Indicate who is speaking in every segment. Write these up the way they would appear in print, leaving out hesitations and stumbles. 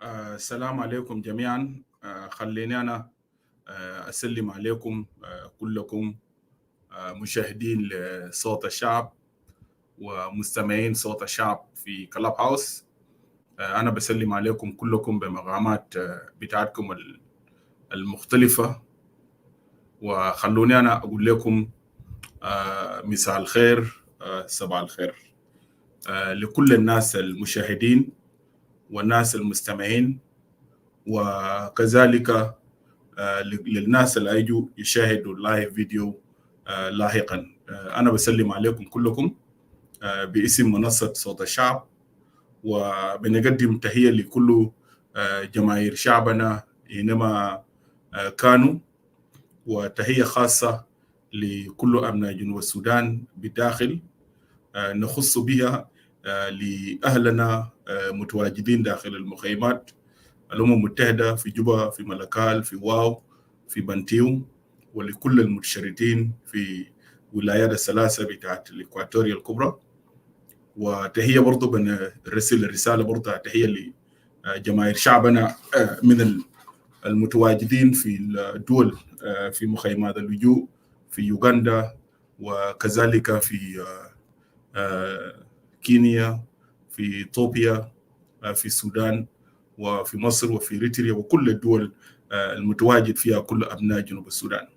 Speaker 1: السلام عليكم جميعا. خليني أنا أسلم عليكم كلكم مشاهدين لصوت الشعب ومستمعين صوت الشعب في كلاب هاوس. أنا بسلم عليكم كلكم بمقامات بتاعتكم المختلفة، وخلوني أنا أقول لكم مساء الخير، صباح الخير لكل الناس المشاهدين والناس المستمعين، وكذلك للناس اللي هيجوا يشاهدوا اللايف فيديو لاحقا. أنا بسلم عليكم كلكم باسم منصة صوت الشعب، وبنقدم تحية لكل جماهير شعبنا إنما كانوا، وتحية خاصة لكل أبناء جنوب السودان بالداخل، نخص بها لأهلنا متواجدين داخل المخيمات الأمم المتحدة في جوبا، في ملكال، في واو، في بنتيو، ولكل المتشردين في ولايات الثلاثة بتاعت الإكواتوريا الكبرى. وتحية برضو بنرسل الرسالة برضو تحية لجماهير شعبنا من المتواجدين في الدول في مخيمات اللجوء في يوغندا، وكذلك في كينيا، في إثيوبيا، في السودان، وفي مصر، وفي إريتريا، وكل الدول المتواجد فيها كل أبناء جنوب السودان.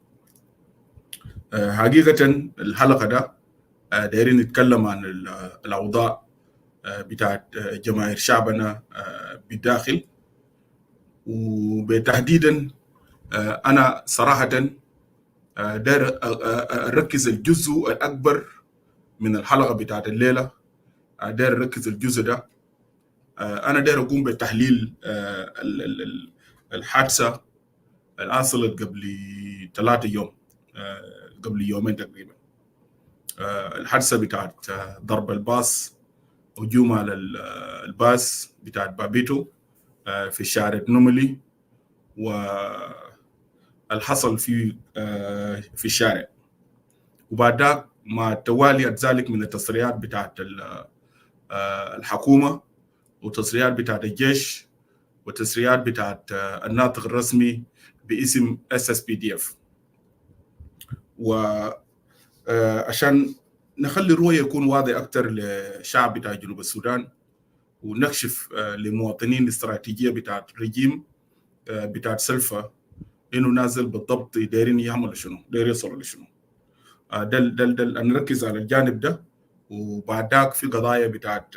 Speaker 1: حقيقة الحلقة ده دايرين نتكلم عن الأوضاع بتاعت جماهير شعبنا بالداخل، وبتحديدا أنا صراحة داير أركز الجزء الأكبر من الحلقة بتاعت الليلة. داير أركز الجزء ده. أنا داير أقوم بتحليل الحادثة اللي حصلت قبل 3 يوم، قبل يومين تقريبا. الحادثة بتاعت ضرب الباص، هجوم على الباص بتاعت بابيتو في شارع نوملي، والحصل في الشارع. وبعد ذلك ما تواليت ذلك من التصريحات بتاعت الحكومة، وتصريحات بتاعت الجيش، وتصريحات بتاعت الناطق الرسمي باسم SSPDF. وعشان نخلي الرؤية يكون واضح أكتر للشعب بتاع جنوب السودان، ونكشف لمواطنين الاستراتيجية بتاعت الرجيم بتاعت سلفا إنه نازل بالضبط دايرين يعملوا شنو، دايرين يصلوا لشنو. دل نركز على الجانب ده. وبعد ذاك في قضايا بتاعت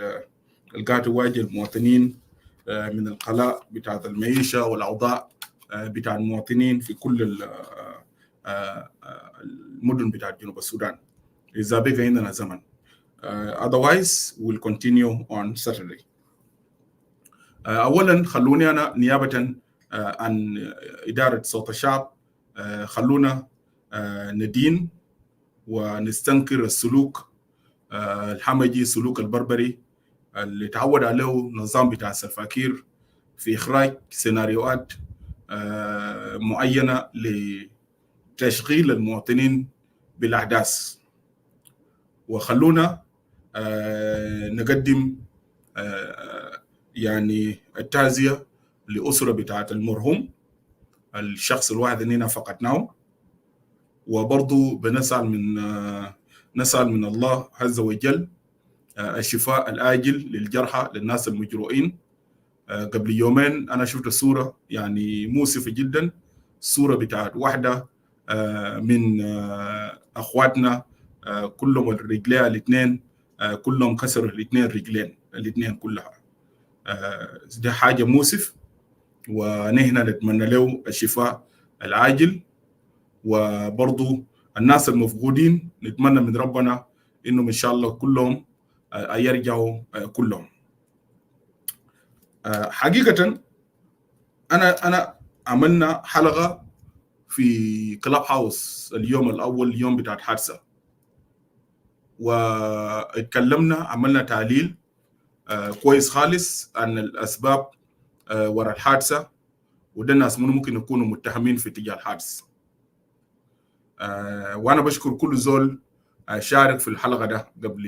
Speaker 1: القاعدة تواجه المواطنين من القلاء بتاعت المعيشة والأوضاع بتاع المواطنين في كل المدن بتاعت جنوب السودان إذا بقى عندنا زمن. Otherwise we'll continue on Saturday. أولا خلوني أنا نيابة عن إدارة صوت الشعب خلونا ندين ونستنكر السلوك الحمجي، السلوك البربري اللي تعود عليه النظام بتاع سلفاكير في إخراج سيناريوهات معينة لتشغيل المواطنين بالأحداث. وخلونا نقدم يعني التعزية لأسرة بتاعت المرحوم، الشخص الواحد اللي فقدناه. وبرضو بنسأل من الله عز وجل الشفاء الآجل للجرحى، للناس المجروحين. قبل يومين أنا شفت صورة يعني مؤسفة جدا، صورة بتاعت واحدة من أخواتنا كلهم الرجلين الاثنين كلهم كسروا الاثنين رجلين الاثنين كلها. ده حاجة مؤسف، ونحن نتمنى له الشفاء العاجل. وبرضو الناس المفقودين نتمنى من ربنا إنهم إن شاء الله كلهم يرجعوا كلهم. حقيقة أنا عملنا حلقة في كلاب هاوس اليوم الأول، يوم بتاع الحادثة، واتكلمنا عملنا تعليل كويس خالص عن الأسباب وراء الحادثة، وده الناس ممكن يكونوا متهمين في اتجاه الحادث. وأنا بشكر كل زول شارك في الحلقة ده قبل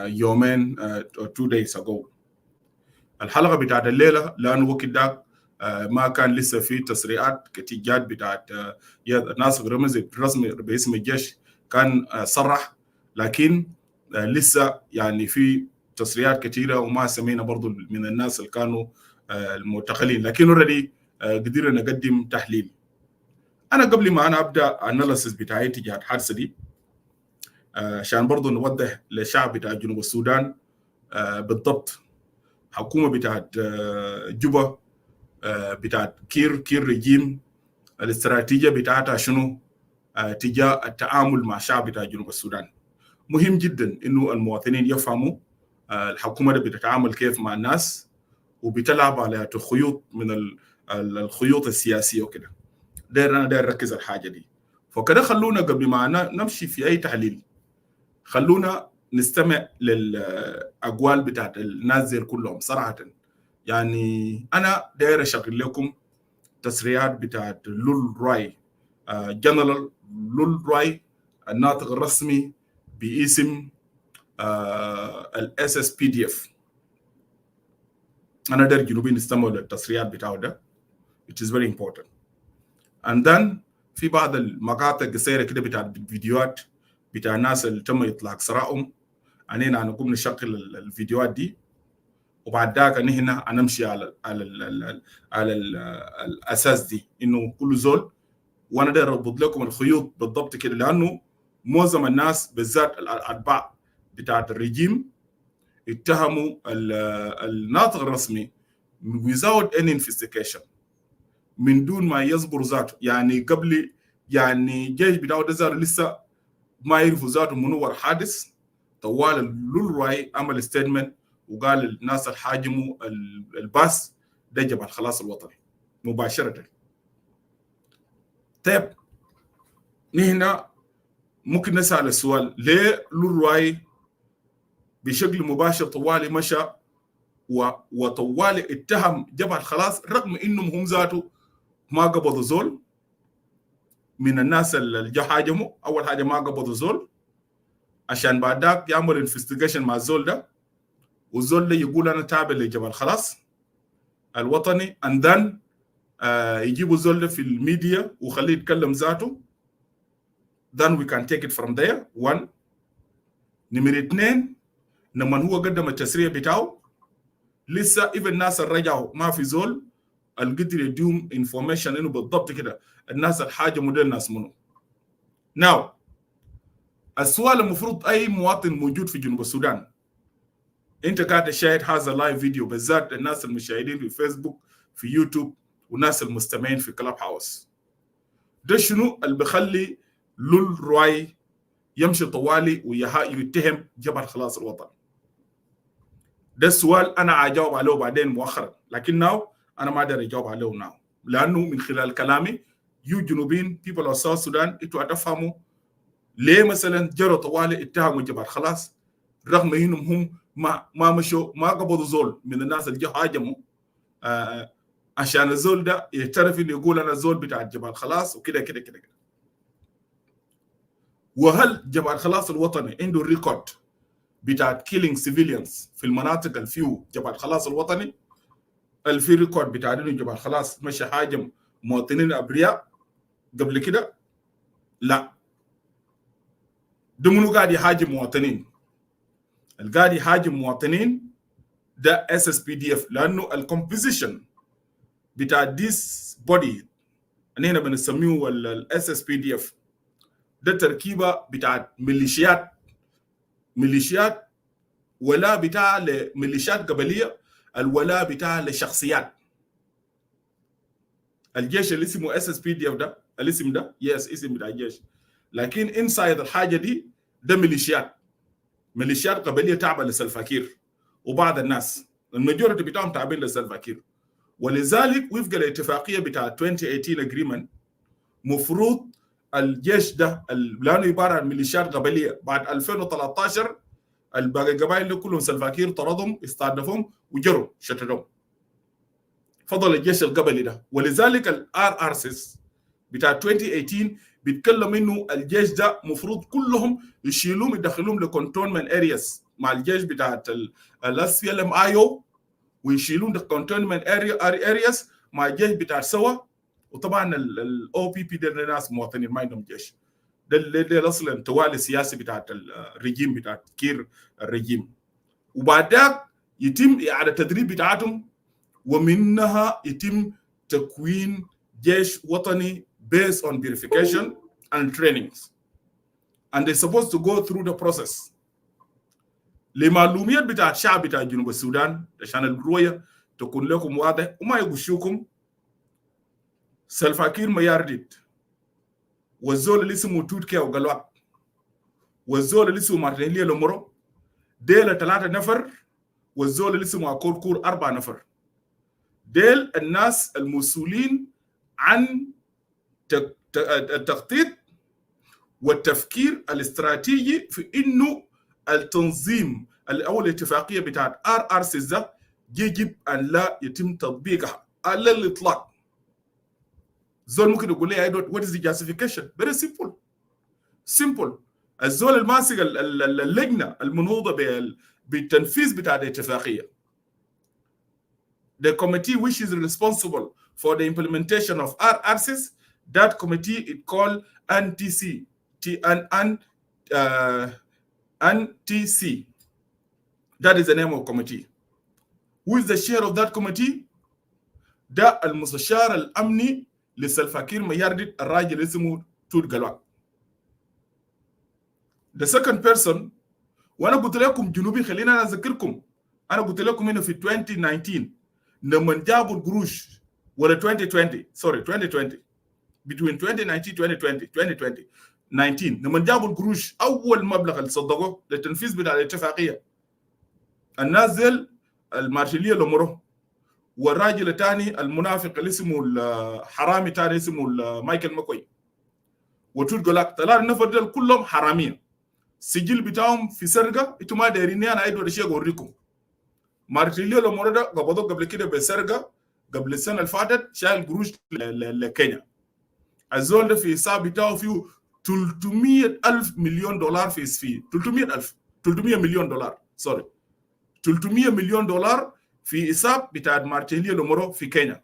Speaker 1: يومين 2 days ago. الحلقه بتاعت الليله لانه وقت داك ما كان لسه في تسريعات كتيجات بتاعت ناصر رسمي باسم الجيش كان صرح، لكن لسه يعني في تسريعات كثيره وما سمينا برضو من الناس اللي كانوا المعتقلين، لكن اوريدي قدرنا نقدم تحليل. انا قبل ما انا ابدا اناليسيس بتاعي تجاه الحادثه دي عشان برضو نوضح للشعب بتاع جنوب السودان بالضبط حكومه بتاعت جوبا بتاعت كير رجيم الاستراتيجيه بتاعتها شنو تجاه التعامل مع شعب بتاع جنوب السودان. مهم جدا انه المواطنين يفهموا الحكومه بتتعامل كيف مع الناس وبتلعب على خيوط من الخيوط السياسيه وكده. انا داير اركز الحاجه دي. فكده خلونا قبل ما نمشي في اي تحليل خلونا نستمع للاقوال بتاعت الناس دي كلهم صراحه. يعني انا داير اشغل لكم تسريعات بتاعت لول راي، جنرال لول راي الناطق الرسمي باسم الاس اس بي دي اف. انا داير جنوبيين يستمعوا للتسريعات بتاعه ده. it is very important. and then في بعض المقاطع قصيره كده بتاعت فيديوهات بتاع الناس اللي تم اطلاق سراحهم، اننا نقوم نشغل الفيديوهات دي وبعد ذاك هنا نمشي على الاساس دي انه كل زول، وانا داير اربط لكم الخيوط بالضبط كده، لانه معظم الناس بالذات الاتباع بتاعت الرجيم اتهموا الناطق الرسمي without any investigation من دون ما يصبر ذاته. يعني قبل يعني جيش بتاعه ده لسه ما يعرفوا ذاته منو الحادث، طوال اللول راي عمل ستيتمنت وقال الناس الحاجموا الباص ده جبهة الخلاص الوطني مباشرة. طيب نحن ممكن نسأل السؤال ليه لول راي بشكل مباشر طوالي مشى وطوالي اتهم جبهة الخلاص رغم انهم هم ذاته ما قبضوا زول من الناس اللي جا حاجموا. اول حاجه ما قبضوا زول عشان بعد ذاك يعمل انفستيجيشن مع الزول ده، والزول ده يقول انا تابع لجبهة الخلاص الوطني and then يجيبوا الزول ده في الميديا وخليه يتكلم ذاته. then we can take it from there. 1 نمرة 2 لما هو قدم التسريع بتاعه لسه even الناس اللي رجعوا ما في زول القدر يديهم انفورميشن انه بالضبط كده الناس الحاجه موديل الناس منو. ناو السؤال المفروض اي مواطن موجود في جنوب السودان، انت قاعد تشاهد هذا اللايف فيديو بالذات الناس المشاهدين في فيسبوك في يوتيوب والناس المستمعين في كلاب هاوس، ده شنو اللي بخلي لول راي يمشي طوالي ويتهم جبهة الخلاص الوطني؟ ده السؤال انا اجاوب عليه بعدين مؤخرا، لكن ناو انا ما اقدر اجاوب عليه ناو، لانه من خلال كلامي يو جنوبين people of South Sudan انتوا هتفهموا ليه مثلا جروا طوالي اتهموا جبهة الخلاص رغم انهم هم ما مشوا ما قبضوا زول من الناس اللي جا هاجموا عشان الزول ده يعترف انه يقول انا الزول بتاع جبهة الخلاص وكده كده كده. وهل جبهة الخلاص الوطني عنده الريكورد بتاعت كيلينج سيفيليانز في المناطق الفيو جبهة الخلاص الوطني؟ الفي ريكورد بتاع انه جبهة الخلاص مشى هاجم مواطنين ابرياء قبل كده؟ لا. ده منو قاعد يهاجم مواطنين؟ القاعد يهاجم مواطنين ده اس اس بي دي اف، لانه الكومبوزيشن بتاع ديس بودي اللي هنا بنسميه الاس اس بي دي اف ده تركيبه بتاع ميليشيات ولا بتاع لميليشيات قبليه، الولاء بتاع لشخصيات. الجيش اللي اسمه اس اس بي دي اف ده الاسم ده اسم بتاع الجيش، لكن انسايد الحاجه دي ده ميليشيات قبليه تابعه لسلفاكير وبعض الناس الماجوريتي بتاعهم تابعين لسلفاكير. ولذلك وفق الاتفاقيه بتاع 2018 اجريمنت مفروض الجيش ده لانه عباره عن ميليشيات قبليه بعد 2013 الباقي القبائل اللي كلهم سلفاكير طردهم استهدفهم وجروا شتتهم، فضل الجيش القبلي ده. ولذلك الار ار سيس بتاع 2018 بيتكلم انه الجيش ده مفروض كلهم يشيلوهم يدخلوهم لكونتونمنت ارياس مع الجيش بتاعت الاس بي ال ام اي او ويشيلون الكونتينمنت ارياس مع الجيش بتاع سوا. وطبعا الاو بي بي ده ناس مواطنين ما عندهم جيش، ده اصلا توالي سياسي بتاع الرجيم بتاع كير الرجيم. وبعد ذاك يتم اعاده التدريب بتاعتهم، ومنها يتم تكوين جيش وطني based on verification and trainings, and they're supposed to go through the process. لمعلوميات بتاعت الشعب بتاع جنوب السودان عشان الرؤية تكون لكم واضح وما يغشوكم. سلفاكير ميارديت والزول اللي اسمه توتكي وقلوات والزول اللي اسمه مارتينيليا لومورو ديل 3 نفر، والزول اللي اسمه كوركور 4 نفر. ديل الناس المسؤولين عن التخطيط والتفكير الاستراتيجي في انه التنظيم او الاتفاقيه بتاعت RRCs يجب ان لا يتم تطبيقها على الاطلاق. زول ممكن يقول لي what is the justification؟ very simple. الزول الماسك اللجنه المنوضه بالتنفيذ بتاع الاتفاقيه، the committee which is responsible for the implementation of RRCs, that committee is called NTC. NTC. That is the name of committee. Who is the chair of that committee? ده المستشار الأمني لسلفاكير ميارديت الراجل اسمه توت قلوات. The second person، وأنا قلت لكم جنوبي، خلينا أنا أذكركم، أنا قلت لكم هنا في 2019 لما جابوا القروش، ولا 2020 between 2019 لما جابوا القروش أول مبلغ اللي صدقوه للتنفيذ بتاع الاتفاقية، النازل المارشالية لومورو والراجل الثاني المنافق اللي اسمه الحرامي الثاني اسمه مايكل مكوي وتوت قلوات، 3 نفر دول كلهم حرامية. السجل بتاعهم في سرقة، انتوا ما دايريني انا ايدو الشيء اوريكم. مارتيليو لومورو ده قبضوه قبل كده بسرقة قبل السنة اللي فاتت، شايل قروش لكينيا. الزول ده في حساب بتاعه فيه 300 مليون دولار في 300 مليون دولار 300 مليون دولار في حساب بتاع مارتيليو لومورو في كينيا.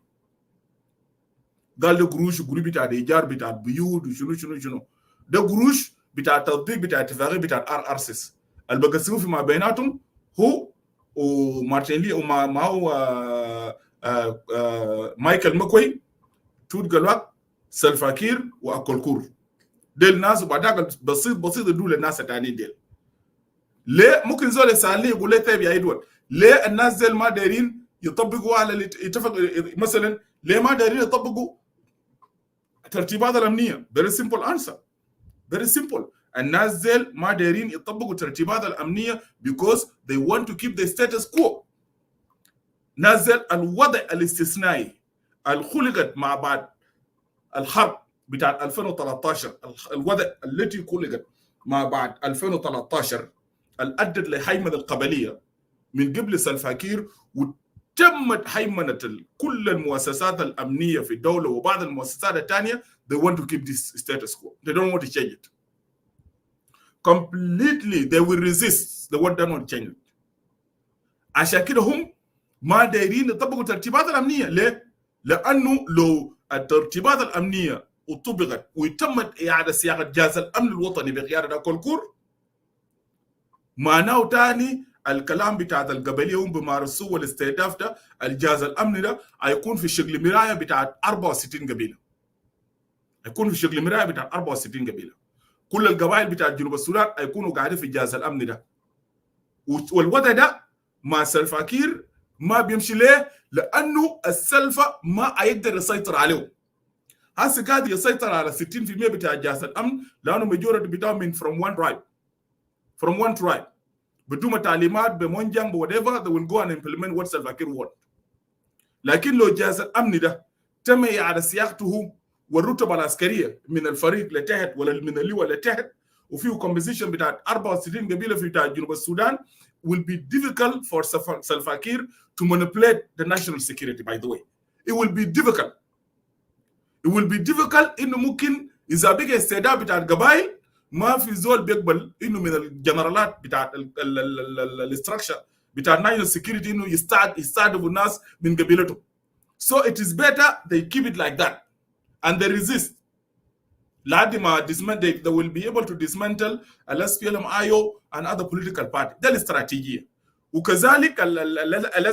Speaker 1: قال ده قروش بتاع الايجار بتاع البيوت وشنو ده قروش بتاع التطبيق بتاع اتفاقيه بتاع RRCs اللي بقسموه فيما بيناتهم هو ومارتينيليو وما هو مايكل مكوي، توت قلوات، سلفاكير واكولكور. ديل ناس وبعدها بسيط يدول الناس الثانيين ديل. ليه ممكن زول يسالني يقول لي طيب يا ايدوارد ليه الناس ديل ما دايرين يطبقوا على الاتفاق؟ مثلا ليه ما دايرين يطبقوا الترتيبات الامنيه؟ very simple answer. الناس ديل ما دايرين يطبقوا الترتيبات الامنيه because they want to keep the status quo. نازل الوضع الاستثنائي الخلقت مع بعد الحرب بتاع 2013، الوضع التي خلقت مع بعد 2013 الأدت لهيمنة القبلية من قبل سلفاكير، وتمت هيمنة كل المؤسسات الأمنية في الدولة وبعض المؤسسات الثانية. They want to keep this status quo. They don't want to change it. Completely they will resist. They don't want to change it. عشان كده هم ما دايرين يطبقوا الترتيبات الأمنية. ليه؟ لأنه لو الترتيبات الأمنية وطبقت وتمت إعادة صياغة جهاز الأمن الوطني بقيادة كولكور، معناه تاني الكلام بتاع القبلية هم بمارسوه والاستهداف ده الجهاز الأمني ده هيكون في شكل مراية بتاع 64 قبيلة. هيكون في شكل مراية بتاع 64 قبيلة. كل القبائل بتاع جنوب السودان هيكونوا قاعدين في الجهاز الأمني ده. والوضع ده مع سلفاكير ما بيمشي ليه؟ لأنه السلفة ما هيقدر يسيطر عليه. هسه قاعد يسيطر على 60% بتاع جهاز الأمن لأنه ماجوريتي بتاعهم من from one tribe. بدون تعليمات بمونجان whatever they will go and implement what Salva Kiir want. لكن لو جهاز الأمن ده تم إعادة صياغته والرتب العسكرية من الفريق لتحت ولا من اللواء لتحت وفيه composition بتاع 64 قبيلة في بتاع جنوب السودان will be difficult for Salva Kiir to manipulate the national security. By the way, it will be difficult. إنه ممكن إذا بقى استعداد بتاع القبائل ما في زول بيقبل إنه من الجنرالات بتاع الاستراكشر بتاع national security إنه يستهدفوا الناس من قبيلته. So it is better they keep it like that and they resist. They will be able to dismantle SPLM-IO and other political parties. ده الاستراتيجية. وكذلك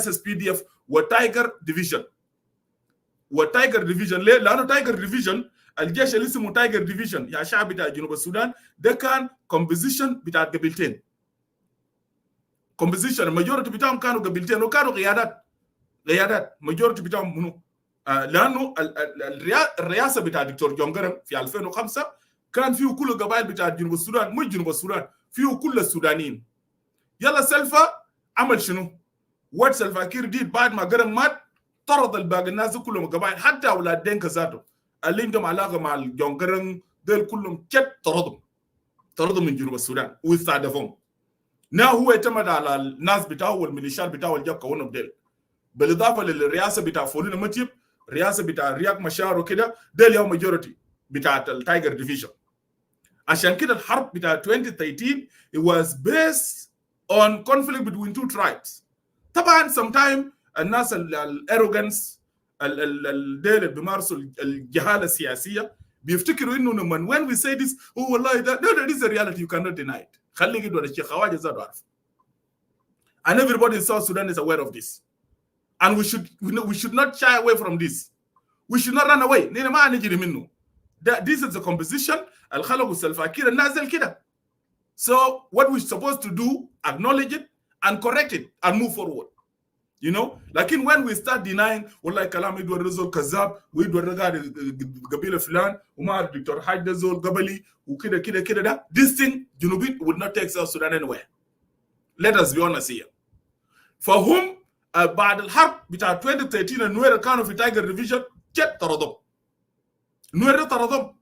Speaker 1: SSPDF وتايجر ديفيجن. وتايجر ديفيجن ليه؟ لأنه تايجر ديفيجن الجيش اللي اسمه تايجر ديفيجن يا شعب بتاع جنوب السودان ده كان كومبوزيشن بتاع قبيلتين. كومبوزيشن الماجورتي بتاعهم كانوا قبيلتين وكانوا قيادات ماجورتي بتاعهم منو؟ لانه الرئاسه بتاع الدكتور جون جرام في 2005 كان فيه كل القبائل بتاع جنوب السودان، مش جنوب السودان، فيه كل السودانيين. يلا سلفا عمل شنو؟ وات سلفا كير ديد بعد ما جرام مات طرد الباقي الناس كلهم قبائل حتى اولاد دينكا ذاته اللي عندهم علاقه مع جون جرام دول كلهم طردهم من جنوب السودان واستهدفهم. هو اعتمد على الناس بتاعه والميليشيات بتاعه اللي جاب كونهم ديل، بالاضافه للرئاسه بتاع فولينا متيب، رئاسه بتاع رياك مشار وكده، ده اليوم ماجورتي بتاعت التايجر ديفيجن. عشان كده الحرب بتاع 2013 it was based on conflict between two tribes. طبعا sometime الناس الارروغانس الديل اللي بيمارسوا الجهاله السياسيه بيفتكروا انه when we say this والله ده is a reality you cannot deny it. خلي كده ولا شيء خواجه زاد عارف. And everybody in South Sudan is aware of this. And we should not shy away from this. We should not run away. نحن ما نجري منه. This is the composition الخلق والسلفا كده نازل كده. So what we're supposed to do, acknowledge it and correct it and move forward. You know, لكن when we start denying والله كلام يدور رزول كذاب ويدور رجال قبيلة فلان وما الدكتور حاج ده زول قبلي وكده كده كده ده, this thing جنوبي would not take South Sudan anywhere. Let us be honest here. فهم بعد الحرب بتاع 2013 النوير كانوا في تايجر ديفيجن جت طردهم. نوير طردهم.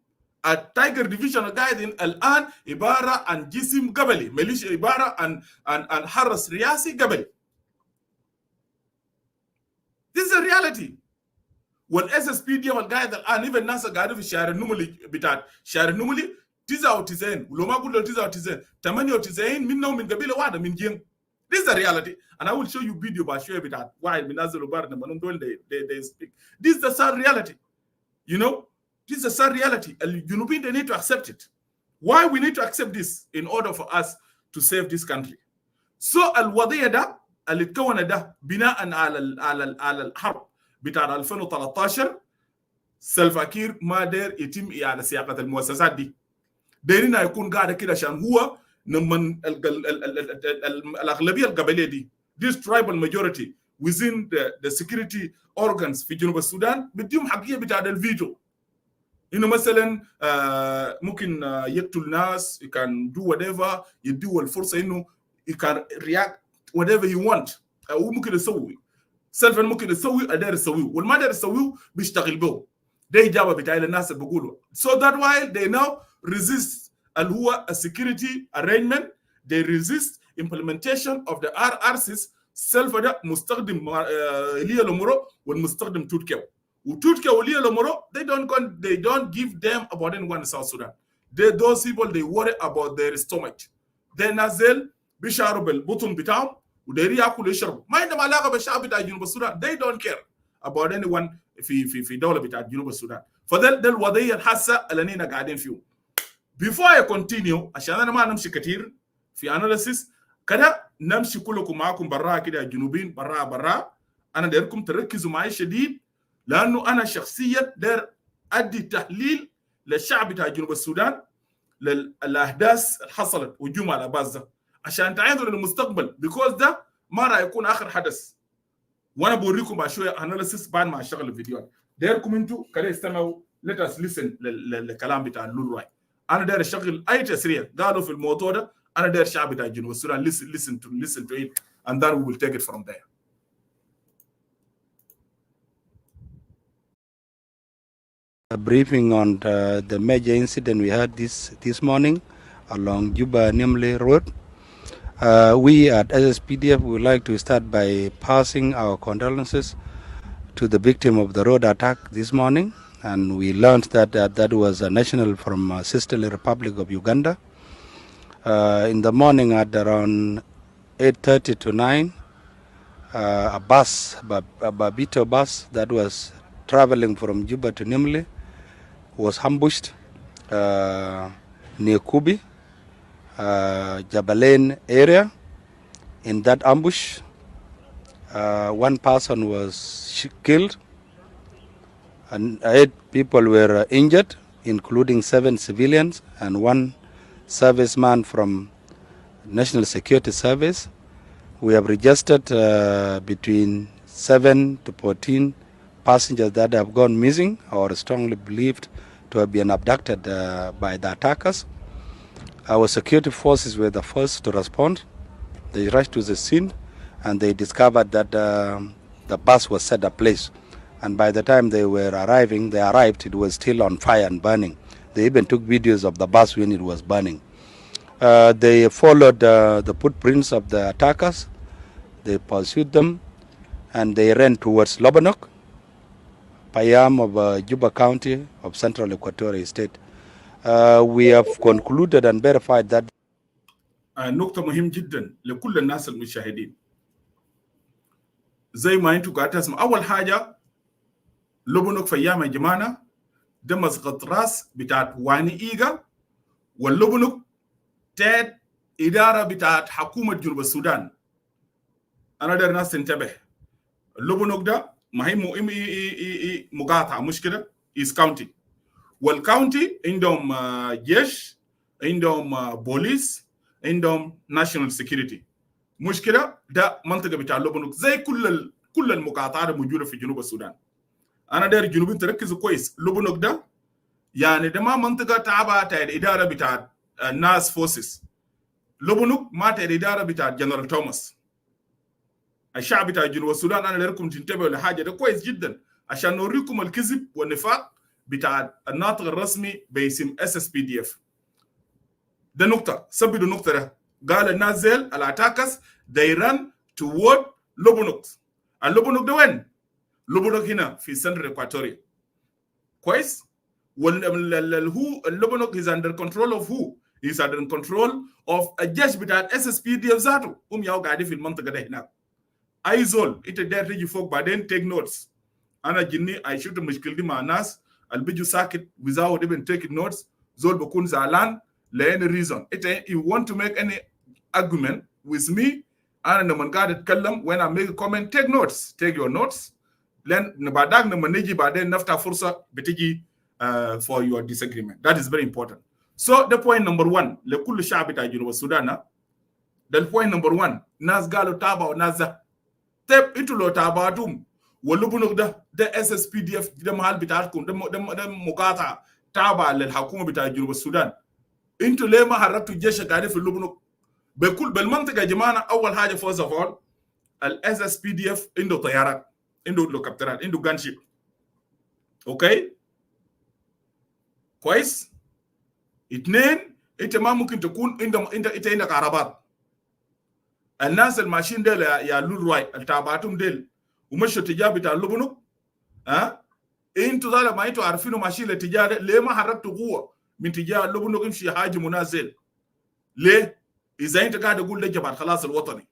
Speaker 1: التايجر ديفيجن قاعد الآن عبارة عن جسم قبلي، ميليشيا عبارة عن حرس رئاسي قبلي. This is a reality. والSSPDF القاعد الآن even الناس قاعدين في شارع النملي بتاع شارع النملي 99 ولو ما قلنا 99 98 منهم من قبيلة واحدة من جين. This is a reality, and I will show you video by share that why Minazelo Barna Manundol they speak. This is the sad reality, you know. This is a sad reality. Junubin they need to accept it. Why we need to accept this in order for us to save this country. So الوضعية ده اللي تكون ده بناء على الحرب بتاع 2013 سلفا كير ما داير يتم على سياقة المؤسسات دي. دايرين يكون قاعد كده عشان هو من الأغلبية القبلية دي this tribal majority within the security organs في جنوب السودان بديهم حقيقة بتاع الفيتو إنه مثلا ممكن يقتل ناس you can do whatever يديه الفرصة إنه you can react whatever he want أو ممكن يسوي سلفا ممكن يسوي أدار يسويه والما أدار يسويه بيشتغل به ده إجابة بتاع الناس اللي بيقولوا so that while they now resist اللي هو a security arrangement they resist implementation of the RRCs سلفا ده مستخدم ليا لومورو والمستخدم توتكاو وتوتكاو وليا لومورو they don't give them about anyone in South Sudan. Those people they worry about their stomach. they نازل بيشعروا بالبطن بتاعهم ودايرين ياكلوا يشربوا ما عندهم علاقه بالشعب بتاع جنوب السودان. they don't care about anyone في دوله بتاع جنوب السودان. فده الوضعيه الحاسه اللي نحن قاعدين فيه. Before I continue عشان أنا ما نمشي كتير في analysis كده نمشي كلكم معاكم برا كده جنوبين برا أنا دايركم تركزوا معي شديد لأنه أنا شخصيا داير أدي تحليل للشعب بتاع جنوب السودان للأحداث اللي حصلت وجمع الأباز ده عشان تعيدوا للمستقبل because ده ما راح يكون آخر حدث وأنا بوريكم بعد شوية analysis بعد ما أشتغل الفيديو. دايركم أنتوا كده استمعوا let us listen للكلام بتاع اللول راي. أنا داير أشغل أي تسريع قالوا في الموضوع ده أنا داير الشعب بتاع جنوب السودان listen to it and then we will take it from there.
Speaker 2: A briefing on the major incident we had this morning along Juba-Nimle Road. We at SSPDF would like to start by passing our condolences to the victim of the road attack this morning. And we learned that that was a national from Sisterly Republic of Uganda. In the morning at around 8:30 to 9, a bus, a Babito bus that was traveling from Juba to Nimle, was ambushed near Kubi, Jabalain area. In that ambush, one person was killed and 8 people were injured, including 7 civilians and 1 serviceman from National Security Service. We have registered between 7 to 14 passengers that have gone missing or strongly believed to have been abducted by the attackers. Our security forces were the first to respond. They rushed to the scene and they discovered that the bus was set ablaze. And by the time they arrived, it was still on fire and burning. They even took videos of the bus when it was burning. They followed the footprints of the attackers. They pursued them and they ran towards Lobonok, Payam of Juba County of Central Equatorial State. We have concluded and verified that
Speaker 1: نقطة مهم جدا لكل الناس المشاهدين. زي ما انتوا قاعد تسمع، أول حاجة لبنك في أيام جمانة ده مسقط راس بتاعت واني إيجا، واللبنك تاد إدارة بتاعت حكومة جنوب السودان. أنا داير الناس تنتبه، اللبنك ده ما هي مقاطعة، مش كده؟ إيس كاونتي، والكاونتي عندهم جيش، عندهم بوليس، عندهم ناشونال سيكيورتي. مش كده؟ ده منطقة بتاع لبنك زي كل المقاطعات الموجودة في جنوب السودان. أنا داير الجنوبيين تركزوا كويس، لبنك ده يعني ده ما منطقة تابعة الإدارة بتاعت الناس فورسز. لبنك ما الإدارة بتاعت جنرال توماس. الشعب بتاع جنوب السودان أنا دايركم تنتبهوا لحاجة ده كويس جدا عشان نوريكم الكذب والنفاق بتاع الناطق الرسمي باسم SSPDF. ده نقطة، سبب النقطة ده. قال الناس زيل الاتاكس they run toward لبنك. اللبنك ده وين؟ لبنك هنا في سنترال إكواتوريا. كويس؟ هو اللبنك is under control of who? He's under control of الجيش بتاع SSPDF ذاته. هم ياو قاعدين في المنطقة ده هناك. أي زول أنت داير تيجي فوق بعدين take notes. أنا جني أشوف المشكلة دي مع الناس اللي بيجوا ساكت without even taking notes. زول بكون زعلان لأني reason. أنت you want to make any argument with me أنا لما قاعد أتكلم when I make a comment take notes. Take your notes. لأن بعدك لما نيجي بعدين نفتح فرصة بتيجي for your disagreement. That is very important. So the point number 1 لكل شعب بتاع جنوب السودان ده point number 1 ناس قالوا تابعوا ناس ده طيب انتوا لو تابعتم واللبنك ده SSPDF ده محل بتاعتكم ده مقاطعة تابعة للحكومة بتاع جنوب السودان، انتوا ليه ما حركتوا الجيش قاعدين في اللبنك بالمنطقة يا جماعة؟ أول حاجة first of all SSPDF عنده طيارات، عنده هليكوبترات، عنده جانشيب. اوكي كويس. 2 انت ما ممكن تكون عندك عربات. الناس الماشيين ديل يا لولواي التابعتهم ديل ومشوا اتجاه بتاع اللبنك انتوا ظالم ما انتوا عارفينه ماشيين الاتجاه ليه ما حركتوا قوه من اتجاه اللبنك يمشي حاجه منازل؟ ليه؟ اذا انت قاعد تقول ده جبهه خلاص الوطني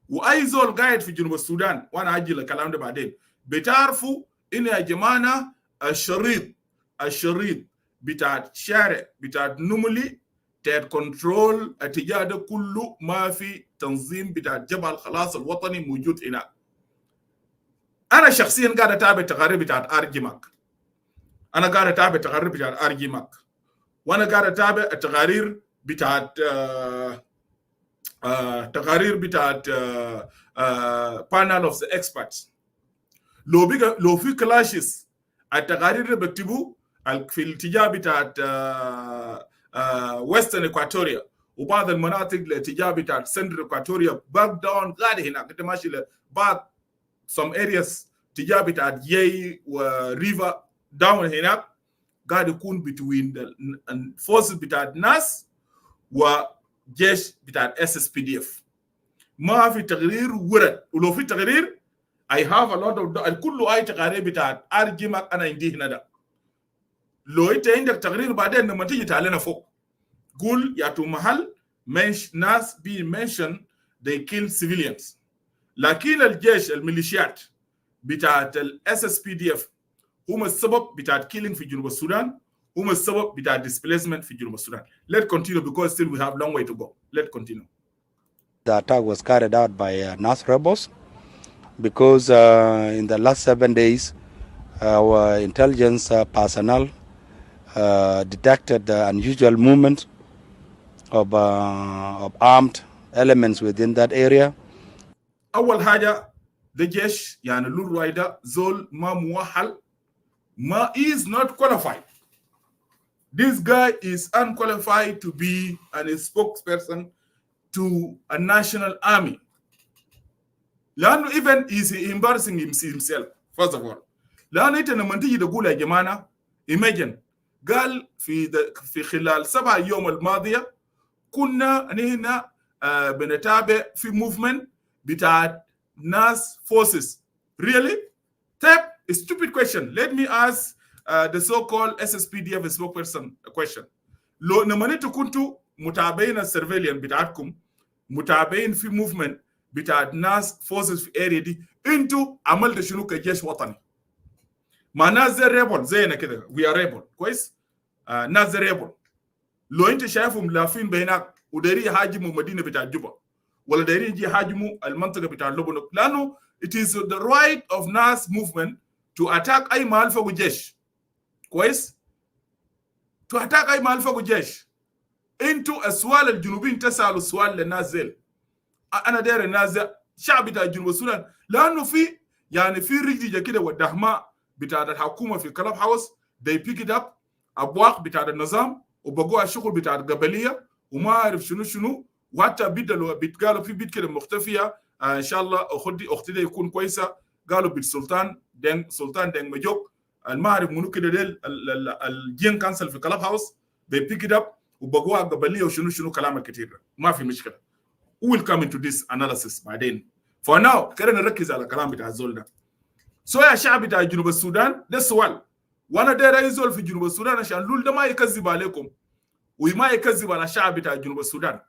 Speaker 1: واي زول قاعد في جنوب السودان وانا اجي الكلام ده بعدين بتعرفوا ان يا جماعه الشريط بتاع شارع بتاع نملي تاد كنترول اتجاه ده كله ما في تنظيم بتاع جبهه الخلاص الوطني موجود هنا. انا شخصيا قاعد اتابع التقارير بتاعت ارجيماك، انا قاعد اتابع التقارير بتاعت ارجيماك، وانا قاعد اتابع التقارير بتاعت panel of the experts. لو في كلاشز التقارير اللي بكتبوا في الاتجاه بتاعت ويسترن إكواتوريا وبعض المناطق الاتجاه بتاعت سنترال إكواتوريا باك داون قاعد هناك انت ماشي لبعض some areas اتجاه بتاعت جاي وريفا داون هناك قاعد يكون between the forces بتاعت ناس وجيش بتاعت SSPDF. ما في تقرير ورد، ولو في تقرير I have a lot of كل أي تقارير بتاعت أرجمك أنا عندي هنا ده. لو أنت عندك تقرير بعدين لما تيجي تعلنا فوق قول يا تو محل ناس be mentioned they kill civilians. لكن الجيش الميليشيات بتاعت SSPDF هم السبب بتاعت كيلينج في جنوب السودان، هم السبب بتاعت displacement في جنوب السودان. Let's continue because still we have long way to go. Let's continue.
Speaker 2: The attack was carried out by NAS rebels because in the last 7 days our intelligence personnel detected the unusual movement of armed elements within that area.
Speaker 1: أول حاجة ده جيش يعني لول رايدا زول ما موحل ما is not qualified. This guy is unqualified to be a spokesperson to a national army. لأنه even is embarrassing himself first of all. لأنه أنت لما تيجي تقول يا جماعة imagine قال في خلال 7 يوم الماضية كنا هنا بنتابع في movement بتاعت NAS forces. Really? Tap a stupid question. Let me ask the so-called SSPDF spokesperson a question. لو لما انتوا كنتوا متابعين السيرفيليان بتاعتكم متابعين في movement بتاعت NAS forces في area دي انتوا عملتوا شنو كجيش وطني؟ ما ناس زي ريبل زينا كده we are rebel كويس؟ ناس زي ريبل لو انت شايفهم لافين بينك وداري يهاجموا مدينه بتاع جوبا ولا داري يجي يهاجموا المنطقه بتاع لبنان لانه it is the right of NAS movement to attack اي محل فوق الجيش كويس to attack اي محل فوق الجيش. انتوا السؤال الجنوبيين تسالوا السؤال للناس زي انا داير الناس شعب بتاع جنوب السودان لانه في يعني في رجليه كده والدهماء بتاع الحكومه في كلاب هاوس they pick it up ابواق بتاع النظام وبقوا الشغل بتاع القبليه وما اعرف شنو وحتى بدلوا بيتقالوا في بيت كده مختفيه ان شاء الله اختي دي يكون كويسه قالوا بيت سلطان دين مجوك ما اعرف منو كده ديل الجين كانسل في كلاب هاوس they pick it up وبقوا قبليه وشنو كلام كتير ما في مشكله. We will come into this analysis بعدين. For now كده نركز على كلام بتاع الزول ده. سو يا شعب بتاع جنوب السودان ده السؤال وانا داير اي زول في جنوب السودان عشان لول ده ما يكذب عليكم وما يكذب على الشعب بتاع جنوب السودان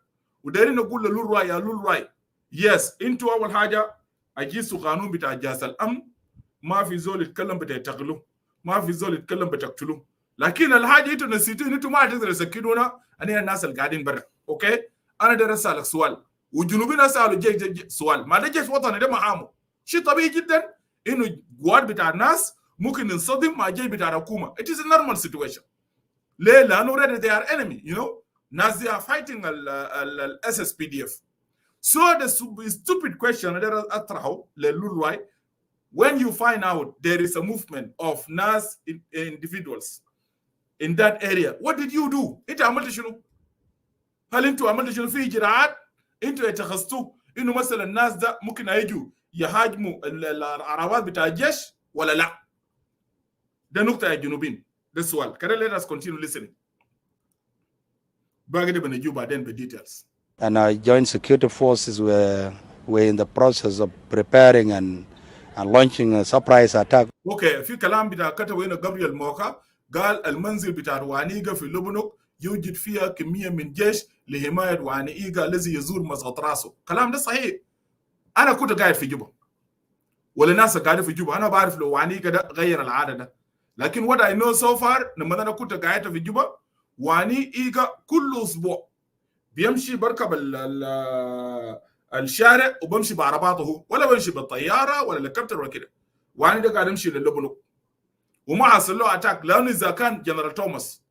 Speaker 1: ودايرين نقول لول راي يا لول راي يس انتوا اول حاجه اجيسوا قانون بتاع جاس الامن ما في زول يتكلم بتغلو ما في زول يتكلم بتقتلوه لكن الحاجه انتوا نسيتوا انتوا ما تقدروا تسكتونا انا الناس اللي قاعدين برا اوكي انا داير اسالك سؤال والجنوبيين اسالوا جيش سؤال ما ده جيش وطني ده معامل شيء طبيعي جدا انه جواد بتاع الناس ممكن ننصدم مع جيش بتاع الحكومه. It is a normal situation. ليه؟ لانه already they are enemy, you know. ناس they are fighting ال SSPDF. So the stupid question that اطرحه للول راي when you find out there is a movement of NAS individuals in that area, what did you do? انت عملت شنو؟ هل انتوا عملتوا شنو في اجراءات؟ انتوا اتخذتوا انه مثلا الناس ده ممكن يجوا يهاجموا العربات بتاع الجيش ولا لا؟ ده نقطة يا جنوبين، ده السؤال. كده let us continue listening. باقي ده بنجيب بعدين بديتيلز.
Speaker 2: And our joint security forces were in the process of preparing and launching a surprise attack.
Speaker 1: اوكي في كلام بتاع كتبه هنا جابرييل موكا قال المنزل بتاع وانيقا في لبنان يوجد فيها كمية من جيش لحماية وانيقا الذي يزور مسقط راسه. كلام ده صحيح. أنا كنت قاعد في جوبا ولا ناس قاعدين في جوبا، أنا بعرف لو وانيقا ده غير العادة ده، لكن what I know so far لما أنا كنت قاعد في جوبا وانيقا كل أسبوع بيمشي بركب الشارع وبمشي بعرباته ولا بمشي بالطيارة ولا الهليكوبتر ولا كده. واني ده قاعد يمشي للبنان وما حصل له اتاك لانه اذا كان جنرال توماس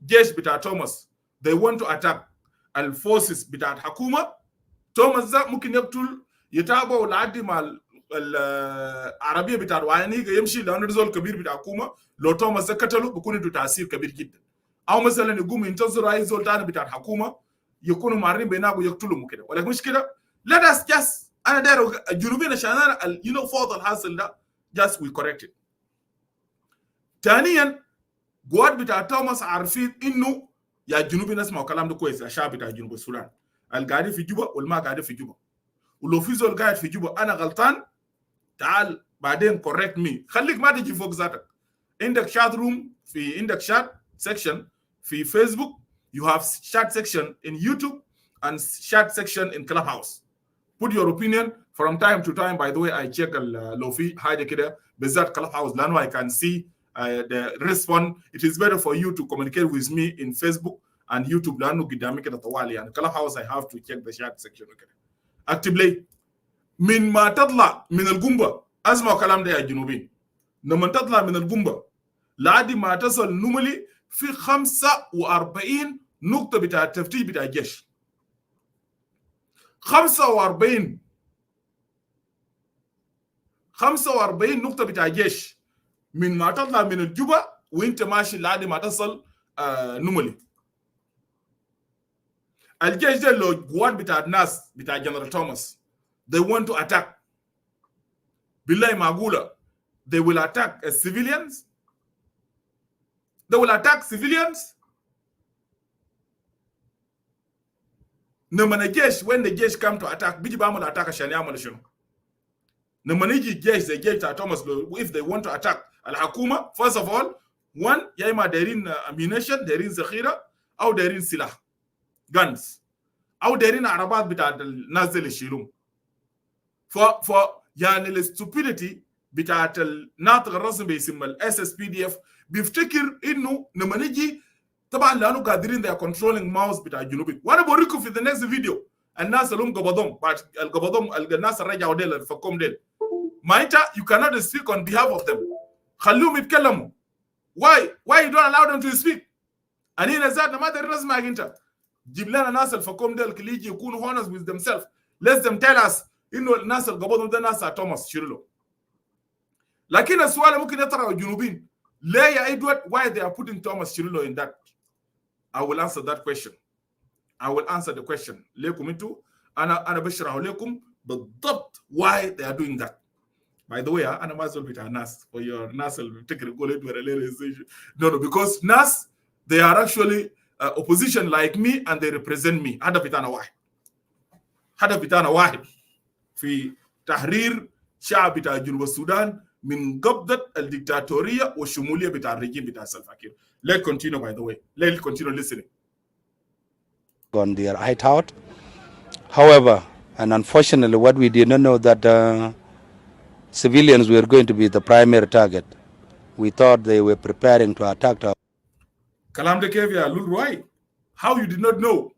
Speaker 1: جيش بتاع توماس they want to attack الفورسز بتاع الحكومه توماس ده ممكن يقتل يتابع ولعدي مع العربيه بتاع وانيقا يمشي لانه زول كبير بتاع الحكومه لو توماس ده قتله بيكون عنده تاثير كبير جدا. او مثلا يقوم ينتظروا اي زول ثاني بتاع الحكومه يكونوا معرين بيناهم ويقتلهم كده، ولكن مش كده. let us just انا داير الجنوبيين عشان انا فوضى الحاصل ده just we correct it. ثانيا قوات بتاع توماس عارفين انه يا الجنوبيين اسمعوا كلام ده كويس يا شعب بتاع جنوب السودان القاعدين في جوبا والما قاعدين في جوبا، ولو في زول قاعد في جوبا انا غلطان تعال بعدين correct me، خليك ما تجي فوق ذاتك. عندك شات روم في عندك شات سيكشن في فيسبوك، you have chat section in YouTube and chat section in Clubhouse. put your opinion from time to time. By the way, I check Lofi Haide Kida Bezat Clubhouse Lano. I can see the response. It is better for you to communicate with me in Facebook and YouTube Lano Gidamika Tawali and Clubhouse. I have to check the chat section. Actively min ma tatla min al-gumba azma kalam da ya junubin naman tatla min al-gumba ladi ma tasal numali fi 45 نقطة بتاع التفتيش بتاع الجيش 45 نقطة بتاع الجيش من ما تطلع من الجبهة وانت ماشي لحد ما تصل نملي. الجيش ده لو قوات بتاع الناس بتاع جنرال توماس they want to attack بالله معقولة they will attack civilians. They will attack civilians. Namana jesh, when the jesh come to attack, biji ba amul attack ashani amul shunu. Namana jesh, the jesh ta Thomas, if they want to attack al-Hakuma, first of all, one, ya ima derin ammunition, derin zakhira, au derin silah, guns, au derin arabat bita al-nazil shilum. For yani the stupidity bita al-natiq al-rasm bisim al-SSPDF, biftikir innu namaniji طبعا لانه قادرين they are controlling mouse بتاع الجنوبي. وانا بوريكم في the next video الناس اللي هم قبضهم بعد القبضهم الناس اللي رجعوا ديل الفكوم ديل ما انت you cannot speak on behalf of them. خلوهم يتكلموا. why you don't allow them to speak؟ انينا ذاتنا ما ادري نسمع انت جيب لنا ناس الفكوم ديل اللي يجي يكونوا honest with themselves. let them tell us انه الناس اللي قبضهم ده ناس توماس شيرلو. لكن السؤال ممكن يطرح الجنوبيين ليه يا ادوارد why they are putting Thomas Cirillo in that? I will answer that question. I will answer the question. ليكم انتوا انا بشرح لكم بالضبط why they are doing that. By the way, انا ما زول بتاع ناس for your ناس اللي بتفكر يقول ادوارد no because ناس they are actually opposition like me and they represent me. هذا بتاعنا واحد. هذا بتاعنا واحد في تحرير شعب بتاع جنوب السودان من قبضة الدكتاتورية والشمولية بتاع الرجيم بتاع سلفا كير. Let's continue, by the way. Let's continue listening.
Speaker 2: On their hideout. However, and unfortunately, what we did not know that civilians were going to be the primary target. We thought they were preparing to attack our.
Speaker 1: Kalam de Kevia, why? How you did not know?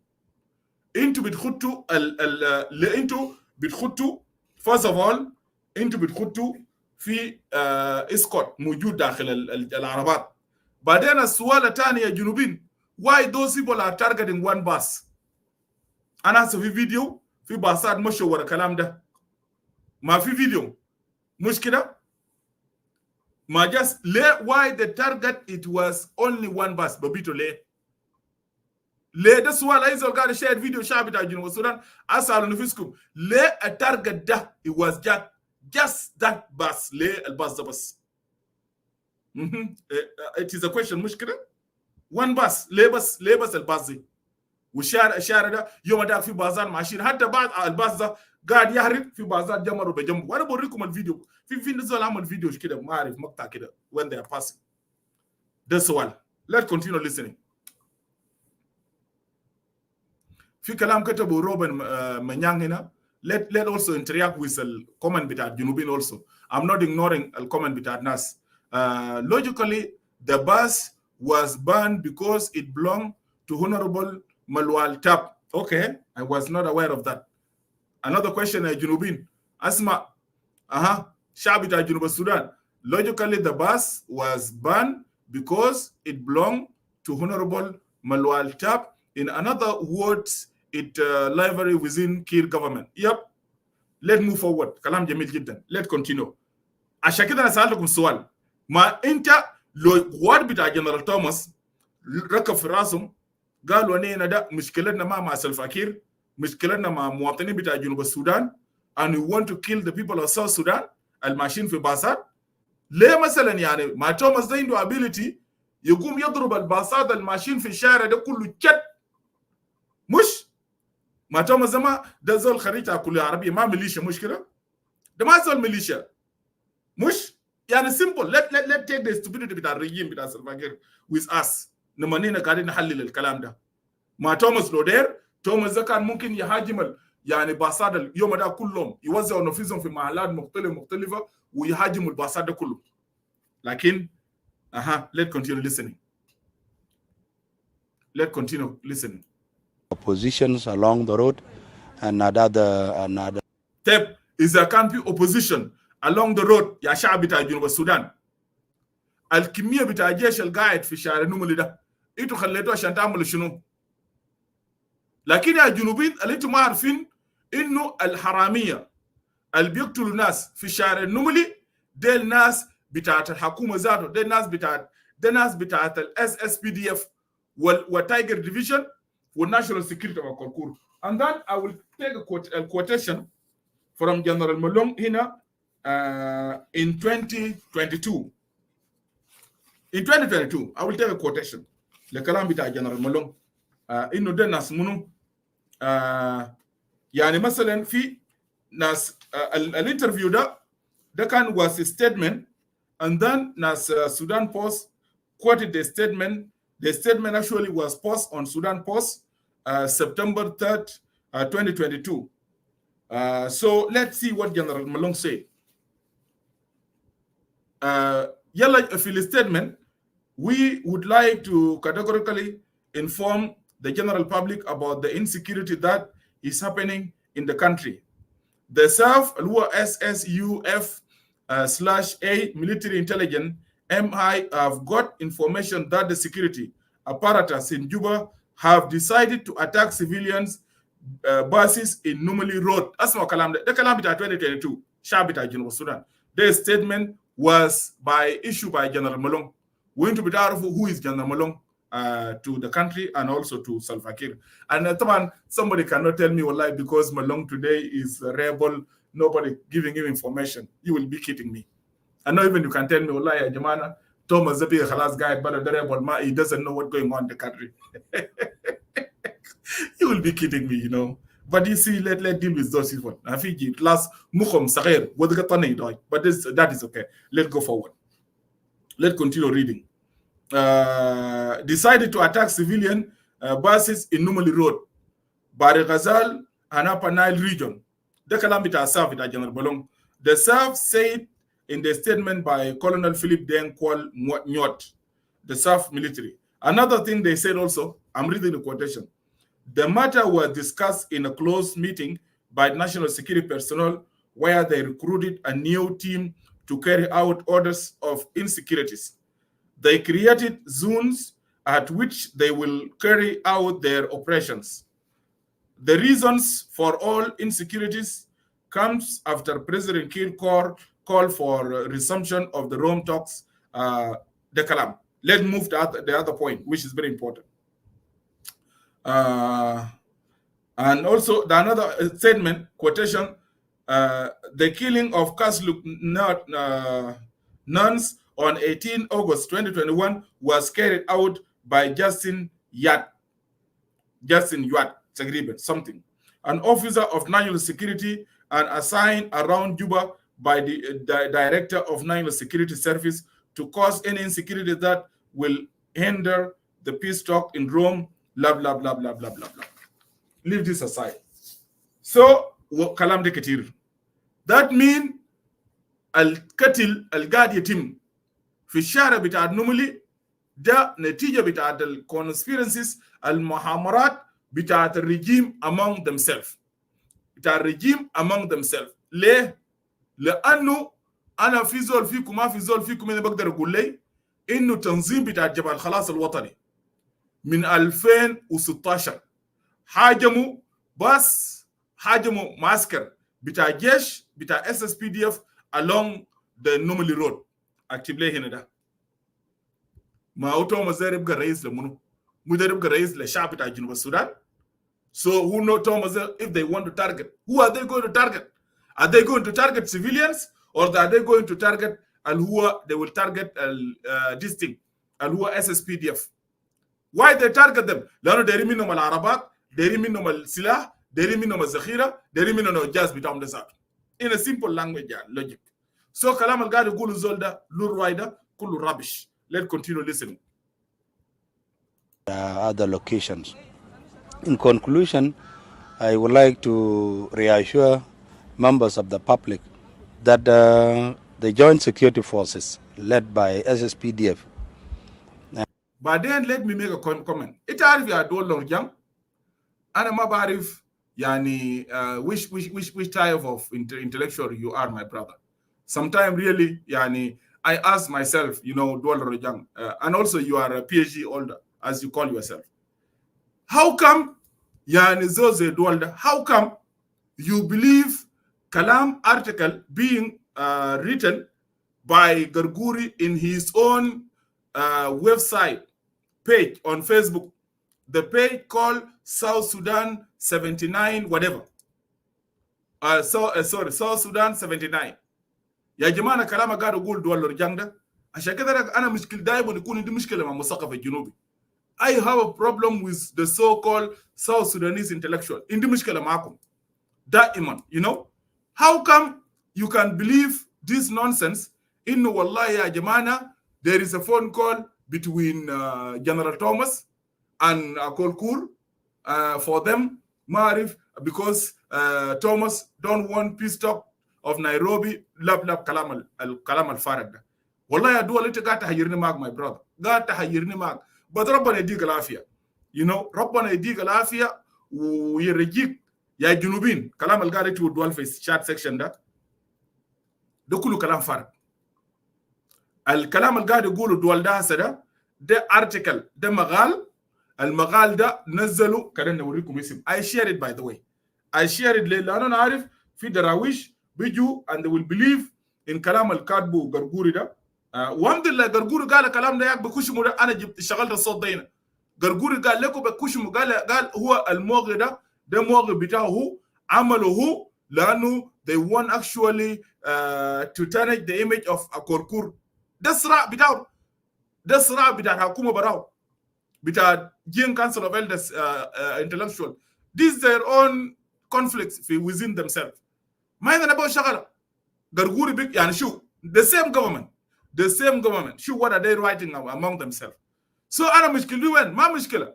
Speaker 1: Into بتخطوا first of all into بتخطوا في اسكوت موجود داخل العربات. بعدين السؤال الثاني يا جنوبين why those people are targeting one bus؟ أنا في فيديو في باصات مشوا ورا الكلام ده ما في فيديو مش كده ما just why the target it was only one bus ببيتو ليه ده سؤال أيضا قاعد شاهد فيديو شعبي بتاع جنوب السودان أسألوا نفسكم ليه التارجت ده it was just that bus ليه الباص ده بس it is a question مش كده one bus ليه بس الباص دي والشارع ده يوم ده في بازار ماشيين حتى بعد الباص ده قاعد يهرب في بازار جمروا بجنبه. وانا بوريكم الفيديو في نزل عمل فيديو كده ما اعرف مقطع كده when they are passing. ده سؤال. let's continue listening. في كلام كتبه روبن منيان هنا. let also interact with the comment بتاع الجنوبين also. I'm not ignoring the comment بتاع الناس. Logically the bus was banned because it belonged to Honorable Malwal Tap. Okay, I was not aware of that. Another question, Junubin. Asma, Shabit Junub Sudan. Logically, the bus was banned because it belonged to Honorable Malwal Tap. In another words, it library within Kir government. Yep. Let's move forward. Kalam Jamil Jiddan. Let's continue. Ashakida nasalukum sual. Ma inta lo wad bita General Thomas raka firasum قالوا أننا ده مشكلتنا مع سلفا كير مشكلتنا مع مواطنين بتاع جنوب السودان and we want to kill the people of South Sudan الماشيين في باصات. ليه مثلا يعني ما توماس ده عنده ability يقوم يضرب الباصات الماشيين في الشارع ده كله جد مش ما توماس ده زول خريج كلية عربية ما ميليشيا مش كده ده ما زول ميليشيا مش يعني simple let take the stupidity بتاع الرجيم بتاع سلفا كير with us. نمانينا قاعدين نحلل الكلام ده. ما توماس لودير توماس ده كان ممكن يهاجم يعني باصات اليوم ده كلهم يوزعوا نفوسهم في محلات مختلفه ويهاجموا الباصات ده كله. لكن let's continue listening. Let's continue listening.
Speaker 2: Oppositions along the road and another.
Speaker 1: طيب إذا كان في opposition along the road يا شعب بتاع جنوب السودان، الكمية بتاع الجيش القاعد في شارع النملي ده انتوا خليتوه عشان تعملوا شنو؟ لكن يا جنوبيين اللي انتوا ما عارفين انه الحرامية اللي بيقتلوا ناس في شارع النملي دي الناس بتاعت الحكومة ذاته، دي ناس بتاعت الاس اس بي دي اف والتايجر ديفيجن والناشونال سيكيورتي اوف كوركور. And then I will take a quotation from General Malong هنا in 2022. In 2022 I will take a quotation لكلام بتاع General Malong انه ده ناس منو يعني مثلا في ناس الانترفيو ده كان was a statement, and then ناس Sudan Post quoted the statement. The statement actually was posted on Sudan Post September 3rd, 2022. So let's see what General Malong said. في the statement, we would like to categorically inform the general public about the insecurity that is happening in the country. The SAF, SSUF/A military intelligence, MI, have got information that the security apparatus in Juba have decided to attack civilians bases in Numili Road. Asma kalam de kalam bita 2022 shabita General Sudan. The statement was issued by General Malong. We need to be careful who is General Malong to the country and also to Salva Kiir. And somebody cannot tell me wallahi because Malong today is a rebel, nobody giving him information. You will be kidding me. And not even you can tell me wallahi Jamana Thomas Zabi Khalas guy but the rebel he doesn't know what's going on in the country. You will be kidding me, you know. But you see, let's deal with those people. Last Mukhom Sagher, what the Gatani died. But that is okay. Let's go forward. Let's continue reading. Decided to attack civilian bases in Numali Road, Bari Ghazal, and Upper Nile region. The Kalambita Asaf with General Bolong. The SAF said in the statement by Colonel Philip Deng Kwal Nyot, the SAF military. Another thing they said also, I'm reading the quotation. The matter was discussed in a closed meeting by national security personnel where they recruited a new team to carry out orders of insecurities. They created zones at which they will carry out their operations. The reasons for all insecurities comes after President Kiir called for resumption of the Rome talks. The Kalam. Let's move to the other point, which is very important. And also the another statement, quotation, the killing of Kasluk nuns on 18 August 2021 was carried out by Justin Yuat, something, an officer of national security and assigned around Juba by the director of national security service to cause any insecurity that will hinder the peace talk in Rome, blah, blah, blah, blah, blah, blah, blah. Leave this aside. So, kalam de katir. That means al-katil al-gad yatim fi shara bita numuli da natija bita al-conspiracies al-muhamarat bita al-regime among themselves. Bita al-regime among themselves. لأنه أنا في زول فيكم ما في زول فيكم أنا بقدر أقول لي إنه تنظيم بتاع جبهة الخلاص الوطني من 2016 هاجموا معسكر بتاع جيش بتاع SSPDF along the Numili Road. أكتب لي هنا ده. ما هو توماس ده يبقى رئيس لمنو؟ مو ده يبقى رئيس للشعب بتاع جنوب السودان. So who know Thomas if they want to target? Who are they going to target? Are they going to target civilians or are they going to target they will target this thing SSPDF? Why they target them? لأنه دايرين منهم العربات، دايرين منهم السلاح، دايرين منهم الذخيرة، دايرين منهم الجاز بتاعهم ده ذاته. In a simple language logic. So كلام اللي قاعد يقوله الزول ده له رواية ده كله rubbish. Let's continue listening.
Speaker 2: Other locations. In conclusion, I would like to reassure members of the public that the Joint Security Forces, led by SSPDF.
Speaker 1: But then let me make a comment. It عارف يا دول لورجان أنا ما بعرف يعني which type of intellectual you are, my brother. Sometimes really يعني I ask myself, you know, دول لورجان, and also you are a PhD holder as you call yourself. How come يعني زوزي دول ده? How come you believe Kalam article being written by Garguri in his own website page on Facebook, the page called South Sudan 79 whatever. Sorry, South Sudan 79. يا جماعة كلام قاعد أقول دول الرجال ده عشان كده أنا مشكلة دايما يكون عندي مشكلة مع المثقف الجنوبي. I have a problem with the so-called South Sudanese intellectual. عندي مشكلة معكم. دائما, you know, how come you can believe this nonsense? إنه والله يا جماعة there is a phone call between General Thomas and Kolkur for them, Marif, because Thomas don't want peace talk of Nairobi, lab kalam al-farag da. Wallahi ya duwa lita gata hayirni mag, my brother. Gata hayirni mag. But Rabbana yadiga al-afia. You know, Rabbana yadiga al-afia ويرجيك يا جنوبين. كلام القاعدة تقول في chat section ده. ده كله كلام فارغ. الكلام القاعد يقوله دول ده هسه ده article ده مقال. المقال ده نزلوا كده نوريكم اسم. I share it by the way. I share it لأنه أنا عارف في دراويش بيجوا and they will believe in كلام الكاتبو غرغوري ده. والحمد لله غرغوري قال الكلام ده ياك بكشمو ده أنا جبت شغلت الصوت ده هنا. غرغوري قال لكم بكشمو قال هو الموغي ده موغي بتاعه هو عمله هو لأنه they want actually to tarnish the image of كوركور. ده الصراع بتاعه. ده الصراع بتاع الحكومة براو. بتاع Jing Council of Elders intellectual. These their own conflicts within themselves. ما عندنا بقى شغلة. غرغوري بيك يعني شو the same government. شو what are they writing among themselves. So أنا مشكلة وين؟ ما مشكلة.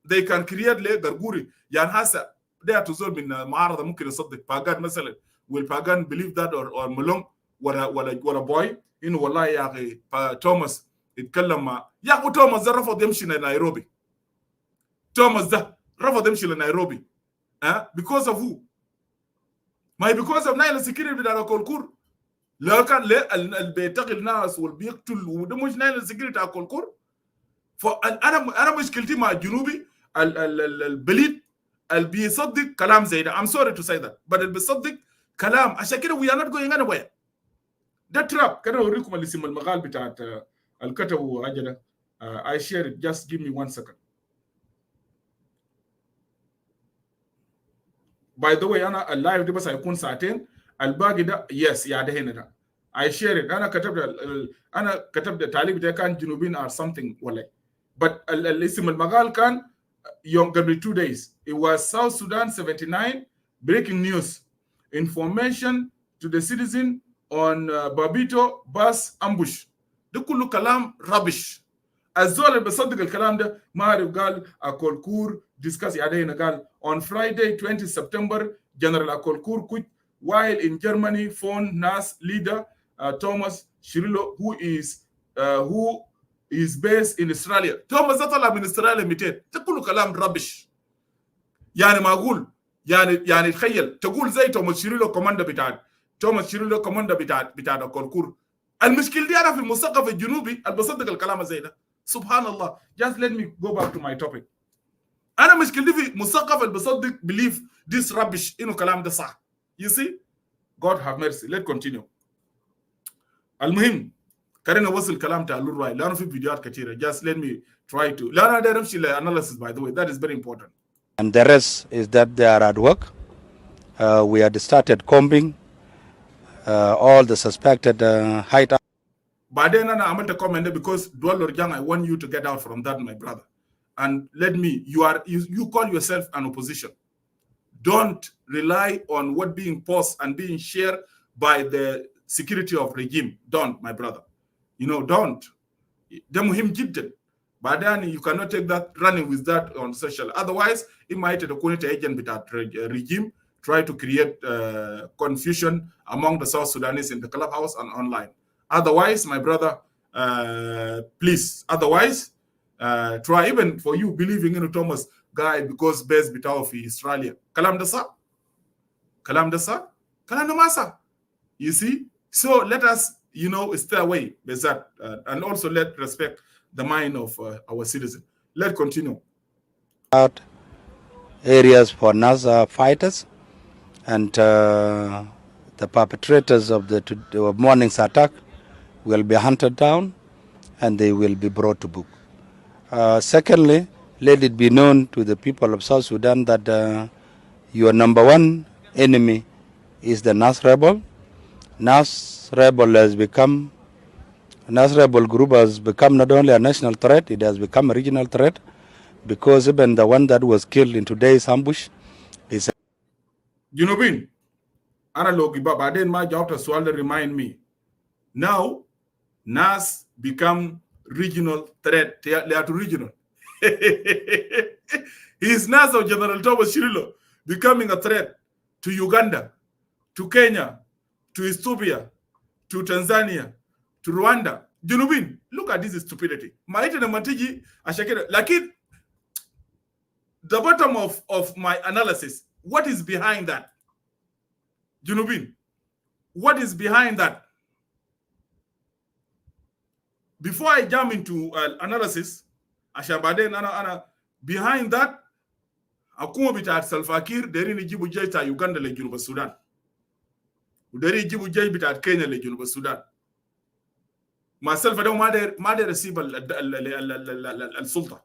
Speaker 1: They can create ليه غرغوري يعني هسه ده تزول من معارضة ممكن يصدق باغان مثلا. Will Pagan believe that or Malong ولا boy إنه والله يا أخي توماس يتكلم مع يا أخو توماس ده رفض يمشي لنيروبي. توماس ده رفض يمشي لنيروبي. Because of who? ما because of نايل السكيورتي بتاع كولكور. لو كان ليه اللي بيتقي الناس والبيقتل وده مش نايل السكيورتي بتاع كولكور. فأنا مشكلتي مع الجنوبي البليد اللي بيصدق كلام زي ده. I'm sorry to say that. but اللي بيصدق كلام عشان كده we are not going anywhere. ده تراب. كده أوريكم اللي اسم المقال بتاعت الكتب أجده. I share it. Just give me 1 second. By the way أنا اللايف ده بس هيكون ساعتين. الباقي ده yes يا ده هنا ده. I share it. أنا كتبت التعليق بتاعي كان جنوبين or something ولا. But الاسم المقال كان يوم قبل 2 days. It was South Sudan 79 breaking news. Information to the citizen on Babito bus ambush. ده كله كلام rubbish. الزول اللي بيصدق الكلام ده ما عارف قال أكولكور discuss يعني هنا قال on Friday 20 September General Akolkur quit while in Germany phone NAS leader Thomas Shirillo who is based in Australia. Thomas ده طلع من استراليا 200. ده كله كلام rubbish. يعني ما أقول يعني تخيل تقول زي توماس شيريلو كوماندا بتاع توماس شيريلو كوماندا بتاع كولكور. المشكلة دي أنا في المثقف الجنوبي اللي بصدق الكلام زي ده. سبحان الله. Just let me go back to my topic. أنا مشكلتي في مثقف اللي بصدق believe this rubbish إنه كلام ده صح. You see? God have mercy. Let's continue. المهم كرينا وصل كلام تاع لوراي لأنه في فيديوهات كثيرة. Just let me try to. لا أنا داير أمشي analysis by the way. That is very important.
Speaker 2: And the rest is that they are at work. We had started combing all the suspected hideouts.
Speaker 1: But then I made a comment because Dwell Young, I want you to get out from that, my brother. And let me, you call yourself an opposition. Don't rely on what being posted and being shared by the security of regime. Don't, my brother. You know, don't. ده مهم جدا. But then you cannot take that running with that on social. Otherwise, it might the community agent with that regime try to create confusion among the South Sudanese in the clubhouse and online. Otherwise, my brother, please. Otherwise, try even for you believing in Thomas guy because best bit of Australia. Kalam dasa, kalam dasa, kalam masa. You see. So let us, stay away with that, and also let respect the mind of our citizens. Let's continue.
Speaker 2: Out areas for NASA fighters and the perpetrators of the morning's attack will be hunted down and they will be brought to book. Secondly, let it be known to the people of South Sudan that your number one enemy is the NAS rebel. NAS rebel group has become not only a national threat, it has become a regional threat, because even the one that was killed in today's ambush is.
Speaker 1: Junubin, analogi baba then my job to swallow remind me. Now, NAS become regional threat. They are to regional. His NAS of General Thomas Shirilo becoming a threat to Uganda, to Kenya, to Ethiopia, to Tanzania, to Rwanda. Junubin, look at this stupidity. Maite na mantiji ashakira. Lakini, the bottom of my analysis, what is behind that? Junubin, what is behind that? Before I jump into analysis, Ashabade ana behind that, akuma bita Salva Kiir deri ni jibu jay ta Uganda le Junuba Sudan. Deri jibu jay bita Kenya le Junuba Sudan. Myself, I don't matter receive السلطة.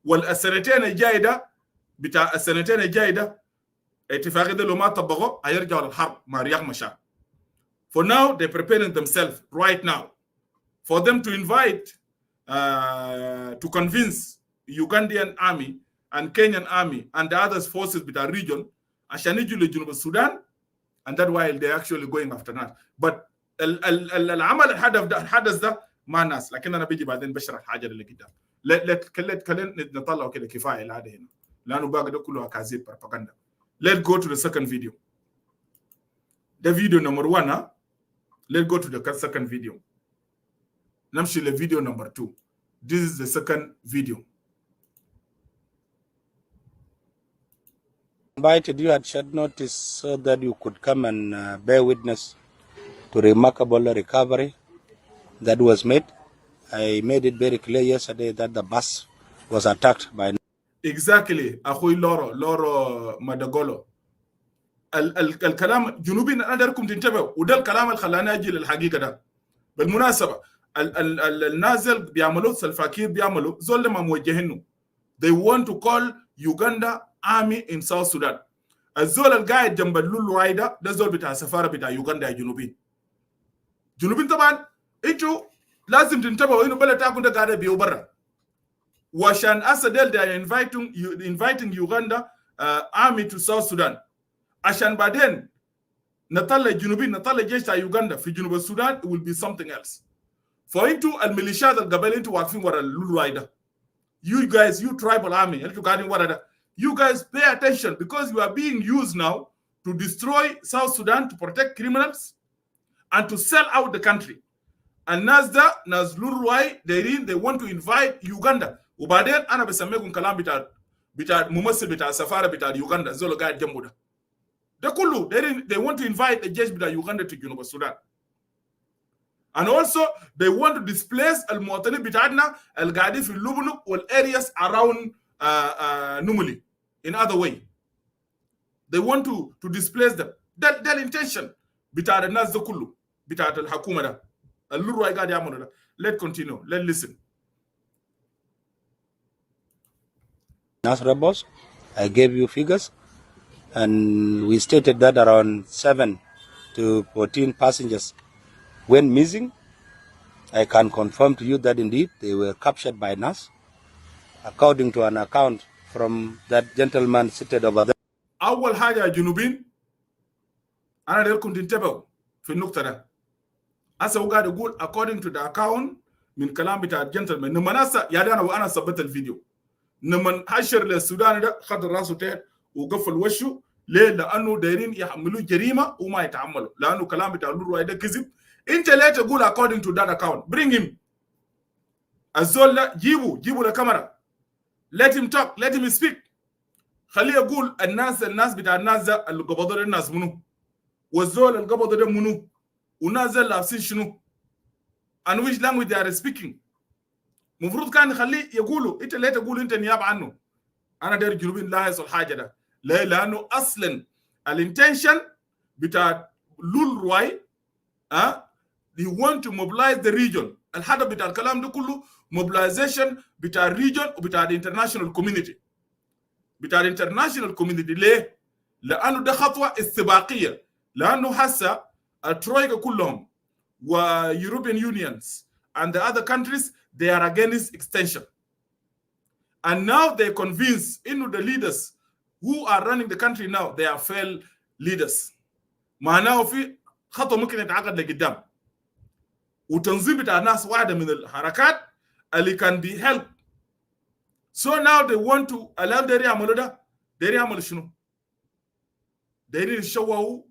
Speaker 1: والسنتين الجايدة بتاع السنتين الجايدة اتفاقية لو ما طبقوا هيرجعوا للحرب مع رياض مشاع. For now, they're preparing themselves right now for them to invite, to convince Ugandan army and Kenyan army and the other forces with our region, Ashaniju le Junuba Sudan, and that's why they're actually going after that. But العمل الحدث ده مع ناس لكن انا بيجي بعدين بشرح الحاجه اللي قدام. خلينا نطلع كده كفايه العاده هنا لانه باقي ده كله اكاذيب propaganda. Let's go to the second video. The video number 1, huh? Let's go to the second video. نمشي لفيديو number 2. This is the second video.
Speaker 2: Invited you at short notice so that you could come and bear witness to remarkable recovery that was made. I made it very clear yesterday that the bus was attacked by.
Speaker 1: Exactly. أخوي لورو مدغولو. الكلام جنوبي أنا داركم تنتبهوا وده الكلام اللي خلاني أجي للحقيقة ده. بالمناسبة النازل بيعملوا سلفا كير بيعملوا زول ما موجهينه. They want to call Uganda army in South Sudan. الزول القاعد جنب اللولو رايدا ده زول بتاع سفارة بتاع يوغندا جنوبين. جنوبين طبعا انتوا لازم تنتبهوا انه بلد تاكم ده قاعده بيو برا وعشان اسدل they are inviting Uganda army to South Sudan عشان بعدين نطلع جنوبين نطلع جيش تاع يوغندا في جنوب السودان. It will be something else. فانتوا الميليشيات القبائل انتوا واقفين ورا اللولو رايدا. You guys, you tribal army انتوا قاعدين ورا ده. You guys pay attention because you are being used now to destroy South Sudan, to protect criminals and to sell out the country. And Nas Lurwai, they want to invite Uganda. Ubaden ana besamegu kalam bita mumasil bita safara bita Uganda zolo guide jambuda. De kullu they want to invite the jesh bita Uganda to Juba Sudan. And also they want to displace al-muwatani bitadna al-gadi fi Lubnuk wal areas around Numuli. In other way, they want to displace them. That intention bita Nas kullu. Let's continue. Let's listen.
Speaker 2: NAS rebels, I gave you figures, and we stated that around 7 to 14 passengers went missing. I can confirm to you that indeed they were captured by NAS, according to an account from that gentleman seated over there.
Speaker 1: أول حاجة جنوبين أنا ده كنت انتبهوا في النقطة ده. As I would go according to the account من كلام بتاع الجنتلمان لما ناس يعني انا ثبت الفيديو لما حشر للسودان ده خد راسه تحت وقفل وشه ليه؟ لانه دايرين يحملوا جريمه وما يتعملوا، لانه كلام بتاع لورواي ده كذب. انت ليه تقول according to that account؟ bring him. الزول ده جيبوا الكاميرا. let him talk, let him speak. خليه يقول الناس بتاع الناس ده اللي قبضوا الناس منو؟ والزول اللي قبضوا ده منو؟ والناس ده لابسين شنو؟ and which language they are speaking. المفروض كان يخليه يقولوا. انت ليه تقول انت نيابه عنه؟ انا داير الجنوبيين لا يحصل حاجه ده. ليه؟ لانه اصلا الانتنشن بتاع لورواي they want to mobilize the region. الهدف بتاع الكلام ده كله mobilization بتاع الريجن وبتاع الانترناشونال كوميونتي. بتاع الانترناشونال كوميونتي ليه؟ لانه ده خطوه استباقيه، لانه هسه الترويكا كلهم و European unions and the other countries they are against extension. And now they convinced the leaders who are running the country now they are failed leaders. معناه في خطوه ممكن يتعقد لقدام. وتنظيم بتاع الناس واحده من الحركات اللي can be helped. So now they want to allow دايرين يعملوا ده. دايرين يعملوا شنو؟ دايرين يشوهوا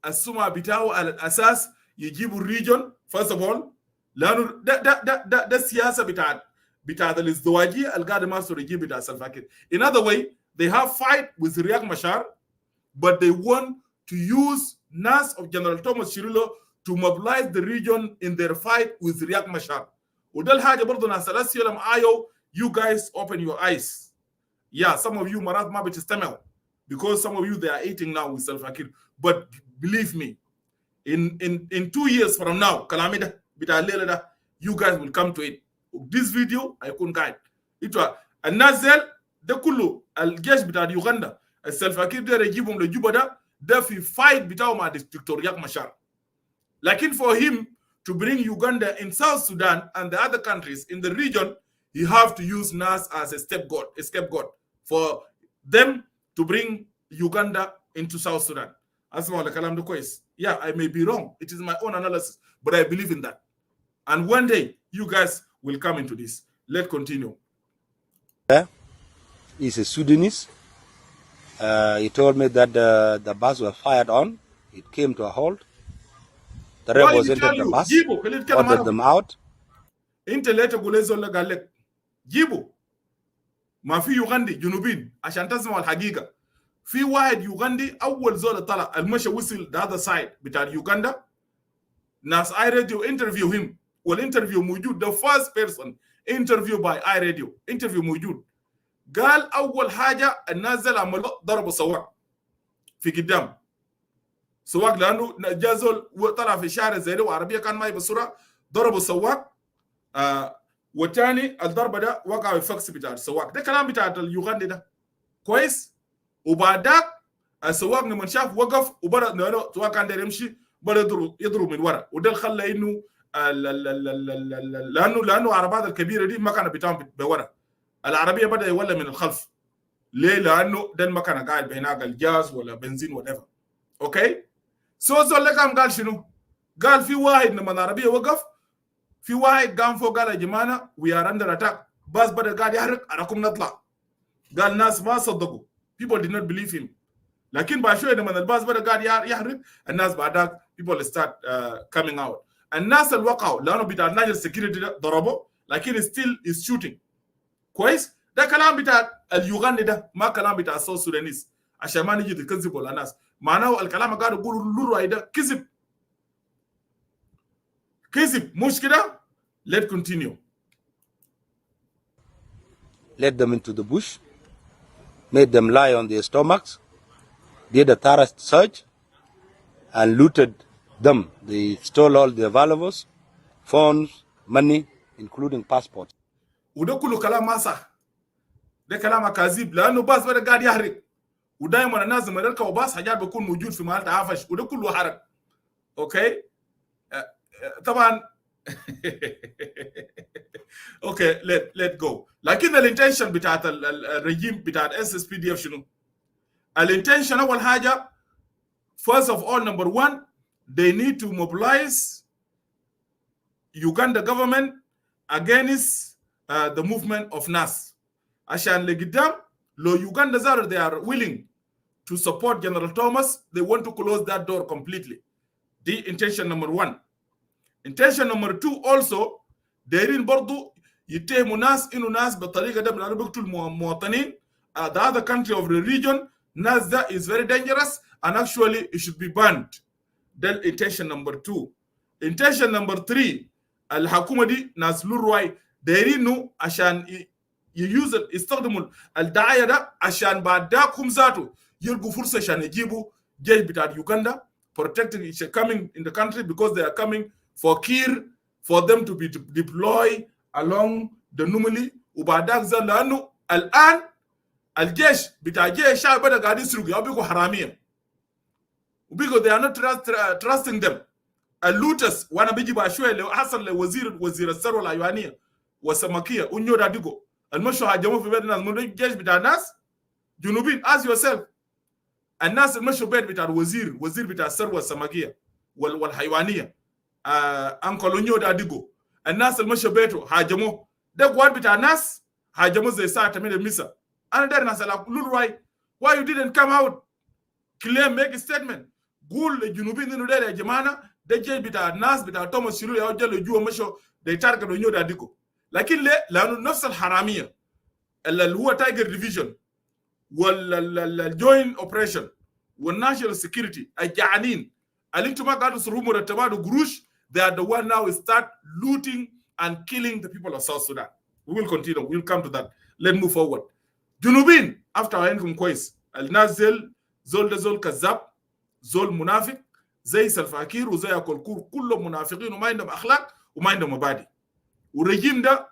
Speaker 1: السمعه بتاعه على الاساس يجيبوا الريجن first of all، لانه ده السياسه بتاعت الازدواجيه اللي قاعده ماسوا الرجيم بتاع سلفاكير. In other way they have fight with Riek Machar but they want to use NAS of General Thomas Cirillo to mobilize the region in their fight with Riek Machar. وده الحاجه برضه ناس الاسيلم ايو you guys open your eyes. Yeah, some of you مرات ما بتستمعوا because some of you they are eating now with Salva Kiir. But believe me, in 2 years from now كلامي ده بتاع الليله ده you guys will come to it. This video هيكون قاعد انتوا الناس ده كله الجيش بتاع يوغندا السلفا كير ده يجيبهم لجوبا ده في فايت بتاعه مع دكتور رياك مشار. لكن for him to bring Uganda in South Sudan and the other countries in the region, he have to use NAS as a scapegoat for them to bring Uganda into South Sudan. Asma wala kalam do kwes. Yeah, I may be wrong. It is my own analysis, but I believe in that. And one day, you guys will come into this. Let's continue.
Speaker 2: He's a Sudanese. He told me that the bus was fired on. It came to a halt. The rebels entered the bus, ordered them out.
Speaker 1: انت ليه تقول الزول قال لك جيبوا ما في يوغندي جنوبين عشان تسمعوا الحقيقه. في واحد يوغندي اول زول طلع المشى وصل the other side بتاع يوغندا. ناس اي راديو انترفيو him والانترفيو موجود. the first person interview by اي راديو انترفيو موجود. قال اول حاجه الناس اللي عملوا ضربوا سواق في قدام سواق لانه جا زول وطلع في شارع زي ده وعربيه كان ماي بسرعه ضربوا سواق. والثاني الضربه ده وقع في فكس بتاع السواق. ده كلام بتاع اليوغندي ده كويس. وبعد ذاك السواق لما شاف وقف وبدا السواق كان داير يمشي بدا يضرب من ورا. وده اللي خلى انه لانه العربات الكبيره دي ما كانت بتعمل بورا. العربيه بدا يولى من الخلف. ليه؟ لانه ده ما كان قاعد هناك الجاز ولا بنزين ولا اوكي. سو زول لك قال شنو؟ قال في واحد لما العربيه وقف في واحد قام فوق قال يا جماعه وي ار اندر اتاك. بس بدا قاعد يحرق اراكم نطلع. قال الناس ما صدقوا. People did not believe him. لكن بعد شويه لما الباص بدا قاعد يحرق الناس بعدك people start coming out. الناس اللي وقعوا لانه بتاع الناجر سكيورتي ضربوا لكن still is shooting. كويس؟ ده كلام بتاع اليوغندي ده ما كلام بتاع السود سودانيس عشان ما نيجي نكذبوا على الناس. معناه الكلام قاعد يقولوا لورواي ده كذب مش كده؟ Let's continue.
Speaker 2: Led them into the bush, made them lie on their stomachs, did a thorough search, and looted them. They stole all their valuables, phones, money, including passports.
Speaker 1: وده كله كلام ما صح. ده كلام كاذب لانه باص بدا قاعد يحرق. ودائما الناس لما يركبوا باص حاجات بيكون موجود في محل تعافش وده كله حرق. اوكي؟ طبعا اوكي let go. لكن الانتنشن بتاعت الرجيم بتاعت SSPDF شنو؟ الانتنشن اول حاجه first of all number one they need to mobilize Uganda government against the movement of NAS. Ashan Legidam, Lo Uganda Zara, they are willing to support General Thomas. They want to close that door completely. The intention number one. Intention number two also, دايرين برضو يتهموا ناس إنه ناس بالطريقة ده بيقولوا بيقتلوا المواطنين. The other country of the region, NAS that is very dangerous and actually it should be banned. Then intention number two. Intention number three, الحكومة دي ناس لورواي دايرينه عشان يستخدموا الدعاية ده عشان بعد ذاك هم ذاته يلقوا فرصة عشان يجيبوا جيش بتاع يوغندا protecting each coming in the country because they are coming for Kir, for them to be deployed along the Numili. وبعد ذاك زال لأنه الآن الجيش بتاع جيش الشعب بدأ قاعد يسرقوا أو بيقوا حرامية. وبيقوا they are not trusting them. اللوتس وانا بيجي بقى شويه لو حصل لوزير الثروه الحيوانيه والسمكيه ونيو داديجو المشوا هاجموا في بيت الناس من الجيش بتاع الناس جنوبين as yourself. الناس المشوا بيت بتاع الوزير بتاع الثروه السمكيه والحيوانيه انكل نيو داديجو الناس المشوا بيته هاجموه ده قوات بتاع الناس هاجموه زي ساعه 8 مساء. انا داير نسال اقول why you didn't come out claim make a statement قول للجنوبيين انه داير يا جماعه ده جاي بتاع الناس بتاع توماس شيلو يا جل جوا مشوا ده يتاركوا نيو داديكو. لكن ليه؟ لانه نفس الحراميه اللي هو تايجر ديفيجن والجوين اوبريشن والناشونال سكيورتي الجعانين اللي انتم ما قاعدوا تصرفوا مرتبات وقروش they are the one now start looting and killing the people of South Sudan. We will continue. We will come to that. Let's move forward. جنوبين after عينكم كويس الناس زول كذاب زول منافق زي سلفاكير وزي كولكور كلهم منافقين وما عندهم اخلاق وما عندهم مبادئ. والرجيم ده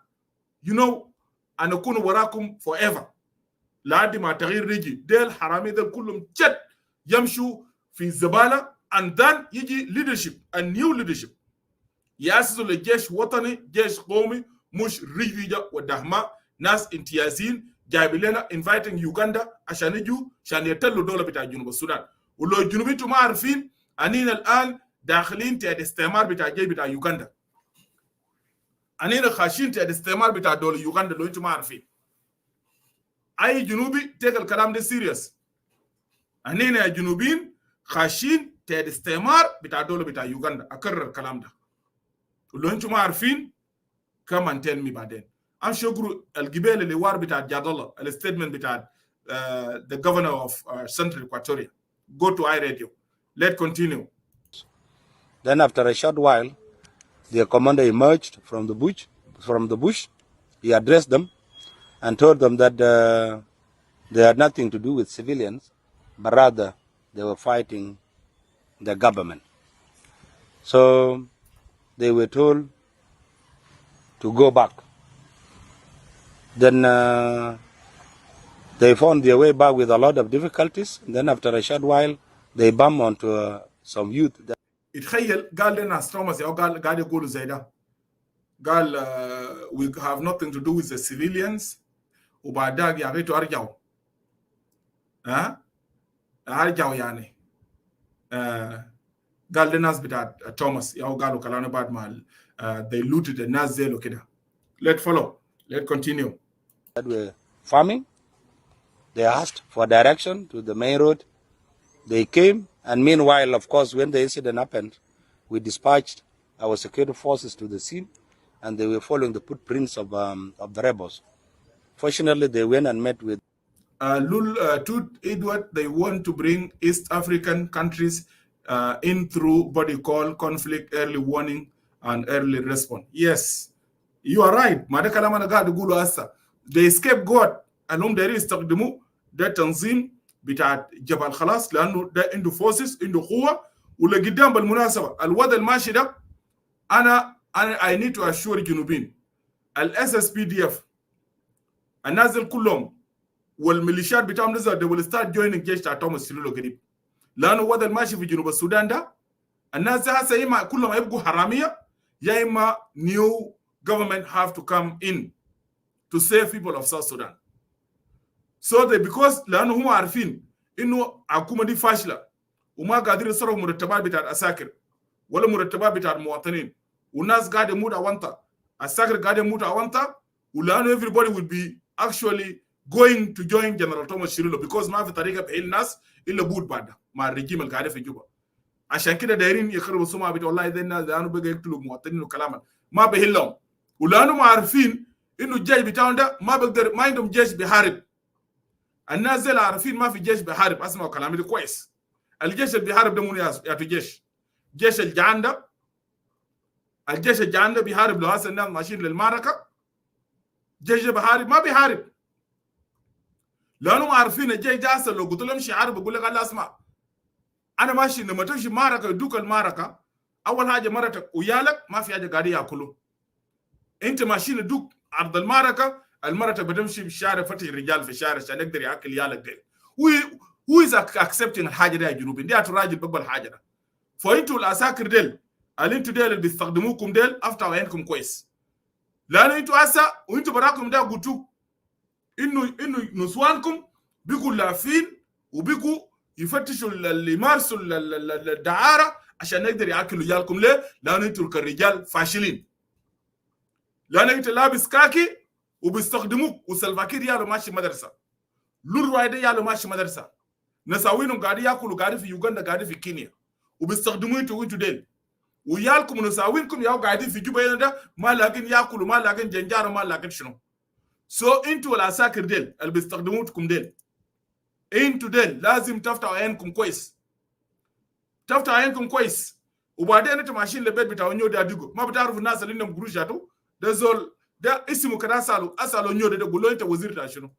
Speaker 1: انا اكون وراكم forever لحد ما تغيير يجي. ديل حرامي ديل كلهم جد يمشوا في الزباله and then يجي leadership a new leadership ياسسوا لجيش وطني جيش قومي مش رجويجا ودهماء ناس امتيازين جايبين لنا inviting يوغندا عشان يجوا عشان يتلوا الدوله بتاع جنوب السودان. ولو الجنوبيين انتم ما عارفين انينا الان داخلين تحت استعمار بتاع الجيش بتاع يوغندا. انينا خاشين تحت استعمار بتاع دوله يوغندا لو انتم ما عارفين. اي جنوبي تيجي الكلام ده سيريس. انينا يا جنوبيين خاشين تحت استعمار بتاع دوله بتاع يوغندا. اكرر الكلام ده. ولو انتم ما عارفين كمان tell me بعدين. ام شكروا الجبال اللي وار بتاع جاد الله الستيتمنت بتاع the governor of Central Equatoria. Go to iRadio. Let's continue.
Speaker 2: Then after a short while, their commander emerged from the bush. He addressed them and told them that they had nothing to do with civilians, but rather they were fighting the government. So they were told to go back. Then they found their way back with a lot of difficulties. And then after a short while, they bumped onto some youth.
Speaker 1: يتخيل قال لنا ستروماس او قاعد يقولوا زي ده. قال we have nothing to do with the civilians وبعد ذاك يا ريتوا ارجعوا. ارجعوا يعني. قال للناس بتاع توماس او قالوا كلام بعد ما they looted الناس زي له كده. Let's follow. Let's continue.
Speaker 2: That were farming. They asked for direction to the main road. They came, and meanwhile, of course, when the incident happened, we dispatched our security forces to the scene, and they were following the footprints of the rebels. Fortunately, they went and met with
Speaker 1: Edward. They want to bring East African countries in through what they call conflict early warning and early response. Yes, you are right. They scapegoat انهم دايرين يستخدموا ده تنظيم بتاع جبل خلاص لانه ده عنده فورسز عنده قوه. ولا قدام بالمناسبه الوضع الماشي ده انا I need to assure الجنوبيين الاس اس بي دي اف النازل كلهم والميليشيات بتاعهم نزل they will start joining جيش بتاع توماس شيلولو قريب. لانه الوضع الماشي في جنوب السودان ده الناس هسه يا اما كلهم يبقوا حراميه يا اما new government have to come in to save people of South Sudan. So they because لأنه هم عارفين إنه الحكومة دي فاشلة وما قادرين يصرفوا مرتبات بتاع العساكر ولا مرتبات بتاع المواطنين والناس قاعدة يموت أونطة الساكر قاعد يموت أوانتا ولانه everybody will be actually going to join General Thomas Shirilo because ما في طريقة بحيل الناس إلا بود بعد مع الرجيم اللي قاعد في جوبا. عشان كده دايرين يخربوا السمعة بتاع والله إذا الناس لانه بقى يقتلوا مواطنين وكلاما ما بهلهم ولانه ما عارفين إنه الجيش بتاعهم ده ما بقدر ما عندهم جيش بيحارب. الناس زي عارفين ما في جيش بيحارب. اسمعوا كلامي ده كويس. الجيش اللي بيحارب ده مو يا جيش. جيش الجعان ده الجيش الجعان ده بيحارب لو هسه الناس ماشيين للمعركة. جيش بيحارب ما بيحارب. لانه ما عارفين الجيش ده هسه لو قلت لهم شي يحارب بقول لك الله اسمع انا ماشي لما تمشي معركة يدوك المعركة اول حاجة مرتك ويالك ما في حاجة قاعدين ياكلوا. انت ماشيين يدوك عرض المعركة المرة بتمشي بالشارع فتش الرجال في الشارع عشان يقدر ياكل يالك ده. who is accepting الحاجة دي يا جنوبين؟ دي راجل بقبل الحاجة ده. فانتوا العساكر ديل انتوا ديل اللي بيستخدموكم ديل افتحوا عينكم كويس. لانه انتوا هسه وانتوا براكم ده قلتوا انه نسوانكم بيقوا لافين وبيقوا يفتشوا اللي يمارسوا الدعاره عشان يقدر ياكلوا رجالكم. ليه؟ لانه انتوا كرجال فاشلين. لانه انت لابس كاكي وبيستخدموك وسلفاكير يالو ماشي مدرسه. لور وايد يالو ماشي مدرسه. نساوينهم قاعدين ياكلوا قاعدين في يوغندا قاعدين في كينيا وبيستخدموا انتوا ديل. ويالكم ونساوينكم ياو قاعدين في جوبا ده ما لاقين ياكلوا ما لاقين جنجار ما لاقين شنو. انتوا العساكر ديل اللي بيستخدموكم ديل انتوا ديل لازم تفتحوا عينكم كويس. تفتحوا عينكم كويس. وبعدين انتوا ماشيين للبيت بتاع نيو ده ديغو ما بتعرفوا الناس اللي عندهم قروش جاتو ده زول ده اسمه كده اسالوا نيو ده قولوا انت وزير بتاع شنو.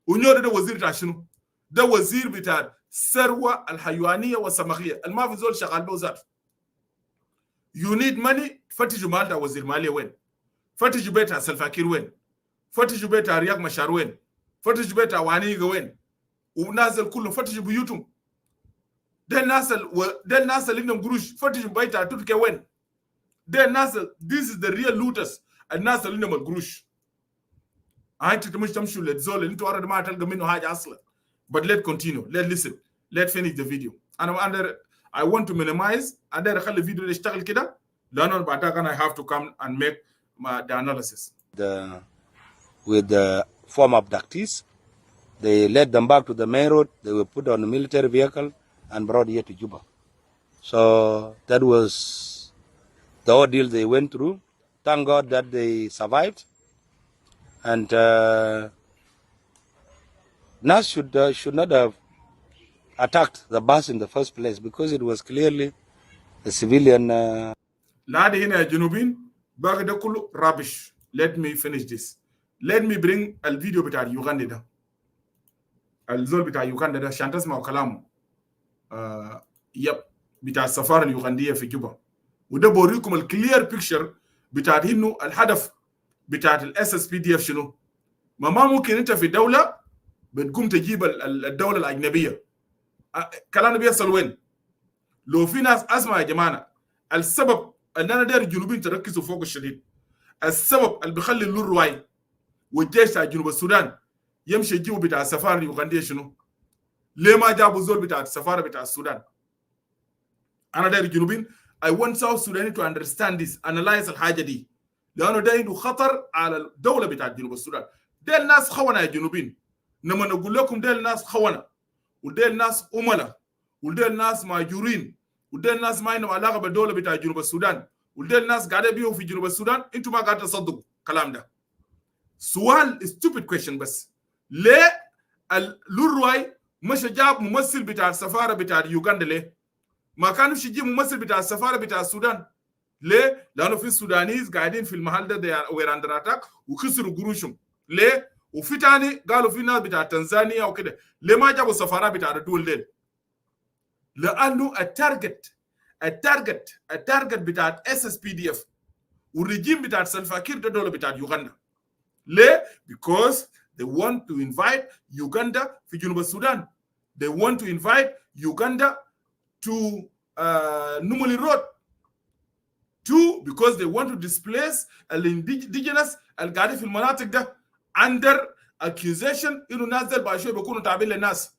Speaker 1: ونيو ده وزير بتاع شنو؟ ده وزير بتاع الثروه الحيوانيه والسمكيه الما في زول شغال بوزات. You need money فتشوا مالتا وزير مالية وين؟ فتشوا بيتها سلفاكير وين؟ فتشوا بيتها رياض مشار وين؟ فتشوا بيتها وانيغا وين؟ ونازل كله فتشوا بيوتهم. ده الناس اللي عندهم قروش فتشوا بيتها تركيا وين؟ ده الناس this is the real looters الناس اللي عندهم القروش. انت مش تمشوا للزول اللي انتوا ما تلقى منه حاجة اصلا. But let's continue. Let's listen. Let's finish the video. I want to minimize أقدر أخلي الفيديو يشتغل كده لأنه بعدها I have to come and make the analysis.
Speaker 2: With the former abductees, they led them back to the main road. They were put on a military vehicle and brought here to Juba. So that was the ordeal they went through. Thank God that they survived. And NAS should not have attacked the bus in the first place because it was clearly a civilian.
Speaker 1: لا هنا يا جنوبين باقي ده كله rubbish. Let me finish this. Let me bring الفيديو بتاع يوغندا ده. الزول بتاع يوغندا ده عشان تسمعوا كلامه. بتاع السفارة اليوغندية في جوبا. وده بوريكم الكلير بيكتشر بتاع انه الهدف بتاع SSPDF شنو. ما ممكن انت في دولة بتقوم تجيب الدولة الأجنبية. كلامنا بيصل وين؟ لو في ناس اسمع يا جماعه السبب ان انا داير الجنوبيين تركزوا فوق الشديد. السبب اللي بيخلي اللورواي والجيش بتاع جنوب السودان يمشي يجيبوا بتاع السفاره اليوغنديه شنو؟ ليه ما جابوا زول بتاع السفاره بتاع السودان؟ انا داير الجنوبيين I want South Sudan to understand this, analyze الحاجه دي لانه ده عنده خطر على الدوله بتاع جنوب السودان. ده الناس خونه يا جنوبيين. لما نقول لكم ده الناس خونه وده الناس أملا وده الناس ماجورين وده الناس ما عندهم علاقه بالدوله بتاع جنوب السودان وده الناس قاعده بيهم في جنوب السودان. انتم ما قاعدين تصدقوا الكلام ده. سؤال stupid question بس ليه اللورواي مش جاب ممثل بتاع السفاره بتاع يوغندا؟ ليه ما كانوا يجيب ممثل بتاع السفاره بتاع السودان؟ ليه؟ لانه في السودانيز قاعدين في المحل ده وير اندر اتاك وكسروا قروشهم. ليه؟ وفي تاني قالوا في ناس بتاع تنزانيا وكده. ليه ما جابوا السفاره بتاع الدول ديل؟ لانه التارجت بتاع SSPDF والرجيم بتاع سلفاكير ده دوله بتاع يوغندا. ليه؟ because they want to invite Uganda في جنوب السودان. They want to invite Uganda to Numali Road. Two, because they want to displace الindigenous القاعدين في المناطق ده under accusation انه ناس ديل بعد شوي بيكونوا تابعين للناس.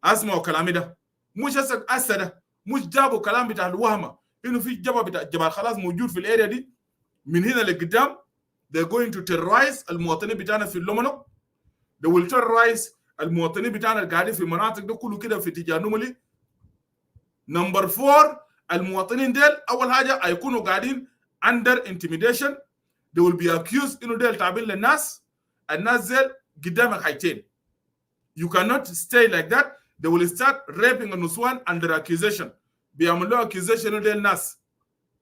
Speaker 1: اسمعوا كلامي ده. مش هسه ده مش جابوا كلام بتاع الوهمه انه في جبل بتاع جبل خلاص موجود في الاريا دي من هنا لقدام they're going to terrorize المواطنين بتاعنا في اللومنو. they will terrorize المواطنين بتاعنا القاعدين في المناطق ده كله كده في اتجاه نوملي. نمبر 4 المواطنين ديل اول حاجه هيكونوا قاعدين under intimidation. they will be accused انه ديل تعبين للناس. الناس ديل قدامك حاجتين. you cannot stay like that. they will start raping النسوان under accusation. بيعملوا accusation انه ديل ناس.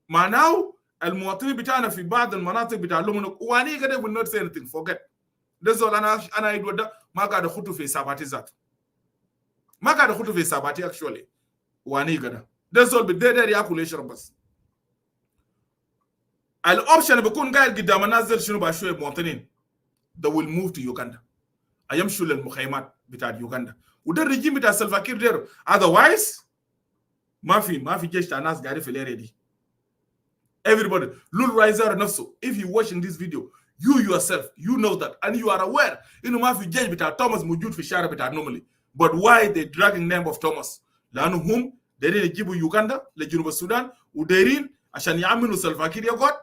Speaker 1: معناه المواطنين بتاعنا في بعض المناطق بتاع لومنو واني كده will not say anything. forget. ده زول انا يدو ده ما قاعد اخطو في حساباتي ذاته. ما قاعد اخطو في حساباتي actually. واني كده. ده زول بدير ياكل يشرب بس. الاوبشن بيكون قاعد قدام الناس دول شنو بشويه مواطنين. they will move to Uganda. هيمشوا للمخيمات بتاع يوغندا. وده الرجيم بتاع سلفاكير ديرو. otherwise ما في جيش بتاع ناس قاعدين في الاريا دي. everybody لول رايزر نفسه if you watching this video you yourself you know that and you are aware انه ما في جيش بتاع توماس موجود في الشارع بتاع نوملي. but why they dragging name of Thomas؟ لانه هم دايرين يجيبوا يوغندا لجنوب السودان ودايرين عشان يعملوا سلفاكير يقعد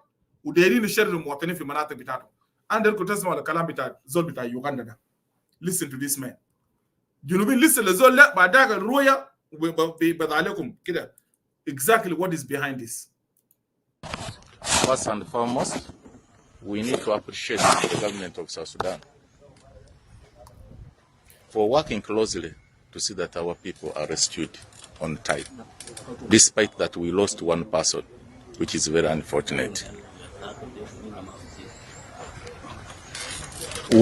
Speaker 1: ودايرين يشرروا المواطنين في المناطق بتاعتهم. عندكم تسمعوا الكلام بتاع زول بتاع يوغندا ده. listen to this man. جنوبين listen لزول لا بعد ذاك الرؤيه بيبقى عليكم كده exactly what is behind this.
Speaker 3: First and foremost, we need to appreciate the government of South Sudan for working closely to see that our people are rescued on time, despite that we lost one person, which is very unfortunate.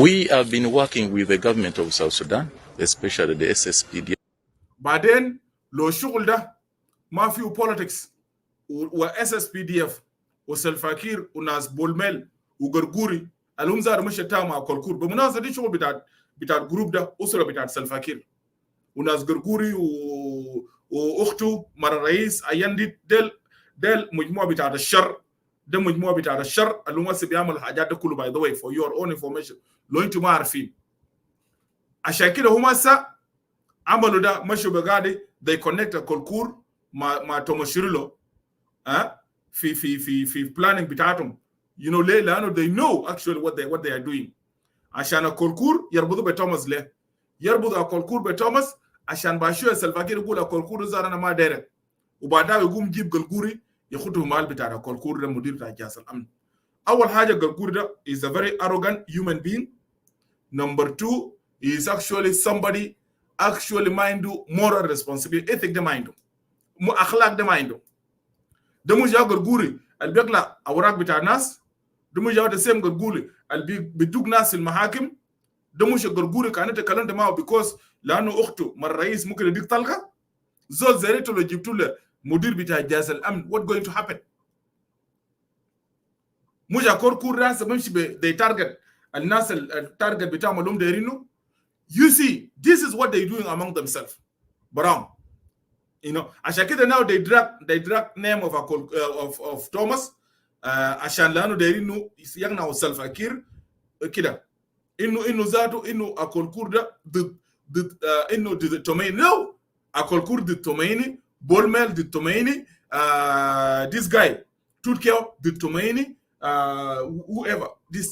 Speaker 3: We have been working with the government of South Sudan, especially the SSPDF.
Speaker 1: بعدين لو الشغل ده ما فيه politics و SSPDF وسلفاكير وناس بولميل وغرغوري اللي هم زاروا مش تاع مع كولكور. بالمناسبه دي شغل بتاع الجروب ده اسره بتاع سلفاكير وناس غرغوري واخته مر الرئيس اياندي ديل مجموعه بتاع الشر. ده مجموعه بتاع الشر اللي هم بيعملوا الحاجات ده كله باي ذا واي فور يور اون انفورميشن لو انتم ما عارفين. عشان كده هم هسه عملوا ده مشوا بقاعده they connect كولكور مع توماشيرلو في planning بتاعتهم. you know ليه؟ لانه they know actually what they are doing. عشان الكولكور يربطوا بتوماس ليه؟ يربطوا الكولكور بتوماس عشان باشويه سلفاكير يقول الكولكور زار انا ما داير وبعدها يقوم يجيب غلغوري ياخذه مال بتاع الكولكور ده مدير بتاع جهاز الامن. اول حاجه غلغوري ده is a very arrogant human being. number 2 he is actually somebody actually ما عنده moral responsibility ethic ده ما عنده اخلاق ده ما عنده. ده مش غلغوري اللي بيقلع اوراق بتاع الناس. ده مش ده سيم غلغوري اللي بيدوق ناس المحاكم. ده مش غلغوري كانت تكلمت معه بيكوز لانه اخته مر الرئيس ممكن يديك طلقه. زول زريته لو جبتوا له مدير بتاع جهاز الامن what going to happen؟ مش كور راس بمشي they target الناس التارجت بتاعهم اللي هم دايرينه. you see this is what they doing among themselves. brown you know عشان كده now they drag name of Thomas عشان لانه دايرينه يقنعوا سلفاكير كده انه ذاته انه الكولكور ده ضد انه ضد توميني. no الكولكور ضد توميني. بولميل ضد توميني. this guy توركيا ضد توميني. whoever this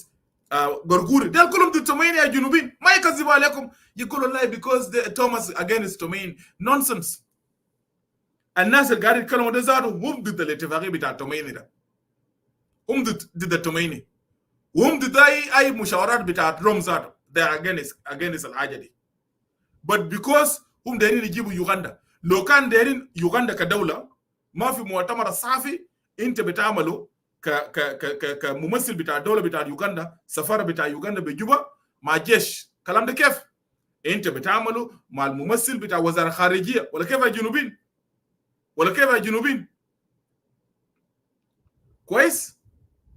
Speaker 1: غرغوري ده كلهم ضد توميني يا جنوبين. ما يكذبوا عليكم يقولوا لا because توماس against توميني. nonsense. الناس اللي قاعدين يتكلموا ده ذاته هم ضد الاتفاقيه بتاع توميني ده. هم ضد توميني وهم ضد اي مشاورات بتاعت روم ذاته. they are against الحاجه دي. but because هم دايرين يجيبوا يوغندا. لو كان دايرين يوغندا كدوله ما في مؤتمر صحفي انت بتعمله كممثل بتاع الدوله بتاع يوغندا سفاره بتاع يوغندا بجوبا مع جيش. كلام ده كيف؟ انت بتعمله مع الممثل بتاع وزاره الخارجيه ولا كيف يا جنوبين؟ كويس؟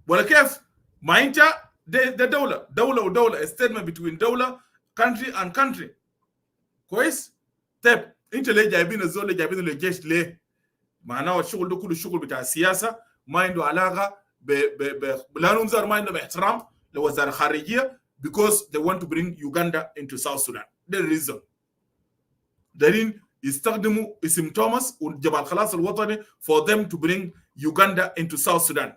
Speaker 1: ولا كيف؟ ما انت ده دوله ودوله statement between دوله country and country. كويس؟ طيب انت ليه جايبين الزول اللي جايبينه للجيش ليه؟ معناه الشغل ده كله الشغل بتاع السياسه ما عنده علاقه لانهم زار ما عندهم احترام لوزاره الخارجيه because they want to bring Uganda into South Sudan. ده الريزون. دارين يستخدموا اسم توماس وجبهة الخلاص الوطني for them to bring Uganda into South Sudan.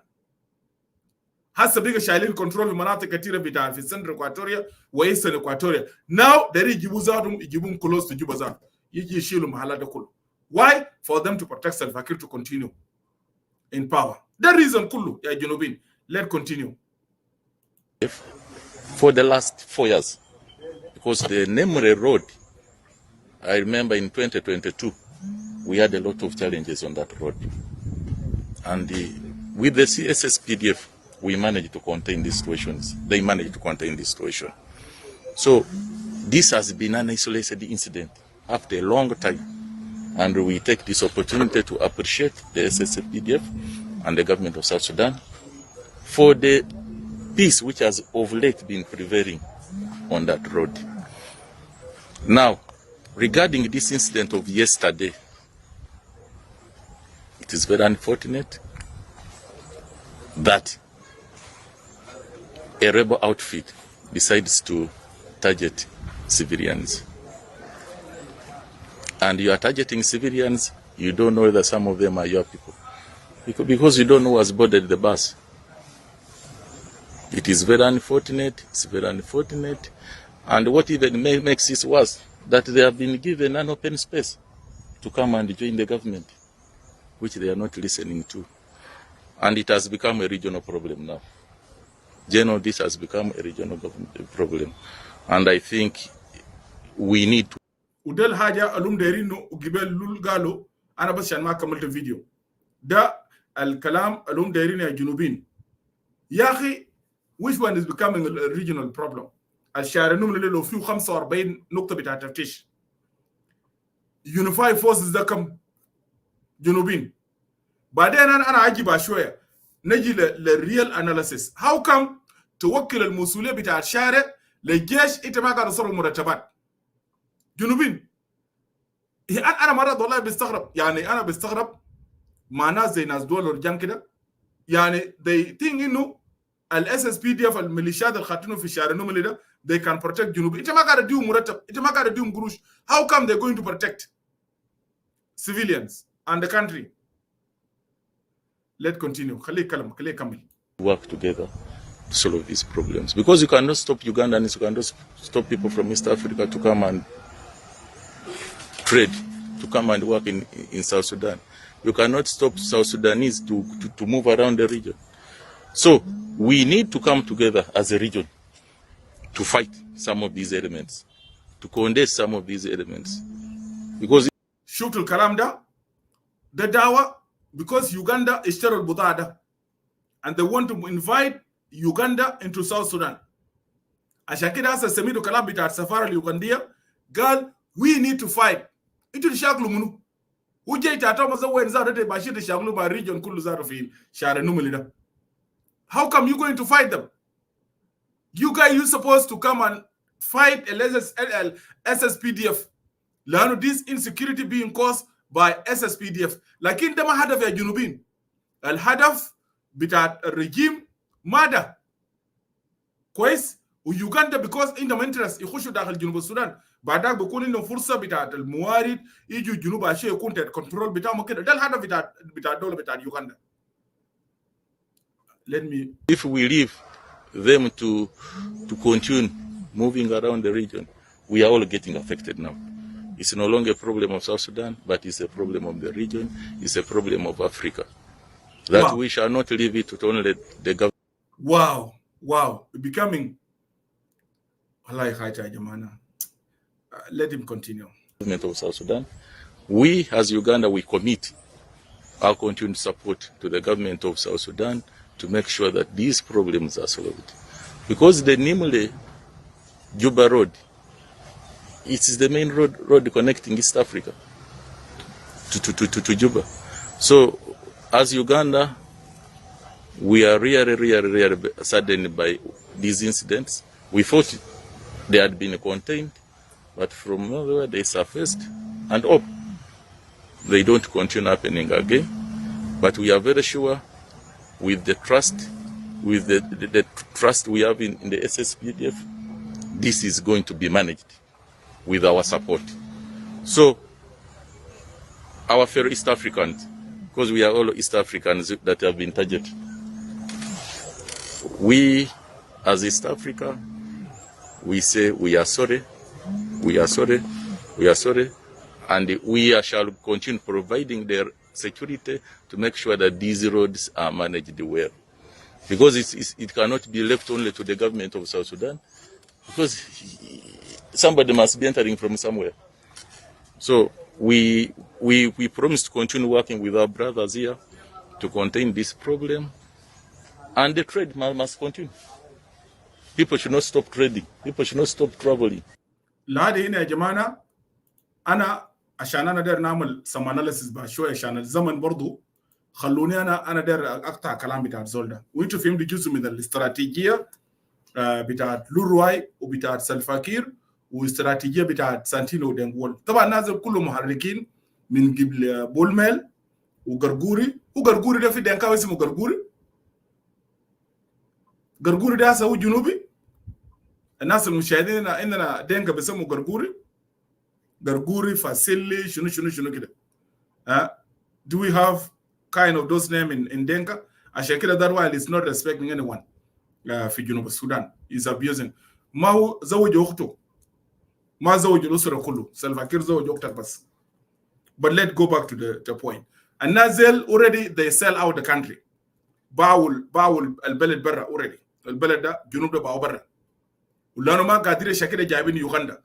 Speaker 1: هسه بيجي شايلين كنترول في مناطق كثيره بتاع في سنتر اكواتوريا وايسترن اكواتوريا. ناو داري يجيبوا زادهم يجيبون كلوز تجيبوا زاد يجي يشيلوا محلات ده كله. Why? For them to protect Salva Kiir to continue in power. The reason كله يا جنوبين. Let's continue.
Speaker 3: For the last 4 years, because the Nemre Road, I remember in 2022, we had a lot of challenges on that road. And with the CSSPDF, we managed to contain these situations. They managed to contain this situation. So this has been an isolated incident after a long time. And we take this opportunity to appreciate the SSPDF and the government of South Sudan for the peace which has of late been prevailing on that road. Now, regarding this incident of yesterday, it is very unfortunate that a rebel outfit decides to target civilians. And you are targeting civilians, you don't know whether some of them are your people. Because you don't know who has boarded the bus. It is very unfortunate, it's very unfortunate. And what even makes it worse, that they have been given an open space to come and join the government, which they are not listening to. And it has become a regional problem now. General, this has become a regional problem. And I think we need to.
Speaker 1: ودل حاجة ألوم دايرينه وقبل لول قالوا أنا بس عشان ما كملت الفيديو ده الكلام ألوم دايرين يا جنوبين يا أخي. which one is becoming a regional problem؟ الشارع نمل له فيه 45 نقطة بتاع تفتيش. unified forces ده كم جنوبين. بعدين أنا أجيب شوية نجي للريال analysis. how come توكل المسؤولية بتاع الشارع للجيش أنت ما قاعد تصرف مرتبات؟ جنوبين. انا مرات والله بستغرب، يعني انا بستغرب مع ناس زي ناس دول ورجان كده، يعني they think انه الاس اس بي دي اف الميليشيات اللي خاطينهم في الشارع النملي ده they can protect جنوبين. انت ما قاعد تديهم مرتب، انت ما قاعد تديهم قروش. how come they're going to protect civilians and the country؟ let's continue. خليه يتكلم، خليه يكمل.
Speaker 3: work together to solve these problems, because you cannot stop Ugandans, you cannot stop people from East Africa to come and trade, to come and work in South Sudan. You cannot stop South Sudanese to move around the region. So we need to come together as a region to fight some of these elements, to condense some of these elements. Because
Speaker 1: شفت الكلام ده دعوة because Uganda اشتروا البضاعة ده and they want to invite Uganda into South Sudan. عشان كده هسه سميته كلام بتاع السفارة اليوغندية قال we need to fight. انتوا تشاغلوا منو؟ وجاي تعطوا مثلا وين زاروا ده باشي تشاغلوا مع الريجن كله زاروا في شارع النملي ده. How come you going to fight them? You guys you supposed to come and fight SSPDF. لأنه this insecurity being caused by SSPDF. لكن ده ما هدف يا جنوبين. الهدف بتاع الرجيم ماذا؟ كويس؟ ويوغندا because عندهم interest يخشوا داخل جنوب السودان. بعدك بيكون عندهم فرصه بتاعت الموارد يجوا جنوب عشان يكون الكنترول بتاعهم كده. ده الهدف بتاع الدوله بتاعت يوغندا. Let me.
Speaker 3: If we leave them to continue moving around the region, we are all getting affected now. It's no longer a problem of South Sudan, but it's a problem of the region. It's a problem of Africa. That wow. We shall not leave it to only the government. Wow, becoming. Let him continue. Government of South Sudan. We, as Uganda, we commit our continued support to the government of South Sudan to make sure that these problems are solved. Because the Nimule-Juba Road, it is the main road connecting East Africa to Juba. So, as Uganda, we are really saddened by these incidents. We thought they had been contained, but from nowhere they surfaced, and they don't continue happening again. But we are very sure, with the trust, with the trust we have in the SSPDF, this is going to be managed with our support. So, our fellow East Africans, because we are all East Africans that have been targeted, We, as East Africa, we say we are sorry, and we shall continue providing their security to make sure that these roads are managed well. Because it cannot be left only to the government of South Sudan, because somebody must be entering from somewhere. So we promise to continue working with our brothers here to contain this problem, and the trade must continue. People should not stop trading. People should not stop traveling.
Speaker 1: لهذه هنا يا جماعة أنا عشان أنا داير نعمل some analysis بعد شوية عشان الزمن برضو خلوني أنا داير أقطع كلام بتاع الزول ده وأنتوا فهمتوا جزء من الاستراتيجية بتاعت لورواي وبتاعت سلفاكير واستراتيجية بتاعت سانتينو ودنغول. طبعا نازل كله محركين من قبل بولميل وغرغوري ده في دنكاو اسمه غرغوري ده هو جنوبي. الناس المشاهدين عندنا دنكا بيسموا غرغوري فاسيلي شنو كده. Do we have kind of those name in Denka? عشان كده that while is not respecting anyone في جنوب السودان is abusing. ما هو زوج أخته ما زوج الأسرة كله. سلفاكير زوج أختك بس. But let's go back to the point. النازل already they sell out the country. باول البلد برا already. البلد ده جنوب ده باو برا. ولانه ما قادرين شكله جايبين يوغندا.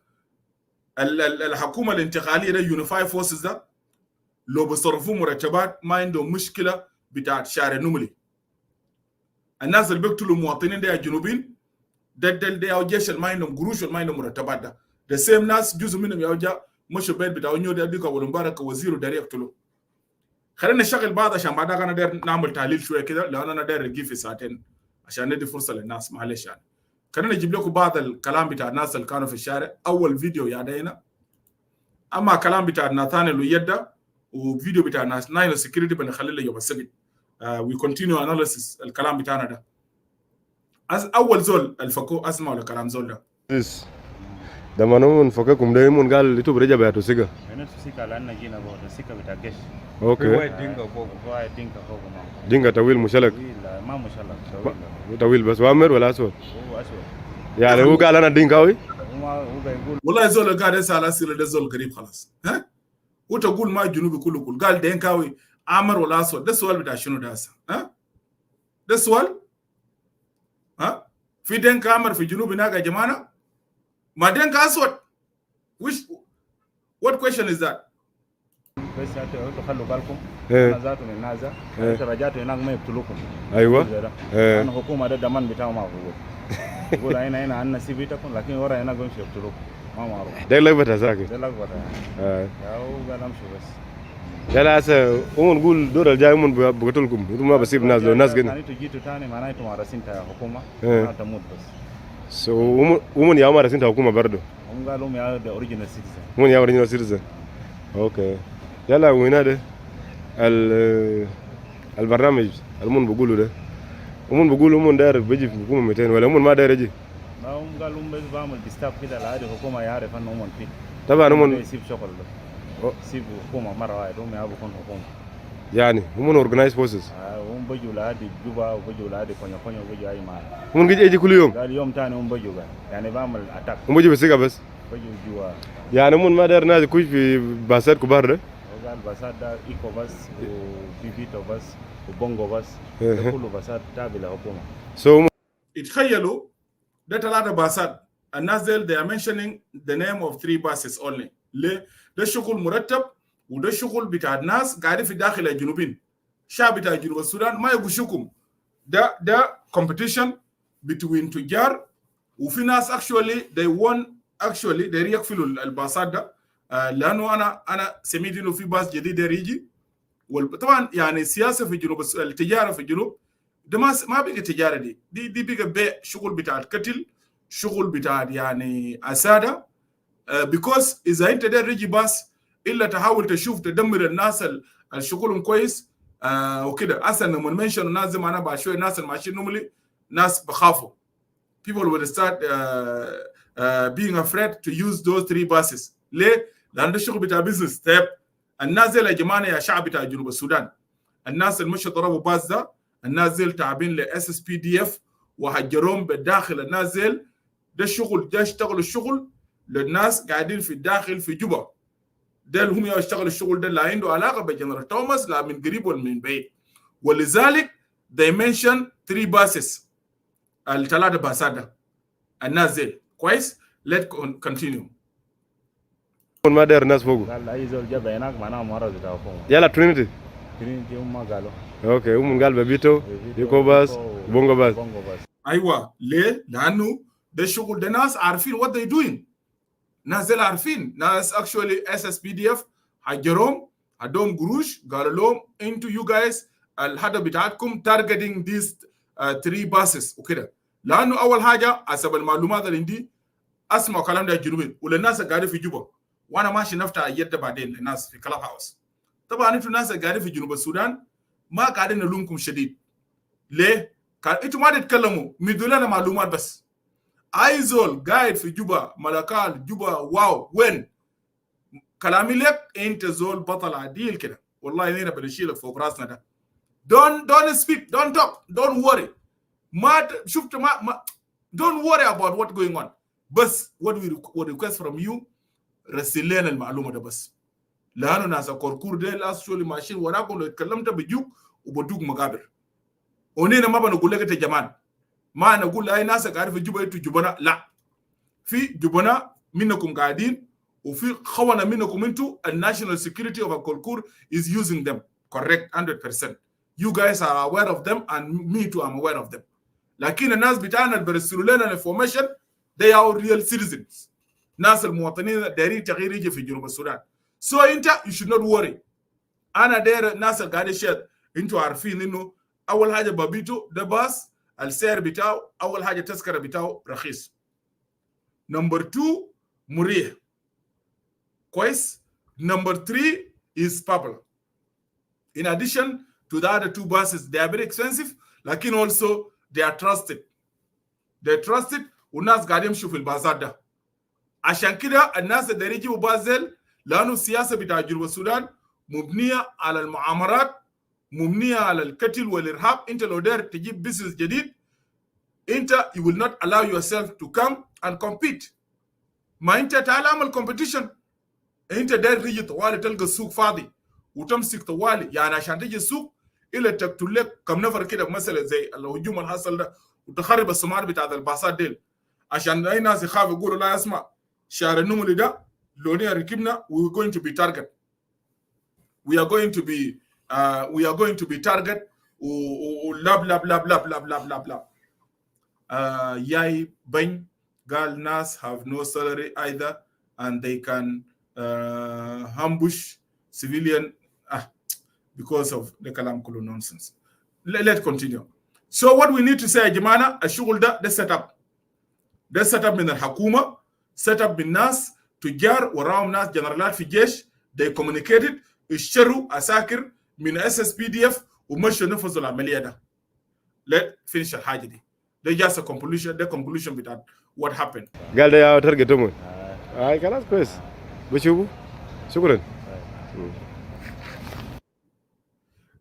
Speaker 1: الحكومة الانتقالية ده يونيفاي فورسز ده لو بصرفوا مرتبات ما عندهم مشكلة بتاعت شارع نملي. الناس اللي بيقتلوا المواطنين ده جنوبين ده يا جيش ما عندهم قروش ما عندهم مرتبات ده. the same ناس جزء منهم يا مشوا بيت بتاعوا نيو ده ديكا والمبارك وزير وداري يقتلوا. خلينا نشغل بعض عشان بعد انا داير نعمل تحليل شويه كده لان انا داير اجي في ساعتين عشان ندي فرصه للناس معلش يعني. خلينا نجيب لكم بعض الكلام بتاع الناس اللي كانوا في الشارع. اول فيديو يا دينا اما كلام بتاع ناتانيل ويدا وفيديو بتاع ناس نايل سكيورتي بنخلي له يوم السبت. وي كونتينيو اناليسيس الكلام بتاعنا ده. اول زول الفكو اسمعوا الكلام زول ده.
Speaker 4: ده منو نفككم دايما قال لي تو برجع بياتو سيكا.
Speaker 5: انا سيكا لان جينا بو سيكا بتاع الجيش.
Speaker 4: اوكي.
Speaker 5: وايد دينكا فوق ما.
Speaker 4: دينكا طويل مشلك.
Speaker 5: لا ما مشلك
Speaker 4: طويل بس وامر ولا اسود؟
Speaker 5: هو اسود.
Speaker 4: يعني هو قال انا دينكاوي؟
Speaker 5: هو بيقول
Speaker 1: والله زول قاعد يسال اسئله ده زول قريب خلاص. ها؟ وتقول ما جنوبي كله قال دينكاوي عمر ولا اسود. ده السؤال بتاع شنو ده هسه؟ ها؟ ده السؤال؟ ها؟ في دينكا عمر في جنوب هناك يا جماعه؟ ما دينكا اسود. What question is that?
Speaker 5: بس تخلوا بالكم انا ذاته من نازا انت رجعتوا هناك ما يقتلوكم.
Speaker 4: ايوه.
Speaker 5: انا حكومه ده الضمان بتاعه ما هو يقول هنا عندنا سي في تكون لكن ورا هناك بيمشي يقتلوكم ما معروف.
Speaker 4: ده لقبتها ساكن.
Speaker 5: ده لقبتها. يا هو قال امشي بس.
Speaker 4: لا هسه هم نقول دور الجاي هم بقتلكم انتم ما بسيب ناس لو ناس
Speaker 5: يعني انتوا جيتوا ثاني معناته مارسين حكومه ما تموت بس.
Speaker 4: سو هم يا مارسين حكومه برضه.
Speaker 5: هم قالوا يا ده اوريجينال سيتيزن.
Speaker 4: هم يا اوريجينال سيتيزن. اوكي. يلا وين هذا البرنامج المون بيقولوا ده هم بيقولوا هم داير بيجي في حكومه 200 ولا هم ما داير يجي؟
Speaker 5: ما هم قالوا هم بس بعمل ديستاب كده العادي الحكومه يعرف انه هم فيه.
Speaker 4: طبعا هم
Speaker 5: يسيب شغل ده يسيب حكومه مره واحده هم يبغوا يكونوا حكومه
Speaker 4: يعني هم اورجنايز فورسز.
Speaker 5: هم بيجوا لعادي جوبا وبيجوا لعادي كونيا وبيجوا اي معانا.
Speaker 4: هم يجي كل يوم؟
Speaker 5: قال يوم ثاني هم بيجوا يعني بعمل اتاك.
Speaker 4: هم بيجوا بسيكا بس؟
Speaker 5: بيجوا جوا
Speaker 4: يعني هم ما داير ناس يكون في باسات كبار ده؟
Speaker 5: قال باسات ده ايكو بس وبيبيتو بس وبونغو بس كله باسات تابع للحكومه.
Speaker 1: اتخيلوا ده 3 باسات الناس ديل they are mentioning the name of 3 buses only. ليه؟ ده شغل مرتب وده شغل بتاع الناس قاعدين في داخل الجنوبين. شعب بتاع جنوب السودان ما يغشكم. ده competition between تجار وفي ناس actually they won actually they يقفلوا الباصات ده لانه انا سمعت انه في باص جديد يجي. طبعا يعني السياسه في جنوب التجاره في الجنوب ده ما بقى تجاره دي بقى بيع شغل بتاع القتل شغل بتاع يعني اساده because اذا انت ده ريجي باص الا تحاول تشوف تدمر الناس الشغلهم كويس وكده. اصلا لما منشن الناس زي ما انا بعد شويه الناس الماشيين نملي ناس بخافوا. people will start being afraid to use those 3 buses. ليه؟ لان ده شغل بتاع بزنس. طيب الناس زي يا جماعه يا شعب بتاع جنوب السودان الناس اللي مش ضربوا باص ده الناس زي تعبين ل SSPDF وهجروهم بالداخل النازل. ده الشغل، ده اشتغلوا الشغل للناس قاعدين في الداخل في جوبا. ده اللي هم يشتغلوا الشغل ده لا عنده علاقه بجنرال توماس لا من قريب ولا من بعيد. ولذلك they mention 3 buses، الثلاثه باسات النازل كويس. let continue.
Speaker 4: ما داير الناس فوقه.
Speaker 5: قال اي زول جاب هناك معناها مرض بتاعه فوق.
Speaker 4: يلا ترينيتي
Speaker 5: هم قالوا
Speaker 4: اوكي. هم قال بيبيتو يكو باس بونغو باس.
Speaker 1: ايوه ليه؟ لانه ده الشغل ده ناس عارفين what they doing. ناس دول عارفين، ناس actually SSPDF حجرهم هدوم قروش قالوا لهم انتوا you guys الهدف بتاعتكم targeting these 3 buses وكده. لانه اول حاجه حسب المعلومات اللي عندي اسمعوا كلام ده الجنوبيين وللناس اللي قاعدين في جوبا، وانا ماشي نفتح يد بعدين للناس في كلاب هاوس. طبعا انتوا الناس اللي قاعدين في جنوب السودان ما قاعدين نلومكم شديد. ليه؟ انتوا ما تتكلموا مدوا لنا معلومات بس. ايزول قاعد في جوبا ملكال جوبا واو وين؟ كلامي لك انت زول بطل عديل كده والله اننا بنشيلك فوق راسنا ده. don't speak, don't talk, don't worry. ما شفت ما don't worry about what going on. بس what we request from you رسل لنا المعلومه ده بس. لانه ناس كوركور ده الاصل ماشيين وراكم لو اتكلمت بيجوك وبدوك مقابر. ونينا ما بنقول لك انت جمان، ما نقول اي ناس قاعدين في جوبا انتوا جبنا، لا. في جبنا منكم قاعدين وفي خونه منكم انتوا الناشونال سيكيورتي اوف كوركور is using them correct 100%. you guys are aware of them and me too I'm aware of them. لكن الناس بتاعنا اللي بيرسلوا لنا الانفورميشن they are real citizens، ناس المواطنين دايرين تغيير يجي في جنوب السودان. so انت you should not worry. انا داير الناس اللي قاعدين شاد انتوا عارفين انه اول حاجه بابيتو ده باص السعر بتاعه اول حاجه تذكره بتاعه رخيص. نمبر 2 مريح كويس. نمبر 3 is popular. in addition to the other 2 buses they are very expensive لكن also they are trusted والناس قاعدين يمشوا في البازار ده. عشان كده الناس اللي يجيبوا بازل لانه السياسه بتاع جنوب السودان مبنيه على المعامرات، مبنيه على القتل والارهاب. انت لو داير تجيب بزنس جديد انت you will not allow yourself to come and compete. ما انت تعال اعمل competition. انت داير تيجي طوالي تلقى السوق فاضي وتمسك طوالي يعني عشان تيجي السوق الا تقتل لك كم نفر كده مثلا زي الهجوم اللي حصل ده وتخرب السمار بتاع الباصات ديل عشان اي ناس يخافوا يقولوا لا اسمع شهر النمل ده لونيا ركبنا we are going to be target ولاب لاب لاب لاب لاب لاب لاب لاب ياي بن قال ناس have no salary either and they can ambush civilian because of the كلام كله nonsense. Let's continue. So what we need to say يا جماعة الشغل ده set up من الحكومة، set up من ناس تجار وراهم ناس جنرالات في الجيش they communicated اشتروا عساكر من SSPDF ومشوا نفذوا العملية ده. Let's finish الحاجة دي. ده just a conclusion بتاع what happened.
Speaker 4: قال ده يا ترجتهم. خلاص كويس. بشوفوا شكرا.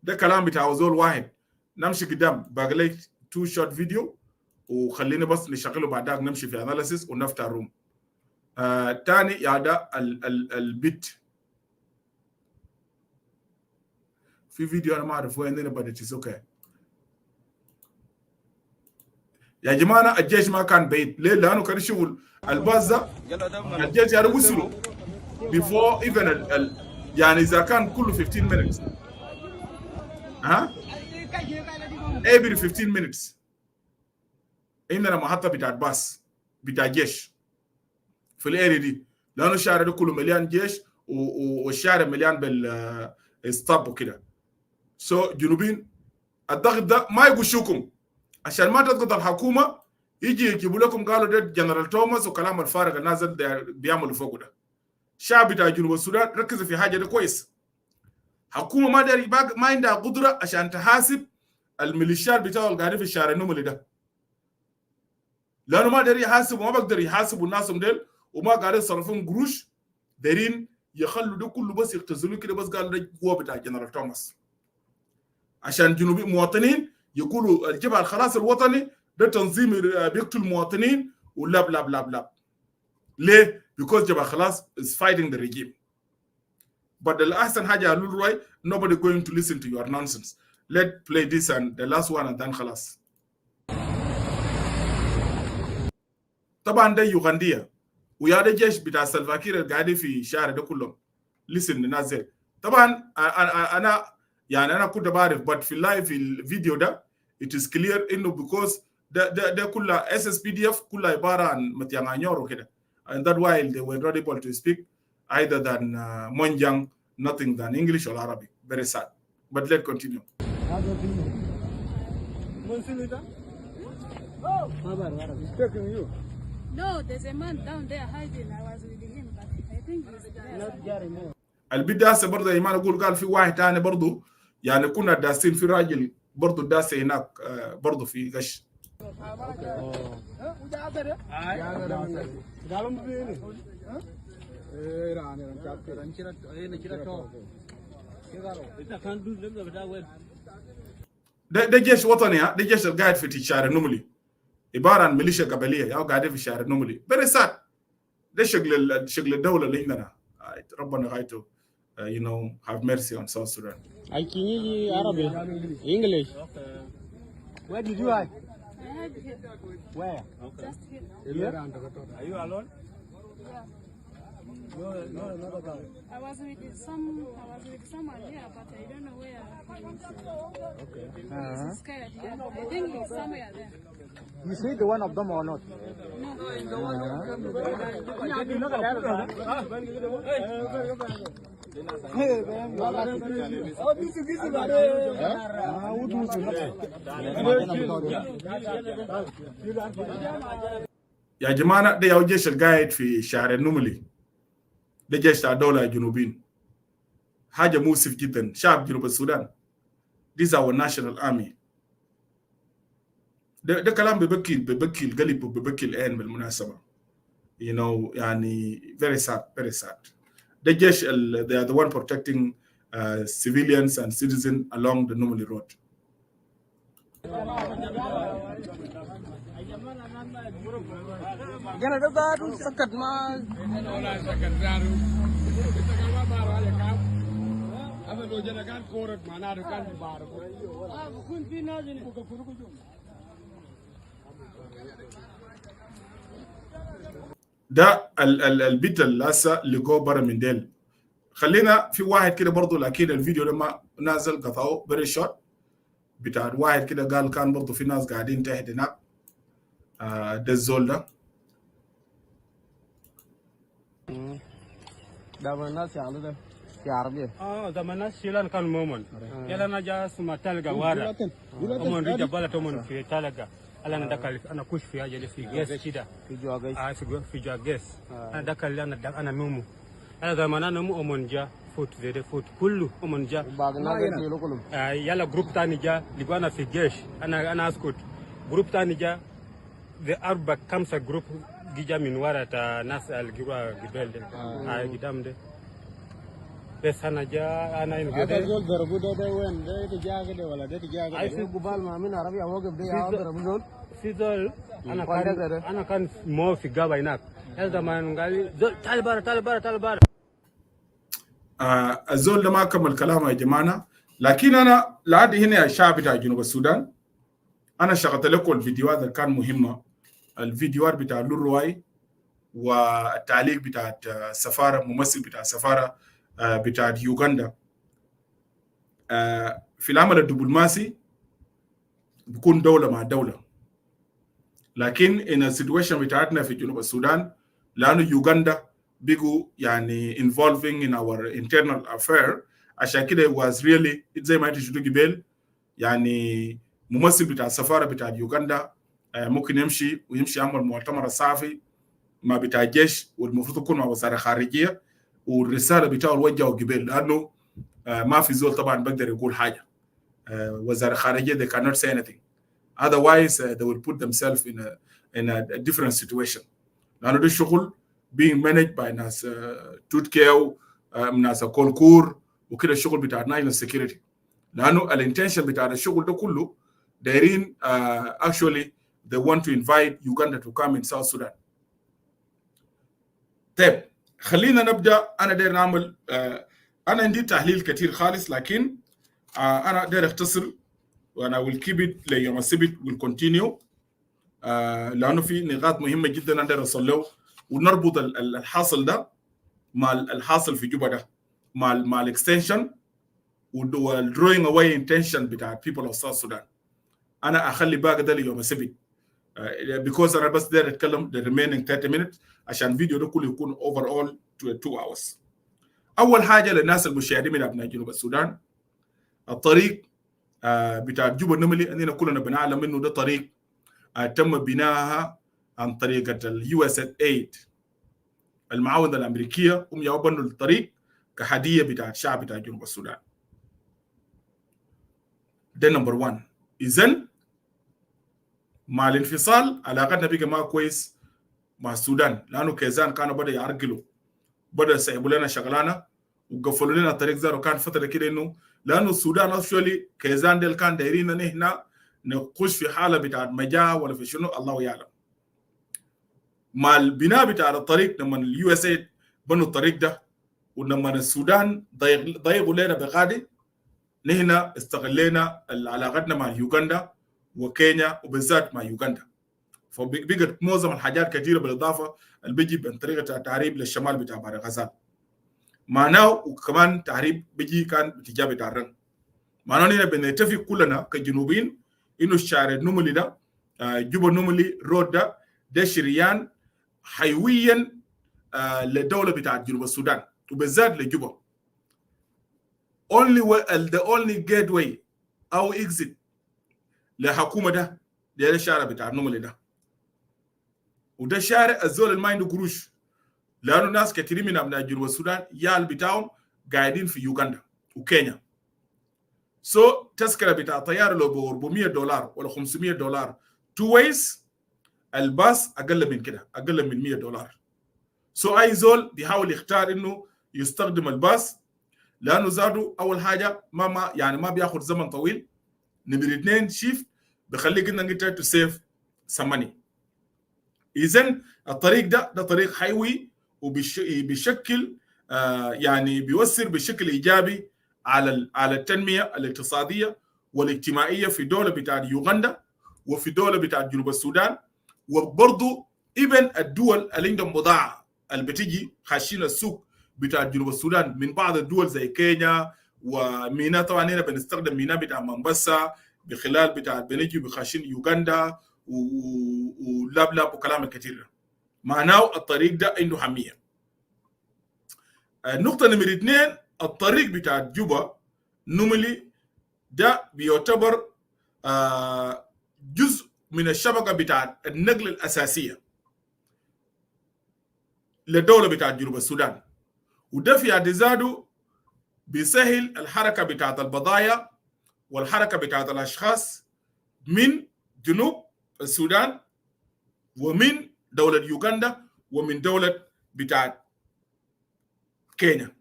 Speaker 1: ده كلام بتاع زول واحد. نمشي قدام باقي لك 2 short video وخلينا بس نشغله بعدها نمشي في analysis ونفتح روم. تاني يا ده البيت في فيديو انا ما اعرف وين انا بديت اوكي يا جماعه الجيش ما كان بعيد. ليه؟ لانه كان شغل البازة الجيش يعني وصلوا before even يعني اذا كان كله 15 minutes every 15 minutes عندنا محطه بتاعت باص بتاع جيش في الاريا دي لانه الشارع ده كله مليان جيش والشارع مليان بالستاب وكده. جنوبين الضغط ده ما يغشوكم عشان ما تضغط الحكومه يجي يجيبوا لكم قالوا ده جنرال توماس وكلام الفارغ الناس بيعملوا فوق ده. الشعب بتاع جنوب السودان ركز في حاجه ده كويس. حكومه ما داري ما عندها قدره عشان تحاسب الميليشيات بتاعه اللي قاعدين في الشارع النملي ده لانه ما داري يحاسب وما بقدر يحاسبوا الناس ديل وما قاعدين يصرفون قروش دارين يخلوا ده كله بس يختزلوا كده بس قالوا ده قوه بتاع جنرال توماس عشان جنوبي مواطنين يقولوا الجبهه الخلاص الوطني ده تنظيم بيقتل المواطنين ولاب لاب لاب لاب. ليه؟ because جبهة خلاص is fighting the regime. But the أحسن حاجة قالوا روي nobody going to listen to your nonsense. Let's play this and the last one and then خلاص. طبعا ده يوغندية ويا ده جيش بتاع سلفاكير القاعدين في الشارع ده كلهم. listen للناس زي. طبعا أنا كنت بعرف but في اللايف في الفيديو ده it is clear إنه because ده كلها SSPDF كلها عبارة عن متيانغانيور وكده. And that's why they were not able to speak either than Monjang, nothing than English or Arabic. Very sad. But let's continue.
Speaker 6: No, there's a man down there hiding. I was with him, but I think he's there.
Speaker 1: البداسة برضه يا إيمان أقول قال في واحد تاني برضه يعني كنا داسين في راجل برضه داسة هناك برضه في غش. ده جيش وطني ده جيش القاعد في الشارع النملي عبارة عن ميليشيا قبلية يا قاعدين في الشارع النملي برسات ده شغل الدولة اللي عندنا ربنا غايته you know have mercy on South Sudan.
Speaker 7: I can use Arabic, English. Where did you hide?
Speaker 6: I had him.
Speaker 7: Where?
Speaker 6: Just here.
Speaker 7: Are you alone?
Speaker 6: Yeah.
Speaker 7: No, not at all.
Speaker 6: I was with someone here, but I don't know where he is.
Speaker 7: Okay.
Speaker 6: He's scared. Yeah. I think he's somewhere there.
Speaker 7: You see the one of them or not?
Speaker 1: يا جماعة ده يا جيش القاعد في شارع النملي ده جيش تاع الدولة الجنوبيين حاجة مؤسف جدا شعب جنوب السودان. This is our national army. ده كلام ببكي القلب وببكي العين بالمناسبة. You know يعني very sad. The جيش they are the one protecting civilians and citizens along the Numuli road. ده البيت اللاسة اللي جوه برا من ديل. خلينا في واحد كده برضو لكن الفيديو لما نازل قطعه بري شوت بتاع واحد كده قال كان برضو في ناس قاعدين تحت هناك. ده الزول ده.
Speaker 7: ده من الناس يعني ده في عربية.
Speaker 5: ده من الناس شيلان كان مومن. يلا نجا سما تلقى وارا. مومن رجع بالا تومن في تلقى. أنا دخل أنا كوش في أجل في جيس كده.
Speaker 7: في جوا جيس.
Speaker 5: في جوا جيس. أنا دخل أنا نومو. أنا زمان أنا نومو أمون جا فوت كله أمون جا.
Speaker 7: بعدنا جيلو كلهم.
Speaker 5: يلا جروب تاني جا لقوا أنا في جيش. أنا أسكت. جروب تاني جا. The أربع خمسة جروب جا من ورا تا ناس الجوا جبال ده. قدام ده. بس أنا جا أنا إنه.
Speaker 7: هذا زول ضربوا ده وين؟ ده تجاه كده ولا ده تجاه كده؟
Speaker 5: أي في
Speaker 7: قبال ما من عربية واقف ده يا ضربوا زول.
Speaker 5: في زول أنا كان مو في جابا هناك. هذا ما قال لي زول تعال برا.
Speaker 1: الزول ده ما كمل كلامه يا جماعة. لكن أنا لعادي هنا الشعب بتاع جنوب السودان. أنا شغلت لكم الفيديوهات اللي كان مهمة. الفيديوهات بتاع لورواي والتعليق بتاع السفارة ممثل بتاع السفارة بتاع يوغندا. في العمل الدبلوماسي بيكون دولة مع دولة. لكن in a situation بتاعتنا في جنوب السودان لأنه يوغندا بيجوا يعني involving in our internal affair عشان كده was really زي ما انت شفتوا قبل يعني ممثل بتاع السفارة بتاع يوغندا ممكن يمشي يعمل مؤتمر صحفي مع بتاع الجيش والمفروض يكون مع وزارة خارجية والرسالة بتاعه الوجهه قبل لأنه ما في زول طبعا بقدر يقول حاجة. وزارة خارجية they cannot say anything. Otherwise they will put themselves in a different situation. لأنه ده الشغل being managed by ناس توتكيو ناس كولكور وكده الشغل بتاع national security. لأنه الانتنشن بتاع الشغل ده كله دايرين actually they want to invite Uganda to come in South Sudan. طيب خلينا نبدا. انا داير نعمل انا عندي تحليل كثير خالص، لكن انا داير اختصر، وانا will keep it ليوم السبت will continue لانه في نقاط مهمه جدا انا داير اوصل له، ونربط الحاصل ده مع الحاصل في جوبا ده مع الاكستنشن والدروينج اواي انتنشن بتاع people of South Sudan. انا اخلي باقي ده ليوم السبت because انا بس داير اتكلم the remaining 30 minutes عشان الفيديو ده كله يكون overall to 2 hours. اول حاجه للناس المشاهدين من ابناء جنوب السودان، الطريق بتاع جوبا النملي اننا كلنا بنعلم انه ده طريق تم بناءها عن طريقه اليو اس ايد، المعاونه الامريكيه، هم يبنوا الطريق كهديه بتاع الشعب بتاع جنوب السودان. ده نمبر 1. اذن مع الانفصال علاقتنا بقى ما كويس مع السودان، لانه كيزان كانوا بدا يعرقلوا، بدا يسيبوا لنا شغلانه وقفلوا لنا الطريق زارو. كان فتره كده انه لانه السودان اكشولي كيزان ديل كان دايرين ان احنا نخش في حاله بتاعت مجاعه ولا في شنو الله يعلم. مع البناء بتاع الطريق لما اليو اس اي بنوا الطريق ده، ولما السودان ضيقوا لنا بغادي، نحن استغلينا علاقتنا مع يوغندا وكينيا وبالذات مع يوغندا، فبقت معظم الحاجات كثيره بالاضافه اللي بيجي من طريقه التهريب للشمال بتاع بحر غزال معناه، وكمان تهريب بيجي كان باتجاه بتاع الرن. معناه اننا بنتفق كلنا كجنوبيين انه الشارع النملي ده جوبا النملي رود ده شريان حيويا للدوله بتاعت جنوب السودان وبالذات لجوبا. the only gateway او exit لحكومه ده الشارع بتاع النملي ده، وده شارع الزول اللي ما عنده قروش، لانه ناس كثيرين من ابناء جنوب السودان يال بتاعهم قاعدين في يوغندا وكينيا. تذكره بتاع طياره لو ب $400 ولا $500 two ways، الباص اقل من كده، اقل من $100. اي زول بيحاول يختار انه يستخدم الباص، لانه زادوا اول حاجه ما بياخذ زمن طويل، نمرة 2 شيفت بخليك انك انت تسيف سمني. اذن الطريق ده طريق حيوي وبيشكل يعني بيؤثر بشكل ايجابي على التنميه الاقتصاديه والاجتماعيه في دوله بتاعت يوغندا وفي دوله بتاعت جنوب السودان، وبرضه ابن الدول اللي عندهم بضاعه اللي بتيجي خاشين السوق بتاع جنوب السودان من بعض الدول زي كينيا وميناء. طبعا هنا بنستخدم ميناء بتاع منبسا بخلال بتاع بنجي بخاشين يوغندا ولابلاب وكلام كثير. معناه الطريق ده عنده حميه. النقطه نمرة 2، الطريق بتاع جوبا نملي ده بيعتبر جزء من الشبكه بتاع النقل الاساسيه للدوله بتاع جنوب السودان، وده في حد ذاته بيسهل الحركه بتاعت البضائع والحركه بتاعت الاشخاص من جنوب السودان ومن دوله يوغندا ومن دوله بتاعت كينيا.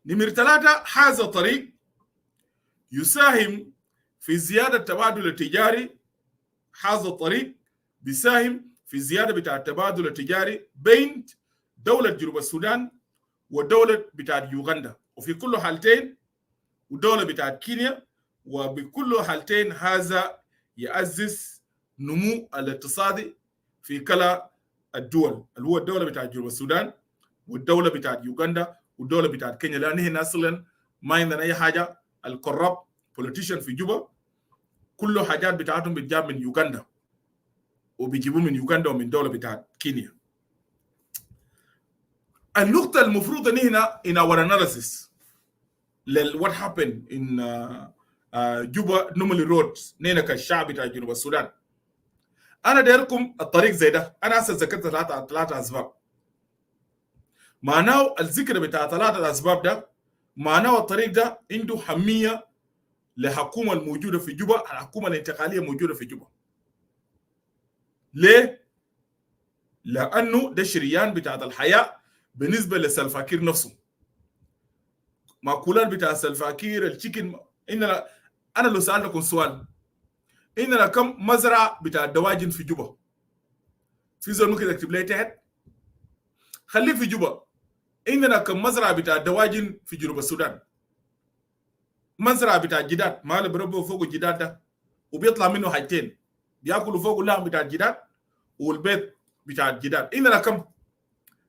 Speaker 1: نمرة 3، هذا الطريق يساهم في زياده التبادل التجاري. هذا الطريق بيساهم في زياده بتاع التبادل التجاري بين دوله جنوب السودان والدوله بتاعت يوغندا، وفي كل حالتين والدوله بتاعت كينيا، وبكل حالتين هذا يعزز نمو الاقتصادي في كلا الدول اللي هو الدوله بتاعت جنوب السودان والدوله بتاعت يوغندا والدوله بتاعت كينيا، لان هنا اصلا ما عندنا اي حاجه. الكورب بوليتيشن في جوبا كله حاجات بتاعتهم بتجاب من يوغندا وبيجيبوا من يوغندا ومن دوله بتاعت كينيا. النقطه المفروض ان هنا in our analysis what happened in جوبا نوملي رودز نينا كالشعب بتاع جنوب السودان، انا دايركم الطريق زي ده. انا هسه ذكرت ثلاثه اسباب. معناه الذكر بتاع 3 اسباب ده معناه الطريق ده عنده حميه لحكومه الموجوده في جوبا، الحكومه الانتقاليه الموجوده في جوبا. ليه؟ لانه ده شريان بتاع الحياه بالنسبه لسلفاكير نفسه. ماكولات بتاع سلفاكير التشيكن. انا لو سالتكم سؤال، عندنا كم مزرعة بتاع دواجن في جوبا. في زول ممكن يكتب لي تحت خليه في جوبا. عندنا كم مزرعة بتاع دواجن في جنوب السودان. مزرعة بتاع جداد ما اللي بربوا فوق الجداد ده وبيطلع منه حاجتين، بياكلوا فوق اللحم بتاع الجداد والبيض بتاع الجداد. عندنا كم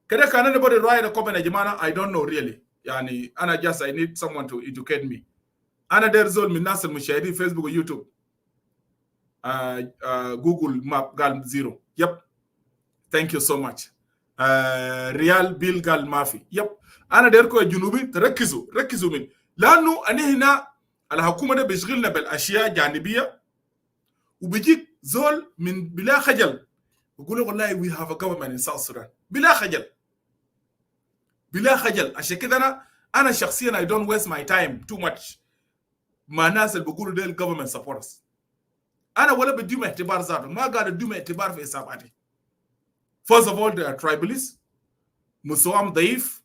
Speaker 1: كده كان انا بدي راي كومنت يا جماعه. I don't know really يعني انا just I need someone to educate me. انا داير زول من الناس المشاهدين فيسبوك ويوتيوب جوجل ماب قال زيرو. يب ثانك يو سو ماتش. ريال بيل قال ما في. يب انا دايركم يا جنوبي ركزوا من لانه انا هنا الحكومه ده بيشغلنا بالاشياء جانبيه وبيجيك زول من بلا خجل بقول له والله we have a government in South Sudan بلا خجل. عشان كده انا شخصيا I don't waste my time too much مع الناس اللي بيقولوا ده الجفرمنت سبورترز. انا ولا بديهم اعتبار ذاته، ما قاعد اديهم اعتبار في حساباتي. First of all they are tribalists، مستواهم ضعيف،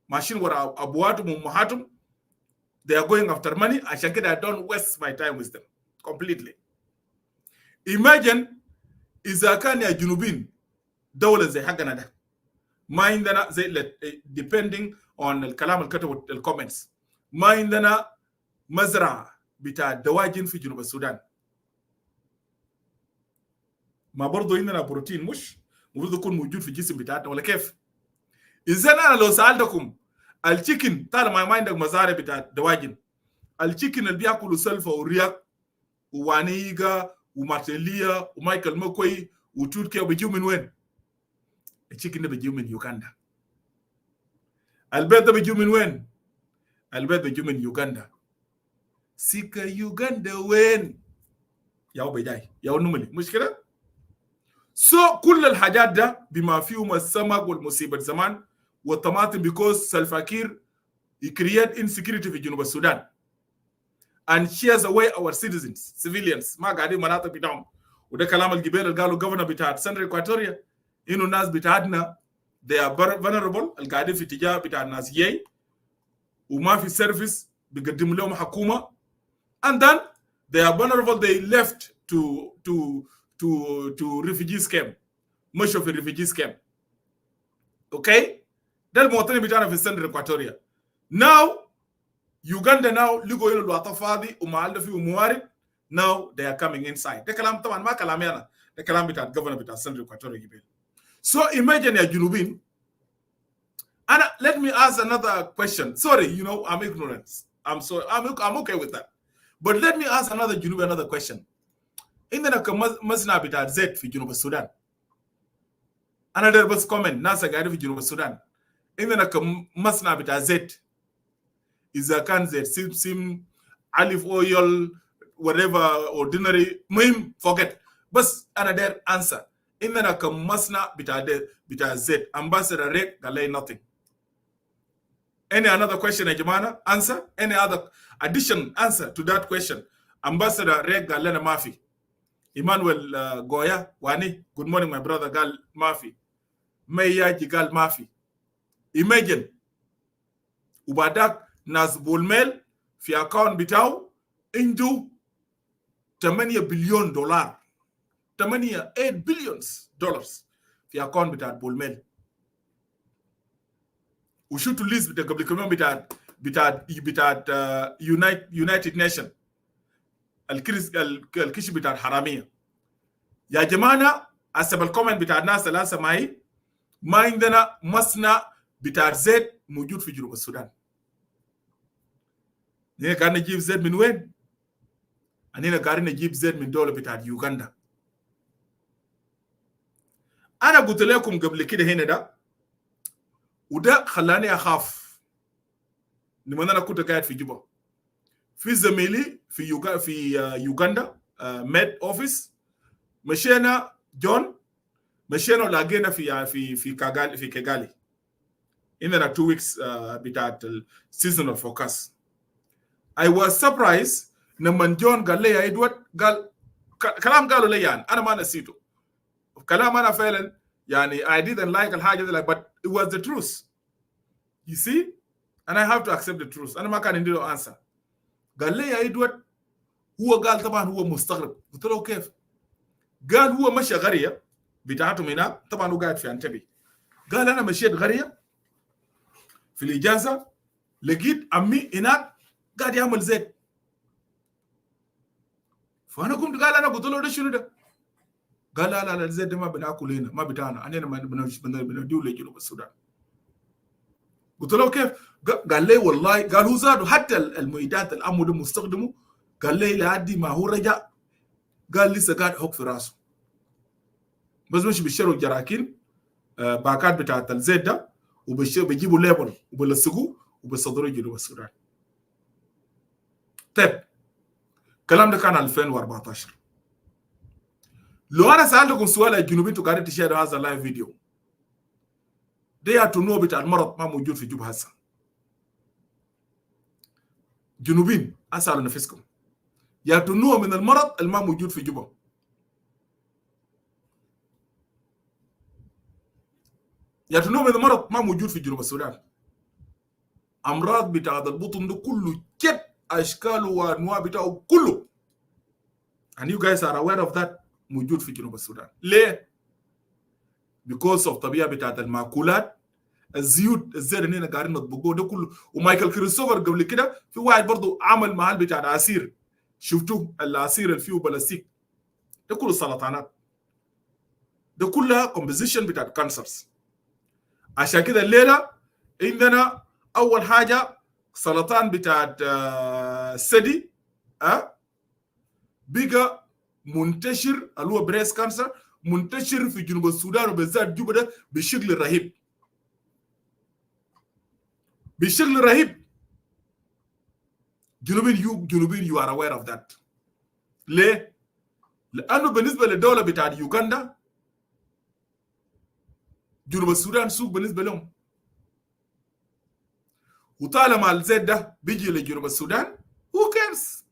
Speaker 1: ماشيين ورا ابواتهم وامهاتهم. They are going after money. عشان كده I don't waste my time with them completely. Imagine إذا كان يا جنوبين دولة زي حقنا ده ما عندنا زي depending on الكلام اللي كتبوا الكومنتس، ما عندنا مزرعة بتاع دواجن في جنوب السودان، ما برضو عندنا بروتين مش المفروض يكون موجود في الجسم بتاعتنا ولا كيف؟ إذا أنا لو سألتكم التشيكن طالما ما عندك مزارع بتاع دواجن، التشيكن اللي بياكلوا سلفة ورياك ووانيجا ومارتيليا ومايكل مكوي وتركيا بيجوا من وين؟ التشيكن ده بيجوا من يوغندا. البيض ده بيجوا من وين؟ البيض بيجوا من يوغندا. سيكا يوغندا وين؟ ياو بيجاي ياو نملي مش كده؟ كل الحاجات ده بما فيهم السمك والمصيبة زمان والطماطم because سلفاكير create insecurity في جنوب السودان and shares away our citizens civilians ما قاعدين مناطق بتاعهم. وده كلام الجبال اللي قالوا governor بتاعت سنترال إكواتوريا إنه الناس بتاعتنا they are vulnerable القاعدين في اتجاه بتاع الناس جاي وما في سيرفيس بيقدم لهم حكومة and then they are vulnerable they left to refugees camp مشوا في refugees camp. اوكي ده المواطنين بتاعنا في سنترال إكواتوريا. now يوغندا now لقوا إنه الوطن فاضي وما فيه موارد now they are coming inside. ده كلام طبعا ما كلامي أنا، ده كلام بتاع الجفرنر بتاع سنترال إكواتوريا جبال. So imagine يا جنوبين أنا let me ask another question. Sorry you know I'm ignorant. I'm okay with that. But let me ask another question. عندنا كمصنع بتاع زيت في جنوب السودان. أنا داير بس كومنت ناس قاعدين في جنوب السودان. عندنا كمصنع بتاع زيت إذا كان زيت سمسم olive oil whatever ordinary مهم forget. بس أنا داير answer. عندنا كمصنع بتاع زيت ambassador ريك قال لي nothing. Any another question يا جماعة answer any other addition answer to that question. ambassador ريك قال لنا ما في. Emmanuel Goya واني good morning my brother قال ما في. مياجي قال ما في. imagine وبعدك ناس بولميل في account بتاعه عنده 8 بليون دولار 8 billions dollars في account بتاع بولميل. وشوتوا ليست بتاع قبل كمان بتاع United Nation الكش بتاع الحرامية. يا جماعة حسب الكومنت بتاع الناس ثلاثة معي ما عندنا مصنع بتاع زيت موجود في جنوب السودان. نحن قاعدين نجيب زيت من وين؟ أننا قاعدين نجيب زيت من دولة بتاع يوغندا. أنا قلت لكم قبل كده هنا ده وده خلاني أخاف لما أنا كنت قاعد في جوبا. في زميلي في يوغندا ميد اوفيس مشينا جون مشينا لاقينا في كاغالي عندنا 2 weeks بتاعت seasonal forecast. I was surprised لما جون قال لي يا ادوارد قال كلام قالوا لي يعني انا ما نسيته كلام انا فعلا يعني I didn't like الحاجه دي but it was the truth you see and I have to accept the truth. انا ما كان عندي له answer. قال لي يا ادوارد هو قال طبعا هو مستغرب. قلت له كيف؟ قال هو مشى قريه بتاعتهم هناك، طبعا هو قاعد في انتبه. قال انا مشيت قريه في الاجازه، لقيت عمي هناك قاعد يعمل زيت، فانا قمت قال انا قلت له ده شنو ده؟ قال لا لا لا الزيت ده ما بناكل هنا، ما بتاعنا، انا ما بنديه لجنوب السودان. قلت له كيف؟ قال لي والله، قال هو زادوا حتى المعدات الامو ده مستخدمه، قال لي لحد ما هو رجع قال لسه قاعد حك في راسه، بس مش بيشتروا الجراكين باكات بتاعت الزيت ده، وبيجيبوا ليبل وبيلصقوه وبيصدروه جنوب السودان. طيب الكلام ده كان 2014. لو انا سالتكم سؤال الجنوبيين انتوا قاعدين تشاهدوا هذا اللايف فيديو ده، تنوع بتاع المرض ما موجود في جوبا هسه. جنوبيين اسالوا نفسكم، يا تنوع من المرض اللي ما موجود في جوبا. يا تنوع من المرض ما موجود في جنوب السودان. امراض بتاع البطن ده كله كت اشكاله وانواع بتاعه كله، and you guys are aware of that، موجود في جنوب السودان. ليه؟ because of طبيعه بتاعت المأكولات، الزيوت، الزيت اللي هنا قاعدين نطبخوه ده كله. ومايكل كريستوفر قبل كده في واحد برضه عمل محل بتاع العصير، شفتوه العصير اللي فيه بلاستيك ده كله سرطانات، ده كلها كومبوزيشن بتاعت كانسرز. عشان كده الليله عندنا اول حاجه سرطان بتاعت الثدي بقى منتشر، اللي هو بريس كانسر، منتشر في جنوب السودان وبالذات جوبا ده بشكل رهيب، بشكل رهيب. جنوبين you are aware of that. ليه؟ لأنه بالنسبة للدولة بتاعت يوغندا جنوب السودان سوق بالنسبة لهم، وطالما الزيت ده بيجي لجنوب السودان who cares؟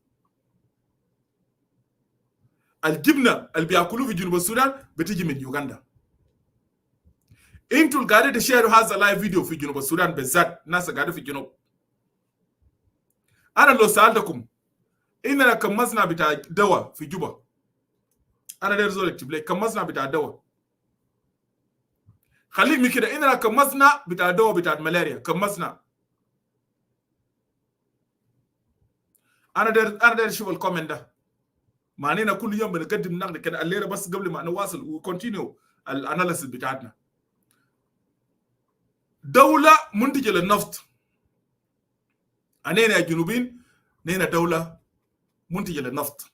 Speaker 1: الجبنة اللي بياكلوه في جنوب السودان بتيجي من يوغندا. انتوا اللي قاعدين تشيروا هذا اللايف فيديو في جنوب السودان بالذات، ناس قاعدين في الجنوب. انا لو سالتكم اننا كم مصنع بتاع دواء في جوبا، انا داير زول يكتب لي كم مصنع بتاع دواء، خليك من كده، اننا كم مصنع بتاع دواء بتاع الملاريا، كم مصنع؟ انا داير اشوف الكومنت ده. معنينا كل يوم بنقدم نقد كده الليله، بس قبل ما نواصل وكونتينيو الاناليسيس بتاعتنا. دولة منتجة للنفط، أنينا يا جنوبين نينا دولة منتجة للنفط،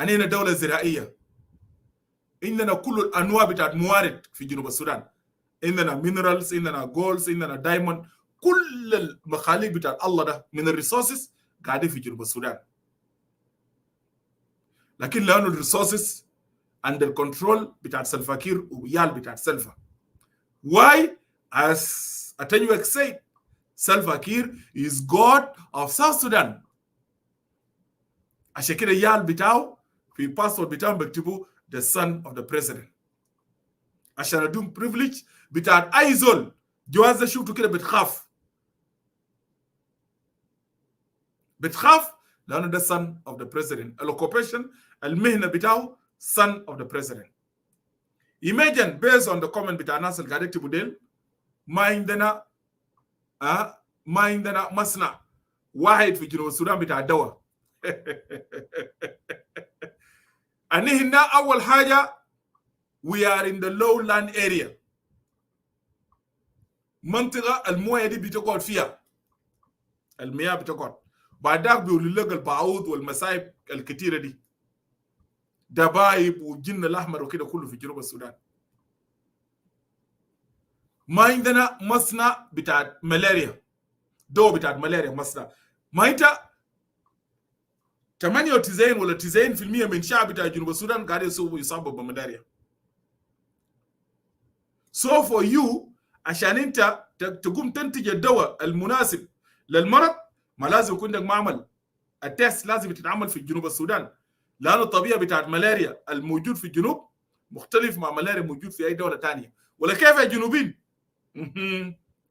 Speaker 1: أنينا دولة زراعية، عندنا كل الأنواع بتاعت موارد في جنوب السودان، عندنا مينرالز، عندنا جولز، عندنا دايموند، كل المخاليق بتاعت الله ده من الريسورسز قاعدين في جنوب السودان. لكن لأنه الريسورسز عند الكنترول بتاعت سلفا كير ويال بتاعت سلفا. Why? As Atenuek said, Salva Kiir is God of South Sudan. عشان كده يال بتاعه في الباسورد بتاعه بيكتبوا the son of the president. عشان ادوم privilege بتاعت اي زول جوازه شوفته كده بتخاف لانه ده son of the president. الاوكوبيشن المهنه بتاعه son of the president. Imagine based on the comment بتاع الناس اللي قاعد يكتبوا ديل، ما عندنا مصنع واحد في جنوب السودان بتاع الدواء. أني هنا أول حاجة we are in the lowland area، منطقة المويه دي بتقعد فيها، المياه بتقعد، بعدك بيقولوا لك البعوض والمصايب الكتيرة دي، دبايب والجن الأحمر وكده كله في جنوب السودان. ما عندنا مصنع بتاع ملاريا، دواء بتاع ملاريا مصنع. ما انت 98 ولا 90% من شعب بتاع جنوب السودان قاعد يصابوا بملاريا. So for you عشان انت تقوم تنتج الدواء المناسب للمرض، ما لازم يكون عندك معمل. التست لازم تتعمل في جنوب السودان، لأن الطبيعة بتاعت ملاريا الموجود في الجنوب مختلف مع ملاريا موجود في أي دولة تانية. ولا كيف يا جنوبين؟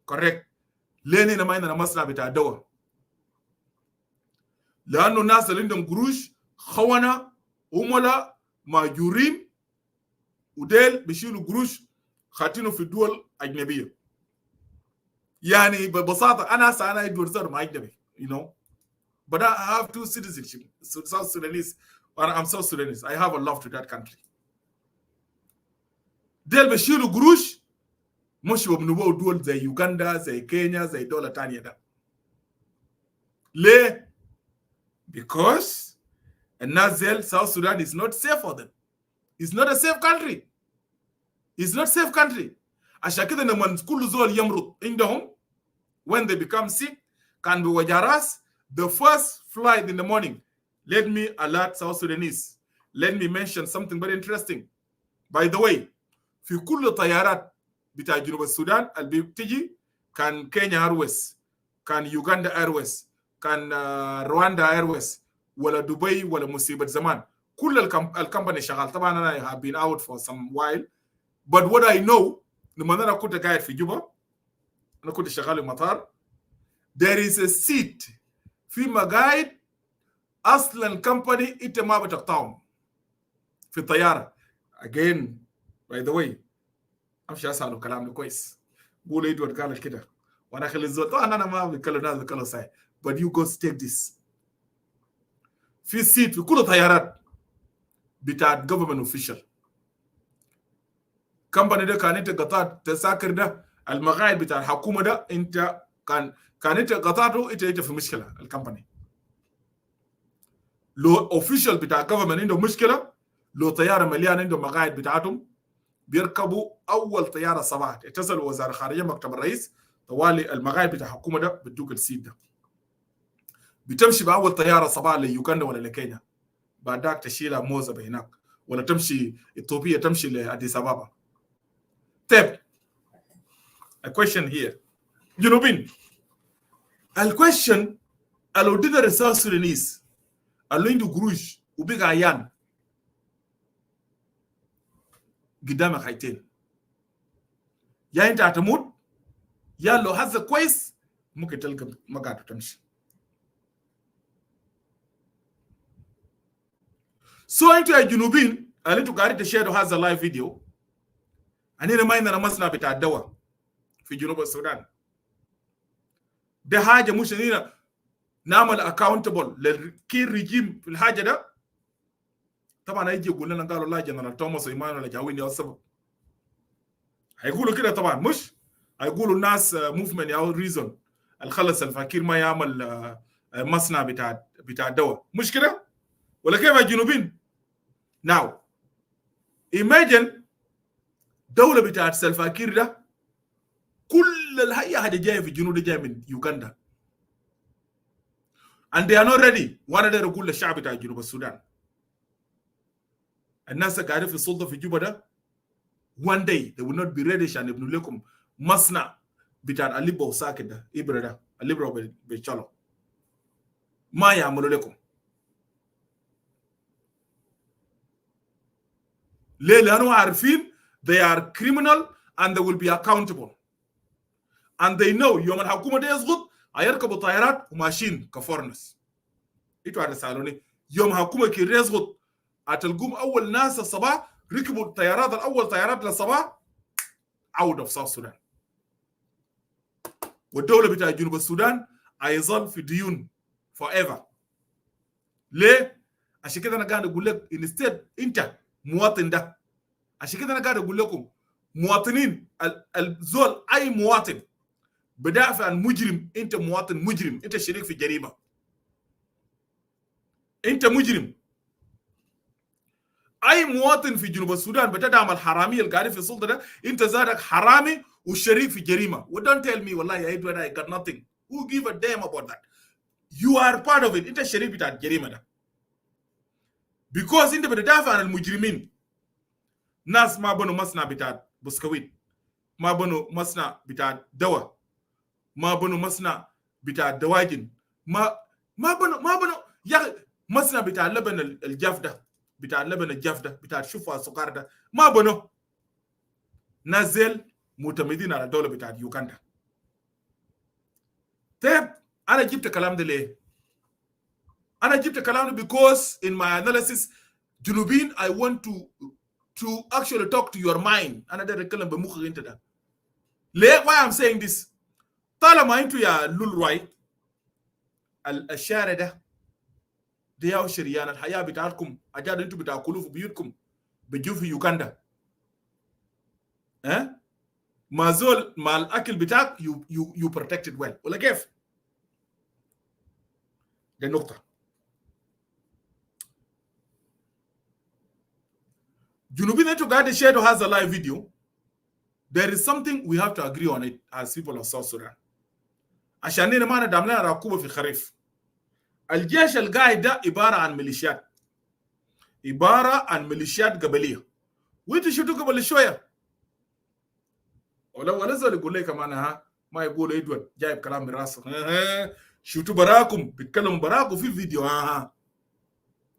Speaker 1: كوريكت. ليه هنا ما عندنا مصنع بتاع دواء؟ لانه الناس اللي عندهم قروش خونه عملاء ماجورين وديل بيشيلوا قروش خاتينه في الدول اجنبيه. يعني ببساطه انا ادوار زر ما اجنبي you know, but I have two citizenship, South Sudanese, or I'm South Sudanese. I have a love to that country. ديل بيشيلوا قروش مش بنبوه دول زي يوغندا زي كينيا زي دولة تانية ده. ليه؟ because الناس زي South Sudan is not safe for them. It's not a safe country. It's not safe country. عشان كده لما كل زول يمرض عندهم when they become sick كان بوجع راس the first flight in the morning. Let me alert South Sudanese. Let me mention something very interesting. By the way, في كل طيارات بتاع جنوب السودان اللي بتجي كان كينيا ايرويز، كان يوغندا ايرويز، كان رواندا ايرويز، ولا دبي ولا مصيبه زمان. كل الكمباني شغال. طبعا انا have been out for some while, but what I know لما انا كنت قاعد في جوبا، انا كنت شغال في المطار، there is a seat في مقاعد اصلا كمباني انت ما بتقطعهم في الطياره. again by the way امشي اساله كلام كويس، بقول ادوارد قال كده وانا اخلي الزول. طبعا انا ما بتكلم ناس بتكلم صحيح، but you go take this. في سيت في كل الطيارات بتاعت government official. كمباني ده كان انت قطعت تساكر ده المقاعد بتاع الحكومه ده، انت كان انت قطعته، انت في مشكله. الكمباني لو اوفيشال بتاع government عنده مشكله، لو طياره مليانه عنده مقاعد بتاعتهم بيركبوا اول طياره صباح، اتصلوا وزاره الخارجيه مكتب الرئيس طوالي المقاعد بتاع الحكومه ده بتدوك السيت ده، بتمشي باول طياره صباح ليوغندا ولا لكينيا، بعد ذاك تشيلها موزه هناك، ولا تمشي اثيوبيا تمشي لاديس ابابا. طيب a question here جنوبين، الكويشن لو دينا South Sudanese اللي عنده قروش وبقى عيان قدامك حيتين، يا انت هتموت يا لو حظك كويس ممكن تلقى مقعد وتمشي. سو انتوا يا جنوبين اللي انتوا قاعدين تشيروا هذا اللايف فيديو، اننا ما عندنا مصنع بتاع الدواء في جنوب السودان. ده حاجه مش اننا نعمل اكاونتبل للكير ريجيم في الحاجه ده. طبعا هيجي يقول لنا قالوا لا جنرال توماس ايمان ولا جاوين يا السبب، هيقولوا كده طبعا، مش هيقولوا الناس موفمنت يا ريزون الخلص الفكير ما يعمل مصنع بتاع الدواء، مش كده ولا كيف يا جنوبين؟ ناو ايماجن دوله بتاعت سلفاكير ده كل الهيئه حاجه جايه في الجنوب، جايه من يوغندا and they are not ready. وانا ده اقول للشعب بتاع جنوب السودان، الناس قاعده في السلطه في جوبا ده one day they will not be ready عشان يبنوا لكم مصنع بتاع الليبرا وساكت ده، ابره ده الليبرا بيتشالو ما يعملوا لكم. ليه؟ لانه عارفين they are criminal and they will be accountable and they know يوم الحكومه دي يسقط هيركبوا طيارات وماشيين كفورنس. انتوا هتسالوني يوم الحكومه كي يسقط هتلقوم اول ناس الصباح ركبوا الطيارات الاول طيارات للصباح out of South Sudan. والدوله بتاع جنوب السودان هيظل في ديون forever. ليه؟ عشان كده انا قاعد اقول لك instead انت مواطن ده، عشان كده انا قاعد اقول لكم مواطنين الزول اي مواطن بدافع عن مجرم، انت مواطن مجرم، انت شريك في جريمه، انت مجرم. اي مواطن في جنوب السودان بتدعم الحراميه اللي قاعدين في السلطه ده، انت زادك حرامي وشريك في جريمه. Don't tell me والله يا ادوارد I got nothing. Who give a damn about that? You are part of it. انت شريك بتاع الجريمه ده because انت بتدافع عن المجرمين. ناس ما بنوا مصنع بتاع بسكويت، ما بنوا مصنع بتاع دواء، ما بنوا مصنع بتاع دواجن، ما بنوا يا مصنع بتاع اللبن الجاف ده، بتاع اللبن الجاف ده، بتاع الشوفة السكر ده، ما بنوا. نازل معتمدين على الدولة بتاعت يوغندا. طيب انا جبت الكلام ده ليه؟ أنا جبت كلامي because in my analysis جنوبين I want to actually talk to your mind. أنا ده أتكلم بمخك أنت ده. ليه why I'm saying this؟ طالما أنتوا يا لولروي الشارع ده يا شريان الحياة بتاعتكم أجاد أنتوا بتاكلوا في بيوتكم بيجوا في يوغندا. ما زول مع الأكل بتاعك you protected well ولا كيف؟ دي النقطة. جنوبين أنتوا قاعد share has a live video. There is something we have to agree on it as people of South Sudan. عشان نحن ما ندعم لنا ركوبة في خريف. الجيش القاعد ده عبارة عن ميليشيات. عبارة عن ميليشيات قبلية. وانتوا شفتوا قبل شوية. ولا زول يقول لي كمان ما يقول إدوارد جايب كلام من راسه. شفتوا براكم بيتكلموا براكم في الفيديو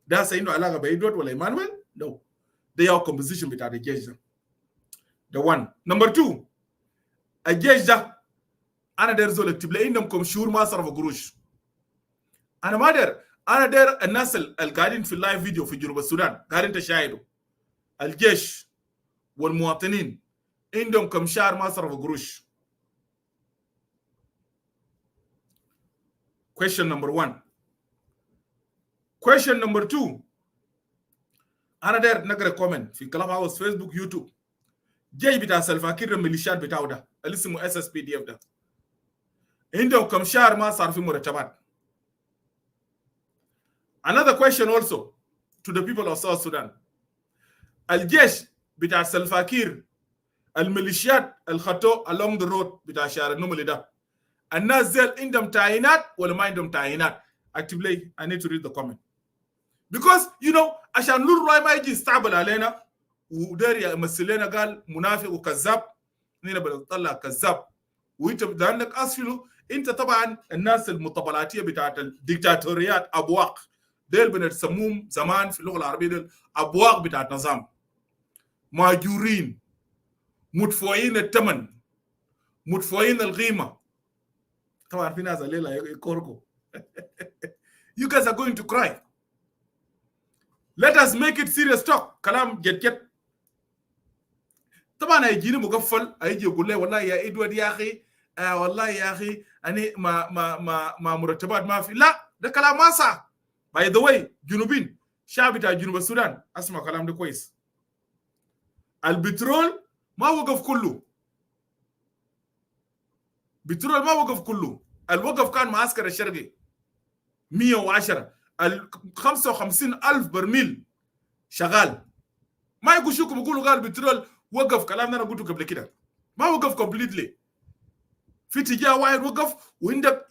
Speaker 1: ده سينو علاقة بإدوارد ولا إيمانويل؟ No. They are composition بتاع الجيش ده. The one. Number 2. الجيش ده أنا داير زول اكتب لي إنكم شهور ما صرفوا قروش. أنا ما داير. أنا داير الناس القاعدين في اللايف فيديو في جنوب السودان قاعدين تشاهدوا. الجيش والمواطنين عندهم كم شهر ما صرفوا قروش. Question number 1. Question number 2. أنا داير نقرأ كومنت في كلاب هاوس فيسبوك يوتيوب. جيش بتاع سلفاكير الميليشيات بتاعه ده اللي اسمه SSPDF ده عندهم كم شهر ما صار في مرتبات. Another question also to the people of South Sudan. الجيش بتاع سلفاكير الميليشيات الخطو along the road بتاع شارع النملي ده الناس زي عندهم تعيينات ولا ما عندهم تعيينات؟ اكتب لي. I need to read the comment because you know عشان لولروي ما يجي يستعبل علينا وداري يمثل لنا قال منافق وكذاب نحن بنطلع كذاب وانت لانك اصله انت طبعا الناس المطبلاتيه بتاعت الديكتاتوريات ابواق ديل بنسموهم زمان في اللغه العربيه ديل ابواق بتاعت نظام ماجورين مدفوعين الثمن مدفوعين القيمه. طبعا في ناس الليله يكوركوا. You guys are going to cry. Let us make it serious talk. كلام جد. طبعا هيجيني مقفل هيجي يقول لي والله يا ادوارد يا اخي والله يا اخي انا ما مرتبات ما في. لا ده كلام ما صح. باي ذا واي جنوبين شعب بتاع جنوب السودان اسمع كلام ده كويس. البترول ما وقف كله. بترول ما وقف كله. الوقف كان معسكر الشرقي 110 55,000 برميل شغال. ما يقولوا يقولوا قال بترول وقف. كلام انا قلته قبل كده ما وقف كومبليتلي. في اتجاه واحد وقف وعندك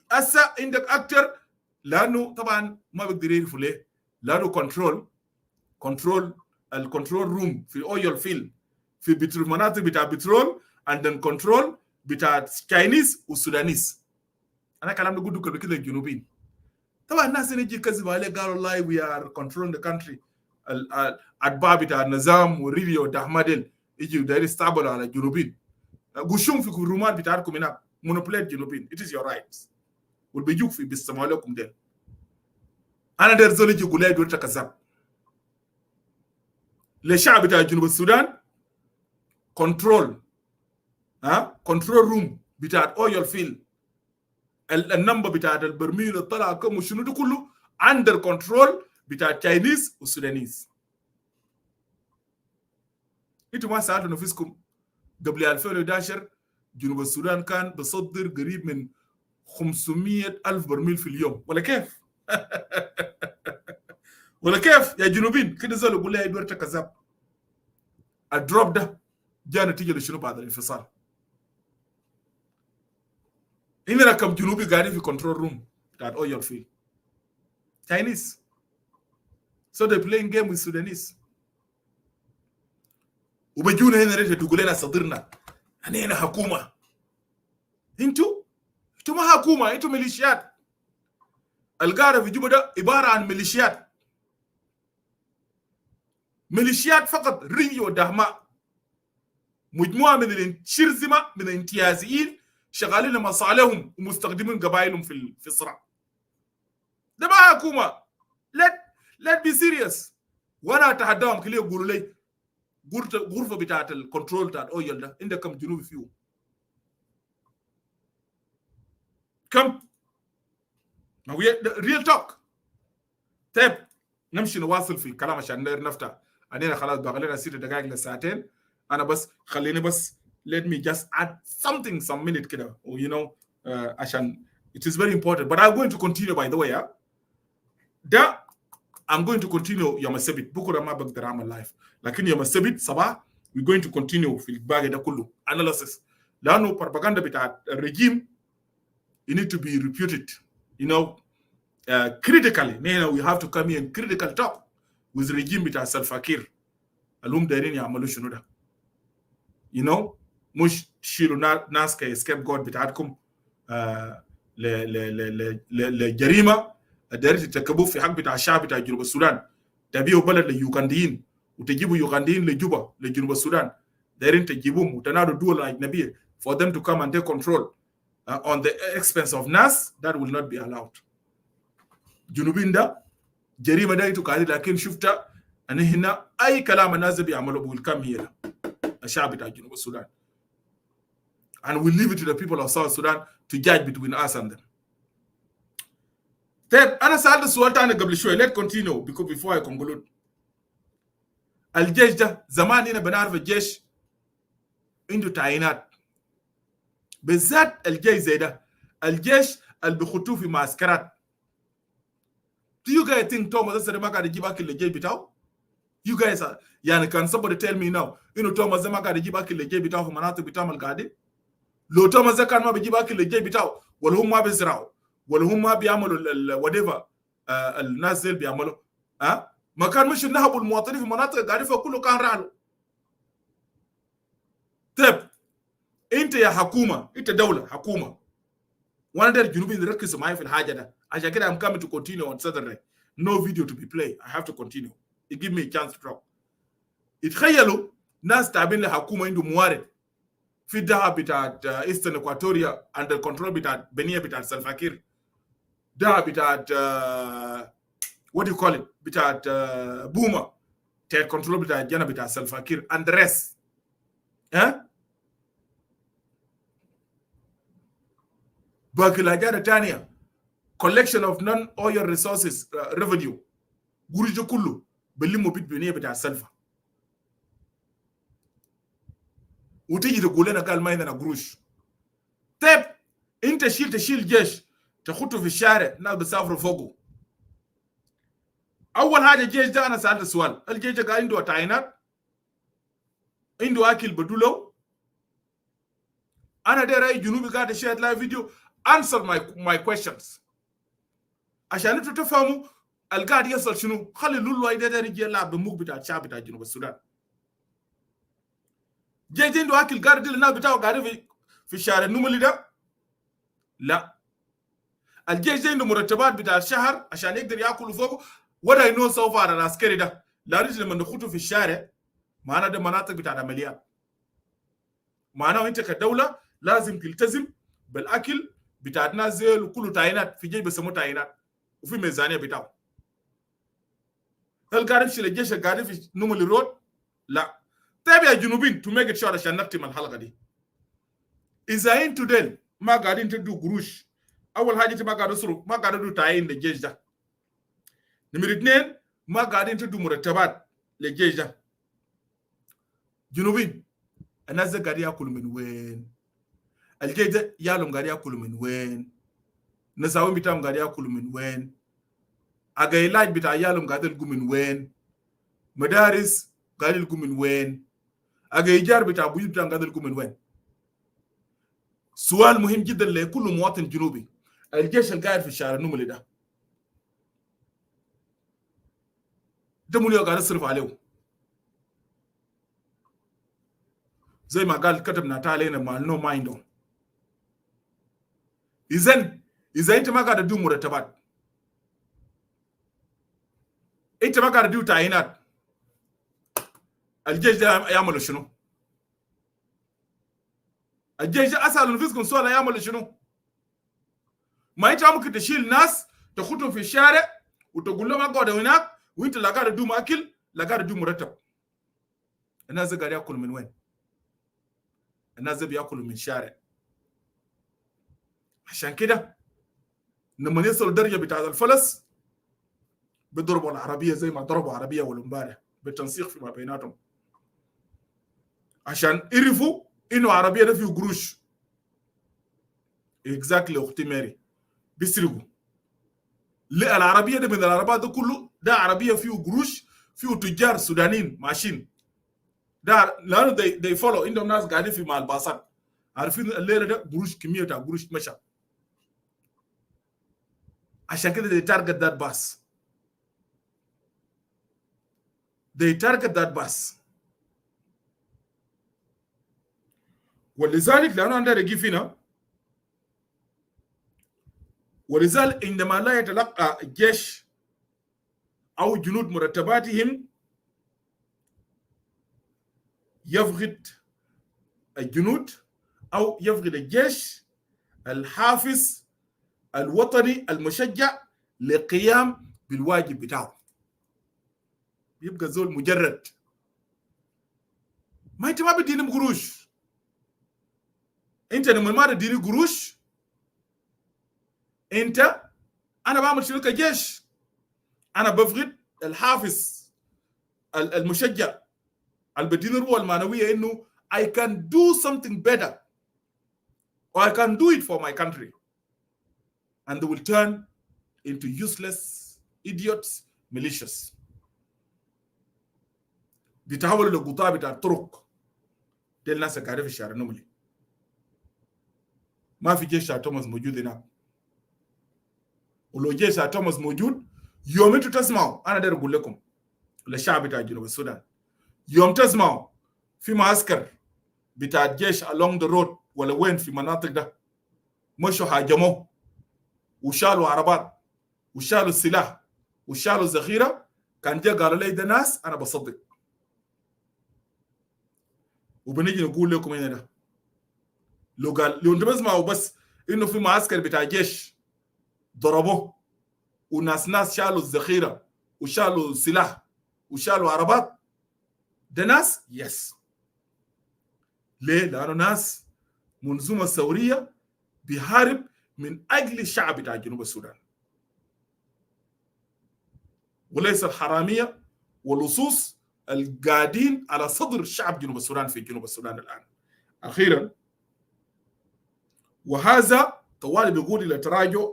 Speaker 1: عندك اكتر لانه طبعا ما بيقدر يعرفوا ليه لانه الكنترول روم في الاويل فيلد في بترول مناطق بتاع بترول عندن كنترول بتاع تشاينيز والسودانيز. انا كلام ده قلته قبل كده الجنوبيين. طبعا الناس اللي يجي كذب عليه قالوا والله وي ار كنترول ذا كانتري. الاتباع بتاع النظام والريديو ده احمد يجي داير يستعبلوا على الجنوبيين. قشوم في الرومات بتاعتكم هناك مونوبوليت جنوبيين. it is your rights. والبيجوك في بيستمعوا لكم ده. انا داير زول يجي يقول لي دول كذاب. للشعب بتاع جنوب السودان كنترول كنترول روم بتاع اويل فيلد النمبر بتاع البرميل طلع كم وشنو ده كله اندر كنترول بتاع تشاينيز والسودانيز. انتوا ما سالتوا نفسكم قبل 2011 جنوب السودان كان بيصدر قريب من 500,000 برميل في اليوم ولا كيف؟ ولا كيف يا جنوبين؟ كده زول يقول لي ادوارد كذاب. الدروب ده جاء نتيجه لشنو بعد الانفصال؟ إننا كم جنوبي قاعدين في كنترول روم بتاعت اويل فيلد Chinese. So they playing game with Sudanese. وبجونا هنا ريت تقول لنا صدرنا هنا حكومه. انتوا ما حكومه، انتوا ميليشيات. القاعده في جوبا ده عباره عن ميليشيات فقط. ريو دهماء مجموعه من الشرذمه من الامتيازيين شغالين لمصالحهم ومستخدمين قبائلهم في الصراع. ده ما حكومه. let be serious. وانا اتحداهم كليه يقولوا لي غرفه بتاعت الكنترول بتاعت اويل ده عندكم جنوب فيه كم؟ ما هو ريل توك. طيب نمشي نواصل في الكلام عشان نفتح علينا خلاص باقي لنا 6 دقائق لساعتين. انا بس خليني بس let me just add some minute كده you know عشان it is very important but I'm going to continue by the way ده I'm going to continue يوم السبت. بكره ما بقدر اعمل لايف لكن يوم السبت صباح we're going to continue في الباقي ده كله analysis لانه البروباغندا بتاع الرجيم you need to be refuted you know critically. we have to come here and critical talk with regime بتاع سلفاكير اللي هم دايرين يعملوا شنو ده you know مش تشيلوا ناس كاسكيب جود بتاعتكم لجريمه دايرين تركبوه في حق بتاع الشعب بتاع جنوب السودان. تبيعوا بلد لليوغنديين وتجيبوا يوغنديين لجوبا لجنوب السودان. دايرين تجيبوهم وتنادوا دول اجنبيه for them to come and take control on the expense of NAS. that will not be allowed. جنوبين ده جريمه ده قاعد لكن شفتها ان هنا اي كلام الناس بيعملوا بقول كم هي الشعب بتاع جنوب السودان and we leave it to the people of South Sudan to judge between us and them. طيب انا سالت السؤال تاني قبل شوي. let's continue because before I conclude. الجيش ده زمان هنا بنعرف الجيش عنده تعيينات بالذات الجيش زي ده الجيش اللي بيخطوه في معسكرات. Do you guys think Thomas ما قاعد يجيب اكل للجيش بتاعه؟ You guys are يعني can somebody tell me now انه توماس ما قاعد يجيب اكل للجيش بتاعه في مناطق بتاعهم القاعده؟ لو توماس كان ما بيجيب اكل للجيش بتاعه ولا هم ما بيزرعوا ولا هم ما بيعملوا whatever الناس اللي بيعملوا ما كان مش نهبوا المواطنين في مناطق القاعده كله كان رعله. طيب انت يا حكومه انت دوله حكومه وانا داير الجنوبيين يركزوا معايا في الحاجه ده عشان كده I'm coming to continue on Saturday. No video to be played. I have to continue. It give me a chance to talk. اتخيلوا ناس تابعين لحكومه عنده موارد في الدهب بتاعت ايسترن اكواتوريا عند الكنترول بتاعت بنيه بتاعت سلفاكير. دهب بتاعت what do you call it بتاعت بوما بتاعت كنترول بتاعت جنة بتاعت سلفاكير and the rest. باقي الحاجات الثانيه collection of non-oil resources revenue قروش كله بلموا بيت بنيه بتاع السلفا وتيجي تقول لنا قال ما عندنا قروش. طيب انت تشيل جيش تخطه في الشارع الناس بتسافروا فوقه. اول حاجه الجيش ده انا سالت سؤال الجيش ده قال عنده تعيينات عنده اكل بدوله. انا داير اي جنوبي قاعد اشاهد لايف فيديو answer my questions عشان انتوا تفهموا القاعد يصل شنو. خلي لولو ايده ده يجي يلعب بالموج بتاع الشعب بتاع جنوب السودان. جيش عنده اكل قاعد يدي للناس بتاعه قاعدين في الشارع النملي ده؟ لا. الجيش ده عنده مرتبات بتاع الشهر عشان يقدر ياكل فوقه. ولا ينو سوف على العسكري ده لارج لما نخوته في الشارع معنا ده مناطق بتاع عمليات. معناه انت كدوله لازم تلتزم بالاكل بتاع الناس زي وكله تعيينات في جيش بسموه تعيينات وفي ميزانيه بتاعه. هل قاعد يمشي للجيش قاعد في نملي رود؟ لا. طيب يا جنوبين تو ميك ات شور عشان نختم الحلقه دي. اذا انتوا ديل ما قاعدين تدوا قروش اول حاجه ما قاعد يصرف ما قاعد يدوا تعيين للجيش ده. نمرة 2 ما قاعدين تدوا مرتبات للجيش ده. جنوبين الناس ده قاعد ياكلوا من وين؟ الجيش ده يالهم قاعد ياكلوا من وين؟ نساوين بتاعهم قاعد ياكلوا من وين؟ علاج بتاع يالهم قاعد يلقوا من وين؟ مدارس قاعد يلقوا من وين؟ ايجار بتاع بيوت بتاعهم قاعد يلقوا من وين؟ سؤال مهم جدا لكل مواطن جنوبي. الجيش القاعد في الشارع النملي ده مليو قاعد يصرف عليه زي ما قال كتبنا تعالينا مع نو مايندو. اذا انت ما قاعد تدو مرتبات انت ما قاعد تدو تعيينات الجيش ده يعمل شنو؟ الجيش ده اسال نفسكم سؤال يعمل شنو؟ ما انت ممكن تشيل ناس تخطهم في الشارع وتقول لهم اقعدوا هناك وانت لا قاعد تدوم اكل لا قاعد تدوم مرتب. الناس قاعد ياكلوا من وين؟ الناس بياكلوا من الشارع. عشان كده لما يصلوا درجه بتاع الفلس بيضربوا العربيه زي ما ضربوا عربيه والامبارح بالتنسيق فيما بيناتهم، عشان يعرفوا انه عربيه ده فيه قروش. اكزاكتلي اختي ماري بيسرقوا. لا العربيه ده من العربات ده كله ده عربيه فيه قروش، فيه تجار سودانيين ماشيين ده، لانه they follow عندهم ناس قاعدين في مع الباصات عارفين الليله ده قروش، كميه بتاع قروش مشى. عشان كده they target that bus. They target that bus. ولذلك لأنه عندنا رقيف هنا، ولذلك عندما لا يتلقى الجيش أو جنود مرتباتهم يفقد الجنود أو يفقد الجيش الحافز الوطني المشجع للقيام بالواجب بتاعه. يبقى زول مجرد. ما انت ما بديني قروش. انت لما ما تديني قروش انا بعمل شنو كجيش؟ انا بفقد الحافز المشجع اللي بديني الروح المعنويه انه I can do something better or I can do it for my country, and they will turn into useless idiots, malicious. بيتحولوا لقطاع بتاع الطرق. دي الناس اللي قاعدين في الشارع النملي. ما في جيش توماس موجود هناك. ولو جيش توماس موجود يوم انتوا تسمعوا، انا داير اقول لكم للشعب بتاع جنوب السودان، يوم تسمعوا في معسكر بتاع الجيش along the road ولا وين في مناطق ده مشوا هاجموه وشالوا عربات وشالوا السلاح وشالوا الذخيره، كان جا قالوا لي ده ناس انا بصدق. وبنيجي نقول لكم هنا ده لو انتوا بسمعوا بس انه في معسكر بتاع جيش ضربوه وناس شالوا الذخيره وشالوا السلاح وشالوا عربات، ده ناس يس. ليه؟ لانه ناس منظومه ثوريه بيحارب من اجل الشعب بتاع جنوب السودان، وليس الحراميه واللصوص القاعدين على صدر الشعب جنوب السودان في جنوب السودان الان. اخيرا، وهذا طوال بيقول الى تراجع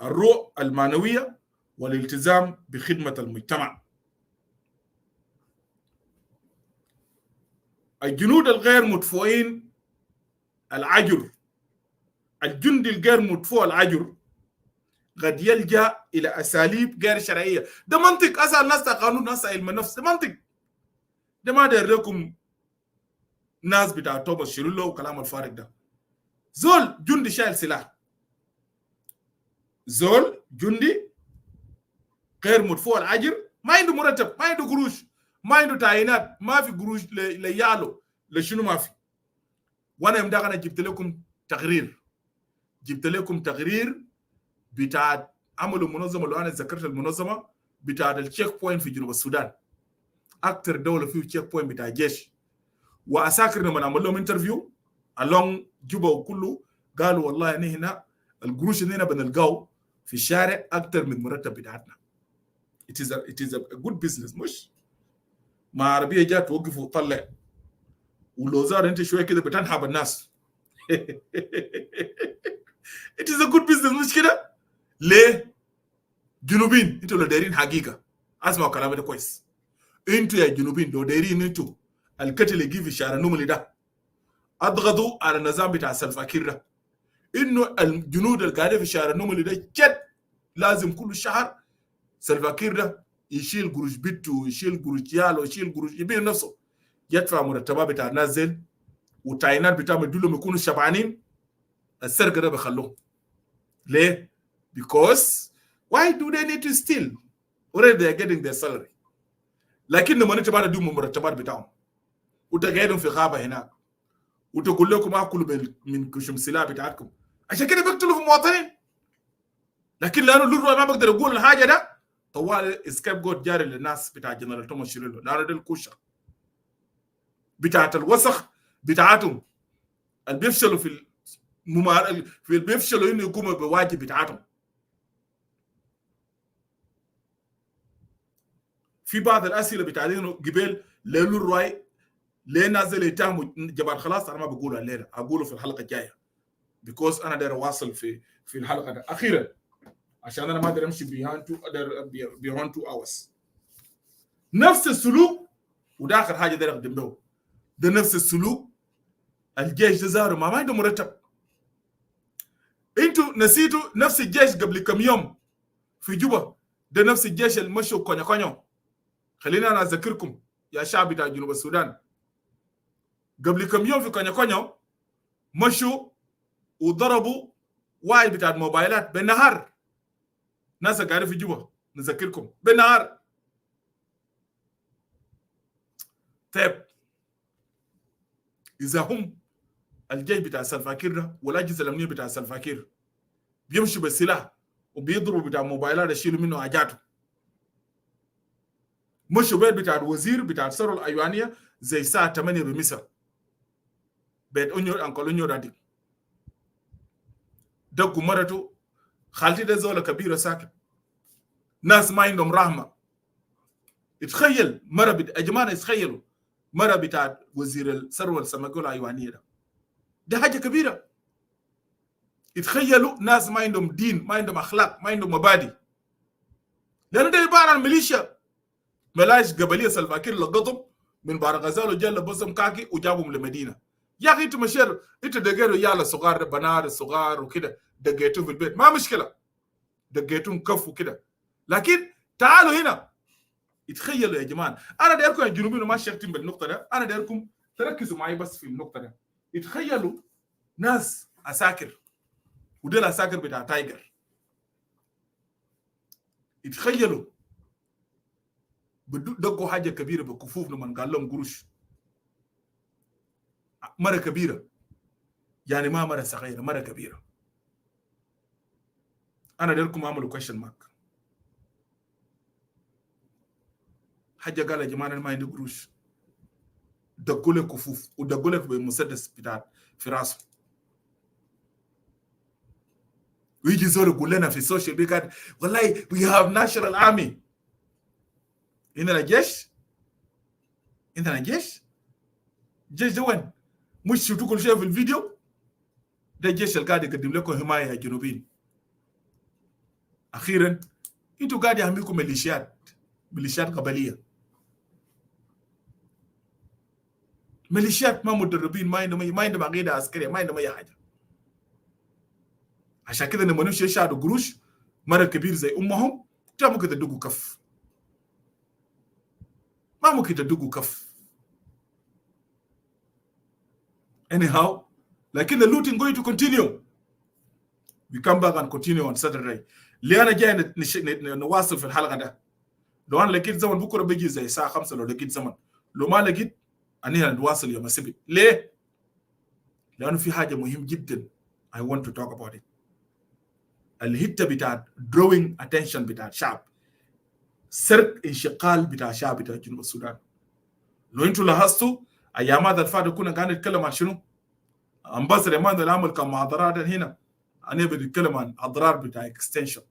Speaker 1: الروح المعنويه والالتزام بخدمه المجتمع. الجنود الغير مدفوعين العجر، الجندي الغير مدفوع العجر قد يلجأ الى اساليب غير شرعيه. ده منطق. اسال ناس قانون، ناس علم النفس، ده منطق. ده ما داير لكم ناس بتاع توماس شيرولو وكلام الفارغ ده. زول جندي شايل سلاح، زول جندي غير مدفوع العجر، ما عنده مرتب، ما عنده قروش، ما عنده تعيينات، ما في قروش لياله لشنو ما في. وانا يوم ده انا جبت لكم تقرير بتاع عملوا منظمه، لو انا ذكرت المنظمه بتاع التشيك بوينت في جنوب السودان، اكثر دوله فيه تشيك بوينت بتاع الجيش. واساكر لما عمل لهم انترفيو along جوبا وكله قالوا والله يعني هنا القروش اللي هنا بنلقاه في الشارع اكثر من مرتب بتاعتنا. it is a good business. مش ما عربيه جات توقف وطلع ولو زار انت شويه كده بتنحب الناس. it is a good business. مش كده؟ ليه؟ جنوبين انتوا لو دايرين حقيقه اسمعوا كلامي ده كويس. انتوا يا جنوبين لو دايرين انتوا القتل اللي يجي في الشارع النملي ده اضغطوا على النظام بتاع سلفاكير ده، انه الجنود اللي قاعدين في الشارع النملي ده جد لازم كل شهر سلفاكير ده يشيل قروش بيته ويشيل قروش ياله ويشيل قروش يبيع نفسه، يدفع مرتبات بتاع الناس زين والتعيينات بتاعهم يدولهم يكونوا شبعانين. السرقه ده بيخلوه. ليه؟ because why do they need to steal? already they are getting their salary. لكن لما انت بعد تدوم المرتبات بتاعهم وتقعدهم في غابه هناك وتقول لكم اكلوا من كشم السلاح بتاعتكم، عشان كده بيقتلوا في المواطنين. لكن لانه الروح ما بقدر اقول الحاجه ده طوال سكيب جوت جاري للناس بتاع جنرال توماس شيريلو، لانه دي الكوشه بتاعت الوسخ بتاعتهم اللي بيفشلوا في بيفشلوا انه يقوموا بواجب بتاعتهم. في بعض الاسئله بتاعتهم قبل ليلو الراي ليه نازل يتهموا جبال، خلاص انا ما بقولها الليله، اقوله في الحلقه الجايه بيكوز انا داير اواصل في الحلقه ده. اخيرا عشان انا ما اقدر امشي بيهاند 2 hours. نفس السلوك، وده اخر حاجه داير اقدم له، ده نفس السلوك الجيش ده زاروا ما عنده مرتب. انتوا نسيتوا نفس الجيش قبل كم يوم في جوبا، ده نفس الجيش اللي مشوا كونيا كونيا. خلينا انا اذكركم يا شعب بتاع جنوب السودان، قبل كم يوم في كونيا كونيا مشوا وضربوا واحد بتاع الموبايلات بالنهار. ناس قاعدين في جوبا نذكركم بالنهار. طيب اذا هم الجيش بتاع سلفاكير ده والاجهزه الامنيه بتاع سلفاكير بيمشوا بالسلاح وبيضربوا بتاع موبايلات يشيلوا منه حاجاته، مشوا بيت بتاع الوزير بتاع الثروه الايوانيه زي الساعه 8 بمساء، بيت انكل اونيو رادي دقوا مرته. خالتي ده زوله كبيره ساكت، ناس ما عندهم رحمه. اتخيل مره يا جماعه، اتخيلوا مره بتاع وزير الثروه السمكيه الايوانيه ده حاجه كبيره. يتخيلوا ناس ما عندهم دين، ما عندهم اخلاق، ما عندهم مبادئ، لانه ده عباره عن ميليشيا ملاش قبليه. سلفاكير لقطهم من بارغزال وجا لبسهم كاكي وجابهم لمدينه. يا اخي انتوا مشيروا، انتوا دقيتوا يالا صغار بنات صغار وكده، دقيتوا في البيت ما مشكله، دقيتهم كف وكده، لكن تعالوا هنا. يتخيلوا يا جماعه، انا دايركم يا جنوبيين ما شفتم بالنقطه ده، انا دايركم تركزوا معي بس في النقطه ده. يتخيلوا ناس عساكر، ودي العساكر بتاع تايجر، يتخيلوا بدقوا حاجه كبيره بكفوف لما قال لهم قروش. مره كبيره يعني، ما مره صغيره، مره كبيره. انا دايركم اعملوا كويشن مارك. حاجه قال يا جماعه انا ما عندي قروش، دقوا لك كفوف ودقوا لك بالمسدس بتاع في راسه. ويجي زول يقول لنا في السوشيال ميديا والله وي هاف ناشونال ارمي. عندنا جيش؟ عندنا جيش؟ الجيش ده وين؟ مش شفتوا كل شيء في الفيديو؟ ده الجيش اللي قاعد يقدم لكم حمايه يا جنوبيين. اخيرا انتوا قاعد يحميكم ميليشيات قبليه، ميليشيات ما مدربين، ما عندهم عقيده عسكريه، ما عندهم اي حاجه. عشان كده لما نمشي يشهدوا قروش مره كبير زي امهم، انت ممكن تدقوا كف، ما ممكن تدقوا كف. anyhow لكن the looting going to continue. we come back and continue on Saturday. اللي انا جاي نواصل في الحلقه ده. لو انا لقيت زمن بكره بيجي زي الساعه 5، لو لقيت زمن، لو ما لقيت انا نواصل يوم السبت. ليه؟ لانه في حاجه مهم جدا I want to talk about it. الهته بتاع drawing attention بتاع الشعب، سرق انشقال بتاع الشعب بتاع جنوب السودان. لو انتوا لاحظتوا ايام هذا الفاتح كنا قاعدين نتكلم عن شنو؟ امبارح ما نعمل كم محاضرات هنا، انا بنتكلم عن اضرار بتاع اكستنشن،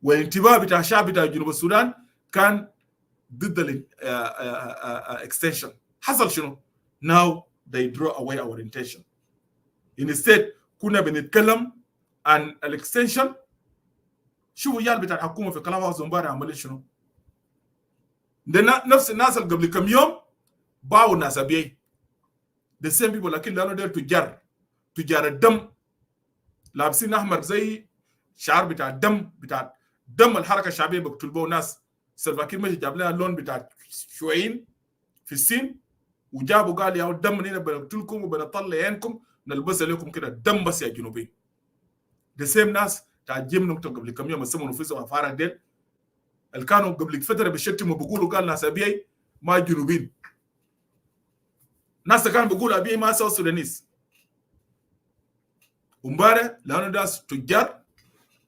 Speaker 1: والانتباه بتاع الشعب بتاع جنوب السودان كان ضد الاكستنشن. حصل شنو؟ now they draw away our intention. instead كنا بنتكلم عن الاكستنشن. شوفوا يال بتاع الحكومه في كلام هاوس امبارح عملوا شنو؟ ده نفس الناس اللي قبل كم يوم باعوا الناس ابيعي، the same people، لكن لانه دول تجار الدم، لابسين احمر زي شعار بتاع الدم، بتاع دم الحركه الشعبيه بقتل بو ناس. سلفاكير ماشي جاب لنا اللون بتاع شوعين في الصين، وجابوا قال يا الدم هنا بنقتلكم وبنطلع عينكم نلبس عليكم كده الدم بس يا جنوبيين. the same ناس بتاع جيم نقطه قبل كم يوم سموا نفسهم افارق ديل، اللي كانوا قبل فتره بيشتموا بيقولوا قال ناس ابيعي ما جنوبيين، ناس كانوا بيقولوا ابيعي ما سو سودانيس. ومبارح لانه ناس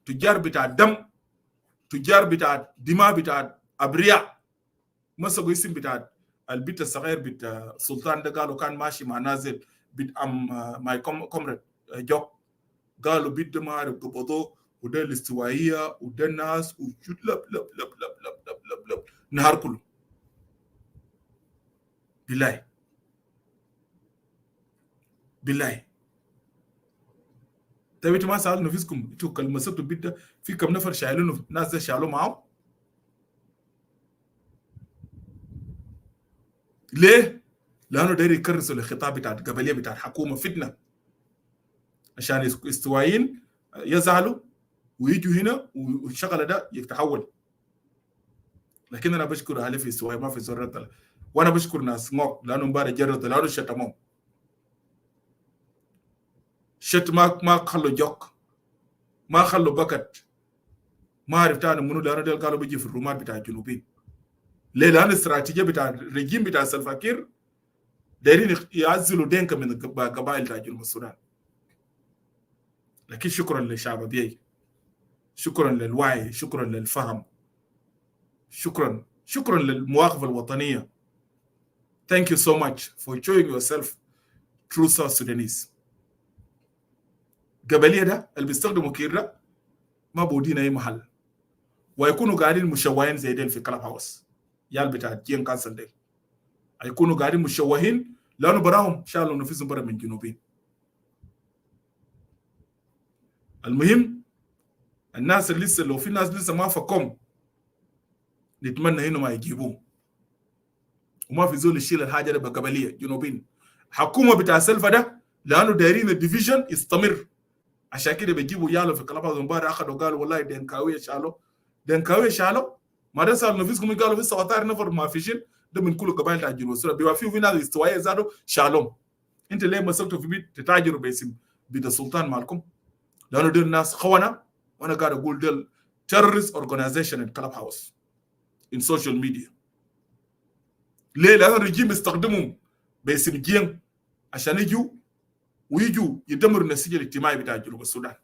Speaker 1: تجار بتاع الدم، تجار بتاع دماء بتاع ابرياء مسكوا اسم بتاع البيت الصغير بتاع سلطان ده، قالوا كان ماشي مع نازل بيت ماي كومريد جوك، قالوا بيت ده ما عارف قبضوه وده الاستوائيه وده الناس وشو لب لب لب لب لب لب لب لب نهار كله. بالله طيب انتوا ما سالوا نفسكم انتوا كلمه مسكتوا البيت ده في كم نفر شايلينه؟ ناس ده شالوه معاهم ليه؟ لانه داير يكرسوا الخطاب بتاع القبليه بتاع الحكومه فتنه عشان استوائيين يزعلوا ويجوا هنا والشغله ده يتحول. لكن انا بشكر اهلي في استوائي ما في زرة، وانا بشكر ناس موك لانه امبارح جرد لانه شتمهم شت ما خلوا جوك ما خلوا بكت ما عرفت انا منو لانه ديل قالوا بيجي في الرومات بتاع الجنوبين. ليه؟ لان الاستراتيجيه بتاع الرجيم بتاع سلفاكير دايرين يعزلوا دينكا من قبائل بتاع جنوب السودان. لكن شكرا للشعب بيجي، شكرا للوعي، شكرا للفهم، شكرا للمواقفه الوطنيه. Thank you so much for showing yourself true South Sudanese. قبليه ده اللي بيستخدموا كير ده ما بودين اي محل ويكونوا قاعدين مشوهين زي ديل في كلاب هاوس. يال بتاع جين كانسل ديل هيكونوا قاعدين مشوهين لانه براهم شالوا نفسهم برا من جنوبين. المهم الناس اللي لسه لو في ناس لسه ما فكهم نتمنى انه ما يجيبوه وما في زول يشيل الحاجه دي بقبليه جنوبين. حكومه بتاع سلفا ده لانه دايرين الديفيجن يستمر، عشان كده بيجيبوا يالو في كلاب هاوس. امبارح اخذوا قالوا والله دنكاويه شالوا ما ده سالوا نفسكم قالوا في 17 نفر ما فيشين ده من كل قبائل تاع جنوب السودان بيبقى في ناس استوائيه زادوا شالهم. انت ليه مسكتوا في بيت تتاجروا باسم بيت السلطان مالكم؟ لانه دول الناس خونه، وانا قاعد اقول دول terrorist organization in club house in social media. ليه؟ لأن الرجيم بيستخدمهم باسم جين عشان يجوا يدمروا النسيج الاجتماعي بتاع جنوب السودان.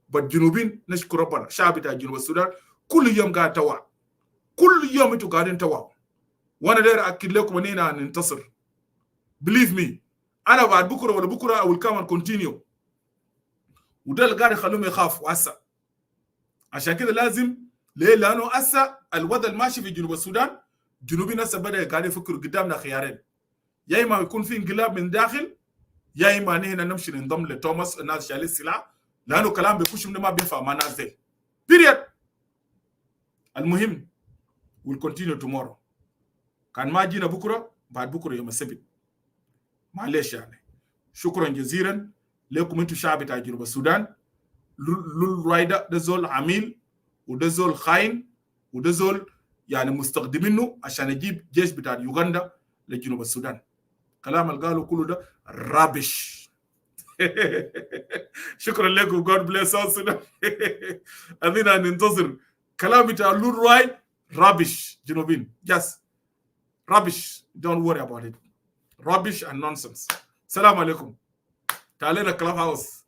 Speaker 1: بالجنوبين نشكر ربنا شعب بتاع جنوب السودان كل يوم قاعد توع، كل يوم انتوا قاعدين توعوا، وانا داير اكد لكم اننا هننتصر. believe me انا بعد بكره ولا بكره او الكامل كونتينيو، وده اللي قاعد يخليهم يخافوا هسه. عشان كده لازم ليه؟ لانه هسه الوضع الماشي في جنوب السودان جنوبي ناس بدا قاعد يفكروا قدامنا خيارين، يا اما يكون في انقلاب من داخل يا اما نحن نمشي ننضم لتوماس الناس شايلين السلاح، لانه كلام بيخش من ما بينفع مع الناس دي بيريد. المهم we'll continue tomorrow. كان ما جينا بكره بعد بكره يوم السبت معلش يعني. شكرا جزيلا لكم انتم شعب بتاع جنوب السودان. لول رايدا ده زول عميل وده زول خاين وده زول يعني مستخدمينه عشان يجيب جيش بتاع يوغندا لجنوب السودان. كلام اللي قالوا كله ده رابش. شكرا لكم. God bless us. أدينا ننتظر كلام بتاع لول راي رابش جنوبين. Yes rubbish, don't worry about it. Rubbish and nonsense. السلام عليكم. تعالينا كلاب هاوس.